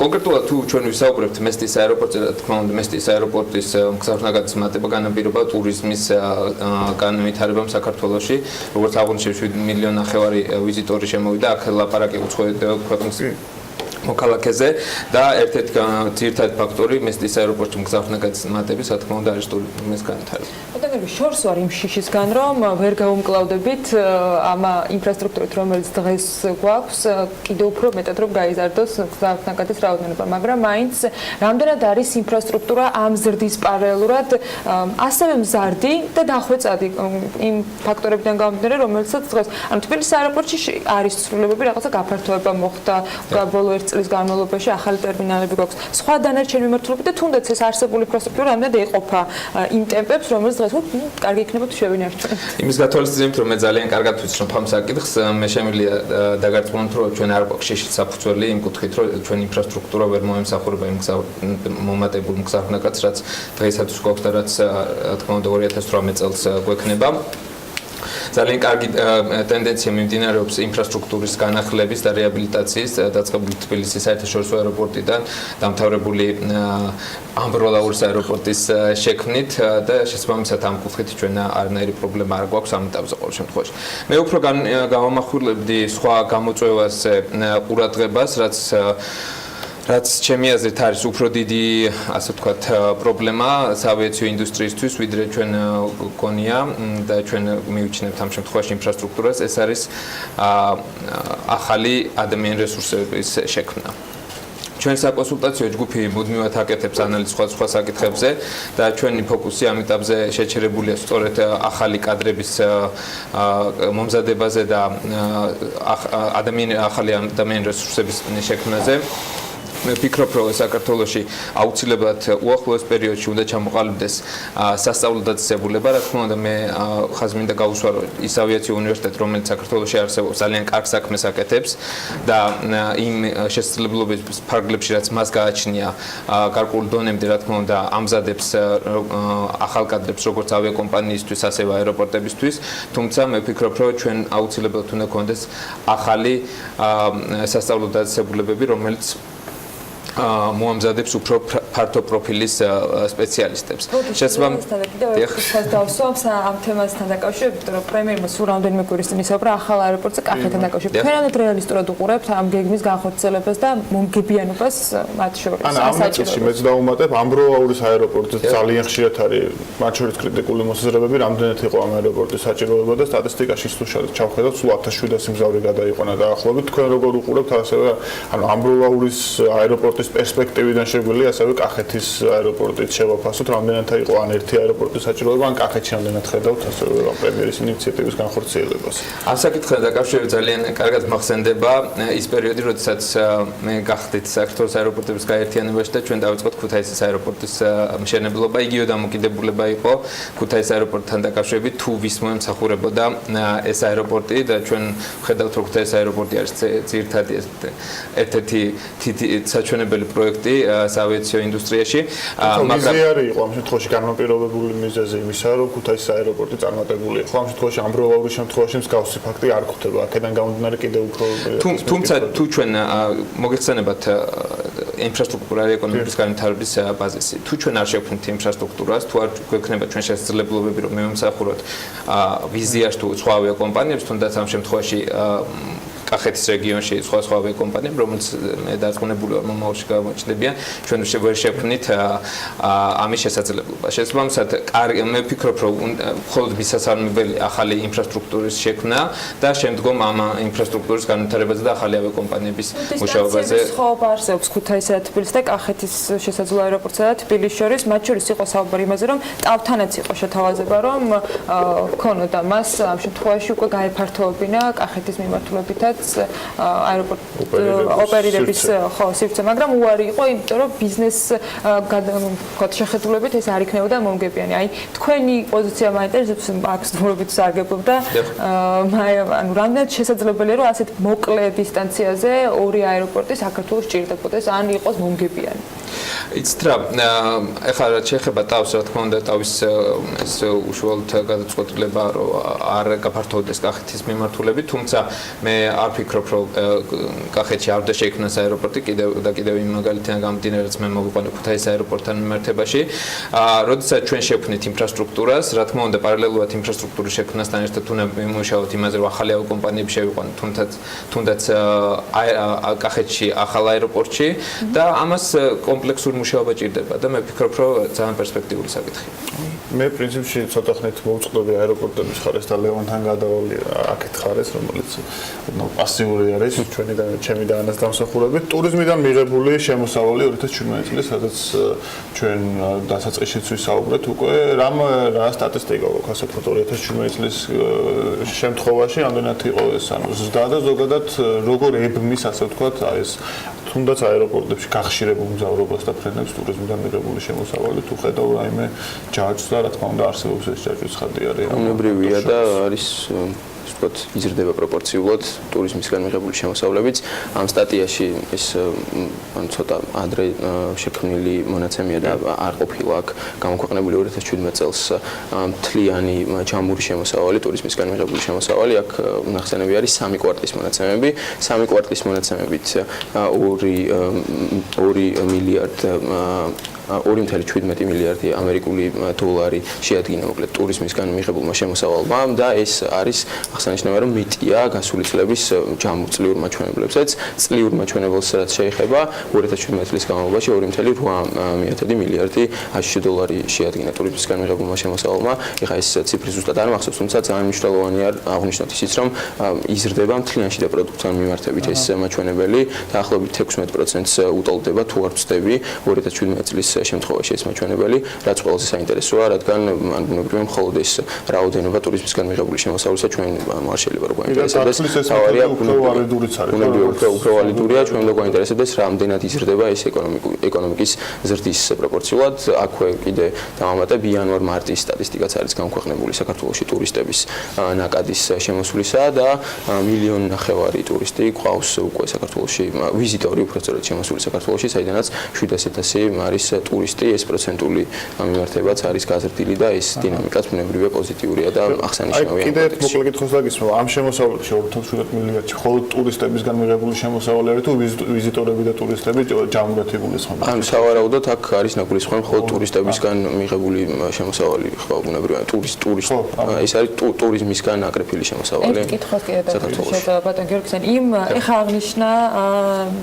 კონკრეტულად თუ ჩვენ ვისაუბრებთ მესტიის აეროპორტზე, რა თქმა უნდა, მესტიის აეროპორტის მგზავრთა გადაწყვეტილება განაპირობა ტურიზმის განვითარებამ საქართველოში, როგორც აღნიშნე 7 მილიონი ნახევარი ვიზიტორი შემოვიდა, აქ ლაპარაკი უცხოელი ქვეყნის მოქალაქეზე და ერთ-ერთი ძირითადი ფაქტორი მესტიის აეროპორტში მგზავრთა გადაწყვეტილების, რა თქმა უნდა, არის ტურიზმის განვითარება. ბატონები, შორს ვარ იმ შიშისგან, რომ ვერ გავუმკლავდებით ამ ინფრასტრუქტურით, რომელიც დღეს გვაქვს, კიდევ უფრო მეტად რომ გაიზარდოს მგზავრთა გადაწყვეტილების რაოდენობა, მაგრამ მაინც რამდენად არის ინფრასტრუქტურა ამ ზრდის პარალელურად ასევე მზარდი და დახვეწადი იმ ფაქტორებიდან გამომდინარე, რომელსაც დღეს ანუ თბილისის აეროპორტში არის ცვლილებები, რაღაცა გაფართოება მოხდა ბოლო ერთ წლის განმავლობაში, ახალი ტერმინალები გვაქვს. სხვა დანარჩენი მიმართულებით და თუნდაც ეს არსებული ინფრასტრუქტურა რამდენად ეყოფა იმ ტემპებს, რომელიც დღეს კარგი იქნება თუ შევინარჩუნოთ. იმის გათვალისწინებით, რომ მე ძალიან კარგად ვიცნობ ამ საკითხს, მე შემიძლია დაგარწმუნოთ, რომ ჩვენ არ გვაქვს შეშიც საფუძველი იმ კუთხით, რომ ჩვენ ინფრასტრუქტურა ვერ მოემსახურება იმ მომატებულ მგზავრნაკადს, რაც დღეისათვის გვაქვს და რაც რა თქმა უნდა 2018 წელს გვექნება. ძალიან კარგი ტენდენცია მიმდინარეობს ინფრასტრუქტურის განახლების და რეაბილიტაციის დაწყებული თბილისის საერთაშორისო აეროპორტიდან დამთავრებული ამბროლაურის აეროპორტის შექმნით და შესაბამისად ამ კუთხით ჩვენ არანაირი პრობლემა არ გვაქვს ამ ეტაპზე ყოველ შემთხვევაში. მე უფრო გავამახვილებდი სხვა გამოწვევას ყურადღებას, რაც ჩემი აზრით არის უფრო დიდი, ასე ვთქვათ, პრობლემა ავიაციო ინდუსტრიისთვის, ვიდრე ჩვენ გონია და ჩვენ მივიჩნევთ ამ შემთხვევაში ინფრასტრუქტურას, ეს არის ახალი ადამიანური რესურსების შექმნა. ჩვენ საკონსულტაციო ჯგუფი მუდმივად აკეთებს ანალიზს სხვა საკითხებზე და ჩვენი ფოკუსი ამ ეტაპზე შეჩერებულია სწორედ ახალი კადრების მომზადებაზე და ახალი ადამიანური რესურსების შექმნაზე. მე ვფიქრობ, რომ საქართველოში აუცილებლად უახლოეს პერიოდში უნდა ჩამოყალიბდეს სასწავლო დაწესებულება, რა თქმა უნდა, მე ხაზს მინდა გავუსვარო ის ავიაციო უნივერსიტეტი, რომელიც საქართველოში არსებობს, ძალიან კარგ საქმეს აკეთებს და იმ შესაძლებლობების ფარგლებში, რაც მას გააჩნია გარკვეული დონემდე, რა თქმა უნდა, ამზადებს ახალ კადრებს როგორც ავიაკომპანიისთვის, ასევე აეროპორტებისთვის, თუმცა მე ვფიქრობ, რომ ჩვენ აუცილებლად უნდა გქონდეს ახალი სასწავლო დაწესებულებები, რომელიც მოამზადებს უფრო ფართო პროფილის სპეციალისტებს. შესაბამისად, კიდევ ერთხელ დავსვამ ამ თემასთან დაკავშირებით, რომ პრემიერმა სულ რამდენიმე კვირის წინ ისაუბრა ახალ აეროპორტზე კახეთთან დაკავშირებით. თქვენამდე რეალისტურად უყურებთ ამ გეგმის განხორციელებას და მომგებიანობას მათ შორის. ამ ნაწილში მეც დავუმატებ, ამბროლაურის აეროპორტზე ძალიან ხშირად არის მათ შორის კრიტიკული მოსაზრებები, რამდენად იყო ამ აეროპორტის საჭიროება და სტატისტიკაში თუ ჩავხედავთ, სულ 1700 მგზავრი გადაიყვანა დაახლოებით. თქვენ როგორ უყურებთ ასევე ამბროლაურის აეროპორტის პერსპექტივიდან შეგვიძლია ასევე კახეთის აეროპორტით შევაფასოთ, რამდენად იყო ან ერთი აეროპორტის საჭიროება, ან კახეთში რამდენად ხედავთ ასევე პრემიერის ინიციატივის განხორციელებას. ამ საკითხთან დაკავშირებით ძალიან კარგად მახსენდება ის პერიოდი, როდესაც მე გახდით საქართველოს აეროპორტების გაერთიანებაში და ჩვენ დავიწყოთ ქუთაისის აეროპორტის მშენებლობა. იგივე დამოკიდებულება იყო ქუთაისის აეროპორტთან დაკავშირებით, თუ ვის მოემსახურებოდა ეს აეროპორტი და ჩვენ ვხედავთ, რომ ქუთაისის აეროპორტი არის ძირითადი ერთ-ერთი საჩვენებელი პროექტი ავიაციო ინდუსტრიაში, მაგრამ მიზეზი იყო ამ შემთხვევაში განმაპირობებული მიზეზი იმისა, რომ ქუთაისის აეროპორტი წარმატებული იყო. ამ შემთხვევაში ამბროლაურის შემთხვევაში მსგავსი ფაქტი არ გვხვდება. აქედან გამომდინარე კიდევ უფრო თუმცა თუ ჩვენ მოგეხსენებათ ინფრასტრუქტურა ეკონომიკის განვითარების ბაზისი. თუ ჩვენ არ შევქმნით ინფრასტრუქტურას, თუ არ გვექნება ჩვენ შესაძლებლობები, რომ მივემსახუროთ ვიზიაში თუ სხვა ავიაკომპანიებს, თუნდაც ამ შემთხვევაში კახეთის რეგიონში სხვა ავიაკომპანიები, რომელიც მე დარწმუნებული ვარ მომავალში გამოჩნდებიან, ჩვენ ვერ შევქმნით ამის შესაძლებლობა. შესაბამისად, მე ვფიქრობ, რომ მხოლოდ მისასალმებელი ახალი ინფრასტრუქტურის შექმნა და შემდგომ ამ ინფრასტრუქტურის განვითარებაზე და ახალი ავიაკომპანიების მუშაობაზე. სხვაობა არსებობს ქუთაისსა და თბილისსა და კახეთის შესაძლო აეროპორტსა და თბილისის შორის, მათ შორის იყო საუბარი იმაზე, რომ ტავთანაც იყო შეთავაზება, რომ ქონოდა მას ამ შემთხვევაში უკვე გაეფართოვებინა კახეთის მიმართულებითაც ოპერირების სივრცე, მაგრამ უარი იყო, იმიტომ რომ ბიზნეს შეხედულებით ეს არ იქნებოდა მომგებიანი. აი, თქვენი პოზიცია მაინტერესებს, აქვს დრო სარგებლობ და ანუ რამდენად შესაძლებელია რომ ასეთ მოკლე დისტანციაზე ორი აეროპორტი საქართველოს ჭირდებოდეს ან იყოს მომგებიანი. იცით რა, ეხლა რაც შეეხება ტავს, რა თქმა უნდა, ტავის ეს უშუალოდ გადაწყვეტილება რომ არ გაფართოვდეს კახეთის მიმართულებით, თუმცა მე არ ვფიქრობ, რომ კახეთში არ უნდა შეიქმნას აეროპორტი, კიდევ იმ მაგალითიდან გამომდინარე, რაც მე მოვიყვანე ქუთაისის აეროპორტთან მიმართებაში. როდესაც ჩვენ შევქმნით ინფრასტრუქტურას, რა თქმა უნდა, პარალელურად ინფრასტრუქტურის შექმნასთან ერთად უნდა ვიმუშაოთ იმაზე, რომ ახალი ავიაკომპანიები შევიყვანოთ, თუნდაც კახეთში ახალ აეროპორტში და ამას კომპლექსური მუშაობა ჭირდება და მე ვფიქრობ, რომ ძალიან პერსპექტიული საკითხია. მე პრინციპში ცოტა ხნით მოვწყდები აეროპორტების ხარეს და ლევონთან გადავალი აქეთ ხარეს, რომელიც პასიური არის ჩემი და ანას დამსახურებით. ტურიზმიდან მიღებული შემოსავალი 2017 წლის, სადაც ჩვენ დასაწყისშიც ვისაუბრეთ უკვე რა სტატისტიკა გვაქვს ასეთ 2017 წლის შემთხვევაში, ამდენად იყო ეს ანუ ზრდა და ზოგადად როგორ ებმის ასე ვთქვათ ეს თუნდაც აეროპორტებში გახშირებულ მგზავრობას და ფრენებს ტურიზმიდან მიღებული შემოსავალი თუ ხედავ რაიმე ჯაჭვს და რა თქმა უნდა არსებობს ეს ჯაჭვის ხადი არის. უნებრივია და არის ვთქვათ, იზრდება პროპორციულად ტურიზმისგან მიღებული შემოსავლებიც. ამ სტატიაში ეს ანუ ცოტა ადრე შექმნილი მონაცემია და არ ყოფილა აქ გამოქვეყნებული 2017 წელს მთლიანი ჯამური შემოსავალი, ტურიზმისგან მიღებული შემოსავალი. აქ ნახსენები არის 3 კვარტლის მონაცემები. 3 კვარტლის მონაცემებით 2 მილიარდ 2.17 მილიარდი ამერიკული დოლარი შეადგინა მოკლედ ტურიზმისგან მიღებულმა შემოსავალმა და ეს არის აღსანიშნავია რომ მეტია გასული წლების ჯამურ მაჩვენებლებსაც. წლიურ მაჩვენებელს რაც შეეხება 2017 წლის განმავლობაში 2.8 მილიარდი აშშ დოლარი შეადგინა ტურიზმისგან მიღებულმა შემოსავალმა. ეხლა ეს ციფრი ზუსტად არ მახსოვს, თუმცა ძალიან მნიშვნელოვანია აღნიშნოთ ისიც რომ იზრდება მთლიანში და პროდუქტთან მიმართებით ეს მაჩვენებელი დაახლოებით 16%-ს უტოლდება თუ არ ვცდები 2017 წლის შემთხვევაში ეს მაჩვენებელი, რაც ყველაზე საინტერესოა, რადგან ან ბუნებრივია მხოლოდ ეს რაოდენობა ტურიზმისგან მიღებული შემოსავლისა ჩვენ არ შეიძლება რომ გვაინტერესებდეს. თავარია უფრო ვალიდურიც არის. უფრო ვალიდურია, ჩვენ უნდა გვაინტერესებდეს რამდენად იზრდება ეს ეკონომიკის ზრდის პროპორციულად. აქვე კიდე დავამატებ იანვარ-მარტის სტატისტიკაც არის გამოქვეყნებული საქართველოში ტურისტების ნაკადის შემოსვლისა და 1.5 მილიონი ტურისტი ყავს უკვე საქართველოში, ვიზიტორი უბრალოდ შემოსული საქართველოში, საიდანაც 700,000 არის ტურისტი, ეს პროცენტული მიმართებაც არის გაზრდილი და ეს დინამიკაც ბუნებრივია პოზიტიურია და აღსანიშნავია. კიდევ ერთ მოკლე კითხვას დაგისმევ, ამ შემოსავალში 2.7 მილიარდში მხოლოდ ტურისტებისგან მიღებული შემოსავალი არის თუ ვიზიტორები და ტურისტები ჯამურად იგულისხმება? ან სავარაუდოდ აქ არის ნაგულისხმება მხოლოდ ტურისტებისგან მიღებული შემოსავალი, ხო, ბუნებრივია ეს არის ტურიზმისგან აკრეფილი შემოსავალი. ერთ კითხვას კიდევ შეეძლება ბატონ გიორგისთან, ეხა აღნიშნა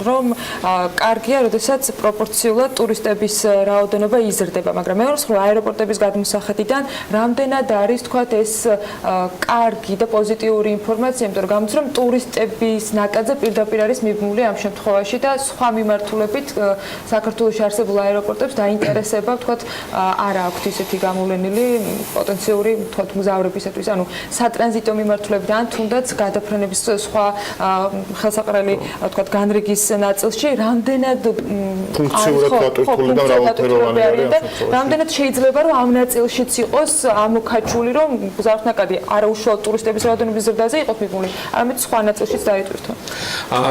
რომ კარგია, როდესაც პროპორციულად ტურისტების რაოდენობა იზრდება, მაგრამ მეორე მხრივ აეროპორტების გადმოსახედიდან რამდენად არის თქვათ ეს კარგი და პოზიტიური ინფორმაცია, იმიტომ რომ გამოდის რომ ტურისტების ნაკადზე პირდაპირ არის მიბმული ამ შემთხვევაში და სხვა მიმართულებით საქართველოში არსებულ აეროპორტებს დაინტერესება თქვათ არ აქვთ ისეთი გამოვლენილი პოტენციური თქვათ მგზავრებისათვის, ანუ სატრანზიტო მიმართულებით ან თუნდაც გადაფრენების სხვა ხელსაყრელი თქვათ განრიგის ნაწილში რამდენად ფუნქციურად დატვირთული და მრავალფეროვანი არის. რამდენად შეიძლება რომ ამ ნაწილშიც იყოს ამოქაჩული რომ მგზავრთნაკადი არა უშუალოდ ტურისტების რაოდენობის ზრდაზე იყოს მიბმული, არამედ სხვა ნაწილშიც დაიტვირთვა.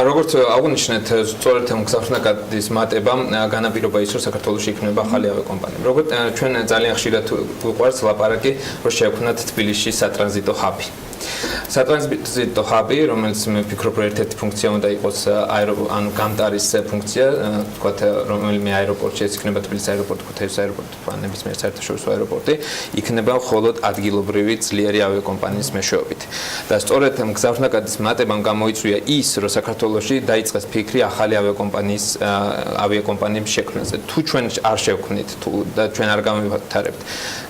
როგორც აღნიშნეთ, სწორედ მგზავრთნაკადის მატებამ განაპირობა ის, რომ საქართველოში იქნება ახალი ავიაკომპანიები. როგორც ჩვენ ძალიან ხშირად გვიყვარს ლაპარაკი, რომ შევქმნათ თბილისში სატრანზიტო ჰაბი. სატრანზიტო ჰაბი, რომელიც მე ვფიქრობ, რომ ერთ-ერთი ფუნქცია უნდა იყოს ანუ გამტარის ფუნქცია, თქვათ, რომელიმე აეროპორტში ეს იქნება თბილისის აეროპორტი, ქუთაისის აეროპორტი, ან ნებისმიერ საერთაშორისო აეროპორტი, იქნება მხოლოდ ადგილობრივი ძლიერი ავიაკომპანიის მეშვეობით. და სწორედ მგზავრთნაკადის მატებამ გამოიწვია ის, რომ საქართველოში დაიწყეს ფიქრი ახალი ავიაკომპანიების შექმნაზე. თუ ჩვენ არ შევქმნით, და ჩვენ არ გამივათარებთ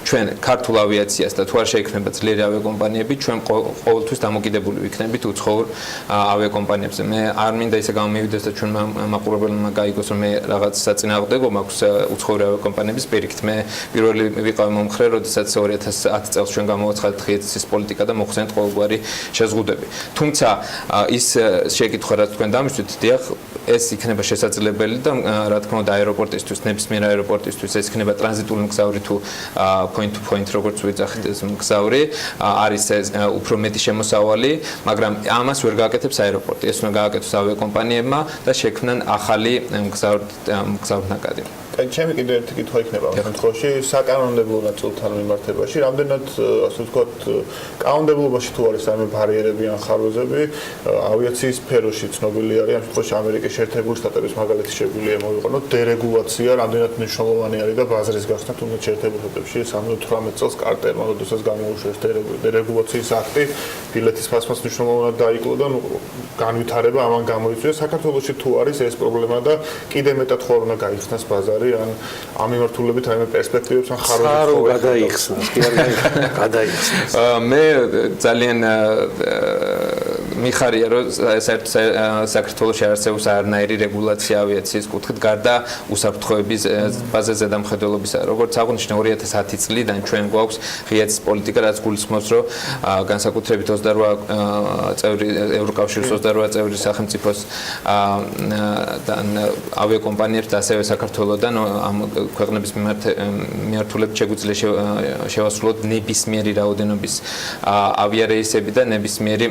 ჩვენ ქართულ ავიაციას და თუ არ შეიქმნება ძლიერი ავიაკომპანიები, ჩვენ ყოველთვის დამოკიდებული ვიქნებით უცხოურ ავიაკომპანიებზე. მე არ მინდა ისე გამომივიდეს და ჩვენ მაყურებელმა გაიგოს, რომ მე რაღაც საწინააღმდეგო მაქვს უცხოური ავიაკომპანიების პირიქით. მე პირველი ვიყავი მომხრე, როდესაც 2010 წელს ჩვენ გამოვაცხადეთ ღირსის პოლიტიკა და მოხსენეთ ყოველგვარი შეზღუდვები. თუმცა ის შეკითხვა, რაც თქვენ დამისვით, დიახ, ეს იქნება შესაძლებელი და რა თქმა უნდა აეროპორტისთვის, ნებისმიერ აეროპორტისთვის ეს იქნება ტრანზიტული მგზავრი თუ point to point, როგორც ვიძახით ეს მგზავრი, არის უფრო მეტი შემოსავალი, მაგრამ ამას ვერ გააკეთებს აეროპორტი. ეს უნდა გააკეთოს ავიაკომპანიებმა და შექმნან ახალი მგზავრთნაკადი. ჩემი კიდევ ერთი კითხვა იქნება ამ შემთხვევაში საკანონმდებლო ნაწილთან მიმართებაში, რამდენად ასე ვთქვათ, კანონმდებლობაში თუ არის ამ ბარიერები ან ხარვეზები, ავიაციის სფეროში ცნობილი არის, ამ შემთხვევაში ამერიკის შეერთებული შტატების მაგალითი შეგვიძლია მოვიყენოთ, დერეგულაცია რამდენად მნიშვნელოვანი არის და ბაზრის გახსნა თუნდაც შეერთებულ შტატებში 18 წელს კარტერმა, როდესაც გამოუშვეს დერეგულაციის აქტი, ბილეთის ფასმაც მნიშვნელოვნად დაიკლო და განვითარება ამან გამოიწვია. საქართველოში თუ არის ეს პრობლემა და კიდევ მეტად ხوار უნდა გაიხსნას ბაზარი ან ამ მიმართულებით აი მე პერსპექტივებს ან ხარო გადაიხსნას, კი არა გადაიხსნას. მე ძალიან მიხარია, რომ საქართველოში არსებობს არანაირი რეგულაცია ავიაციის კუთხით, გარდა უსაფრთხოების ბაზაზე ზედამხედველობისა. როგორც აღნიშნე 2010 წლიდან ჩვენ გვაქვს ღიაცის პოლიტიკა, რაც გულისხმობს, რომ განსაკუთრებით 28 წევრი ევროკავშირის 28 წევრი სახელმწიფოს ავიაკომპანიებს და ასევე საქართველოსთან ამ ქვეყნების მიმართულებით შეგვიძლია შევასრულოთ ნებისმიერი რაოდენობის ავიარეისები და ნებისმიერი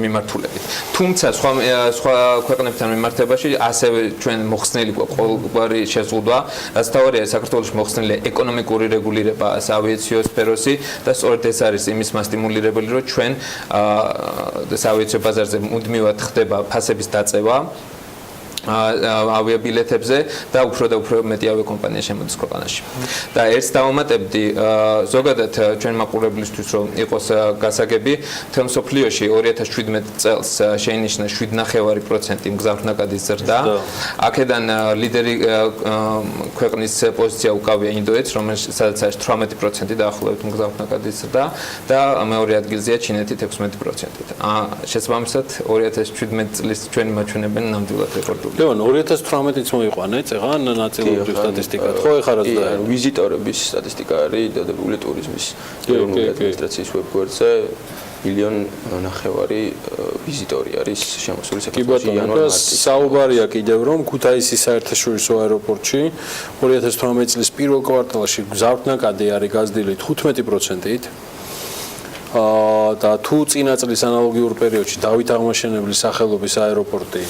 მიმართულებით. თუმცა სხვა ქვეყნებთან მიმართებაში ასევე ჩვენ მოხსნელი გვაქვს ყოველგვარი შეზღუდვა, რაც თავარია საქართველოს მოხსნელია ეკონომიკური რეგულირება ავიაციო სფეროში და სწორედ ეს არის იმის მასტიმულირებელი, რომ ჩვენ ავიაციო ბაზარზე მუდმივად ხდება ფასების დაწევა ავიაბილეთებზე და უფრო მეტი ავიაკომპანია შემოდის ქვეყანაში. და ერთს დავამატებდი ზოგადად ჩვენ მაყურებლისთვის რომ იყოს გასაგები, თემ სოფლიოში 2017 წელს შეინიშნა 7.9% მგზავრთნაკადის ზრდა. აქედან ლიდერი ქვეყნის პოზიცია უკავია ინდოეთს, რომელსაც არის 18% დაახლოებით მგზავრთნაკადის ზრდა და მეორე ადგილზეა ჩინეთი 16%. შესაბამისად 2017 წლის ჩვენი მაჩვენებელი ნამდვილად რეკორდული. ლევან 2018-იც მოიყვანეთ, ეხლა ნაწილობრივ სტატისტიკად. ხო, ეხლა რაც და ვიზიტორების სტატისტიკა არის დადებული ტურიზმის ეროვნული ადმინისტრაციის ვებგვერდზე 1.5 ვიზიტორი არის შემოსული საქართველოში იანვარ-მარტში. საუბარია კიდევ რომ ქუთაისის საერთაშორისო აეროპორტში 2018 წლის პირველ კვარტალში მგზავრთნაკადი არის გაზრდილი 15%-ით. და თუ წინა წლის ანალოგიურ პერიოდში დავით აღმაშენებლის სახელობის აეროპორტი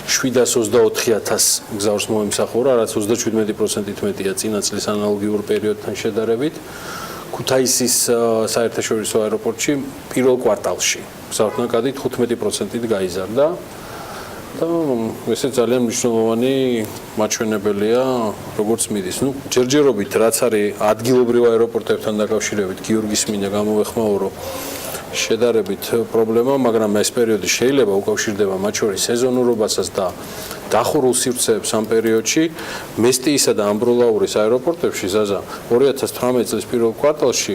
724,000 მგზავრს მოემსახურა, რაც 37%-ით მეტია წინა წლის ანალოგიურ პერიოდთან შედარებით. ქუთაისის საერთაშორისო აეროპორტში პირველ კვარტალში მგზავრთნაკადი 15%-ით გაიზარდა. და ესე ძალიან მნიშვნელოვანი მაჩვენებელია, როგორც მიდის. ჯერჯერობით რაც არის ადგილობრივ აეროპორტებთან დაკავშირებით, გიორგის მინდა გამოვეხმაურო შედარებით პრობლემა, მაგრამ ეს პერიოდი შეიძლება უკავშირდება მათ შორის სეზონურობასაც და დახურულ სივრცეებს ამ პერიოდში. მესტიისა და ამბროლაურის აეროპორტებში ზაზა 2018 წლის პირველ კვარტალში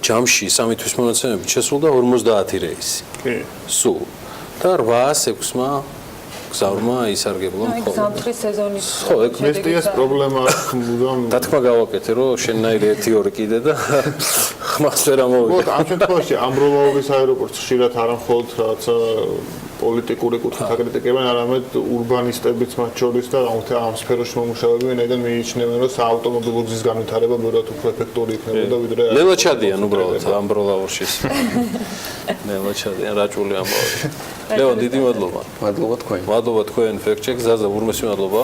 ჯამში სამი თვის მონაცემებით შესრულდა 50 რეისი. კი. სულ და 806-მა გზავრმა ისარგებლა მხოლოდ. გზავრის სეზონის ხო, მესტიას პრობლემა მუდამ დათქმა გავაკეთე, რომ შენნაირი 1-2 კიდე და ხმას ვერ ამოვიდა. ამ შემთხვევაში ამბროლაურის აეროპორტს ხშირად არა მხოლოდ რაღაცა პოლიტიკური კუთხით აკრიტიკებენ, არამედ ურბანისტებიც მათ შორის და ამ სფეროში მომუშავეები ვინაიდან მიიჩნევენ, რომ საავტომობილო გზის განვითარება ბევრად უფრო ეფექტური იქნებოდა ვიდრე ნელა ჩადიან უბრალოდ ამბროლაურში. ნელა ჩადიან რაჭული ამბავი. ლევან დიდი მადლობა. მადლობა თქვენ. მადლობა თქვენ ფექტ-ჩეკ ზაზა ურმესი მადლობა.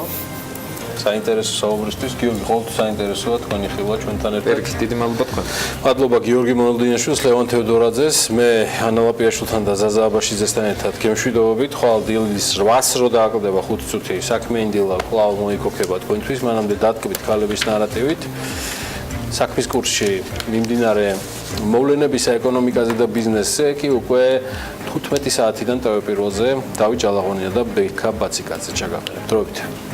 საინტერესო საუბრისთვის. გიორგი, ყოველთვის საინტერესოა თქვენი ხილვა ჩვენთან ერთად. პერიქს დიდი მადლობა თქვენ. მადლობა გიორგი მონოლდინაშვილს, ლევან თეოდორაძეს, მე ანა ლაპიაშვილთან და ზაზა აბაშიძესთან ერთად გემშვიდობებით. ხვალ დილის 8-ს რო დააკლდება 5 წუთი საქმიანი დილა კვლავ მოიქოქება თქვენთვის, მანამდე დადგებით ქალების ნარატივით. საქმის კურსში მიმდინარე მოვლენებისა ეკონომიკაზე და ბიზნესზე კი უკვე 15 საათიდან ტელეპიროზე დავით ჯალაღონია და ბექა ბაციკაძე ჩაგაყენებთ. დროებით.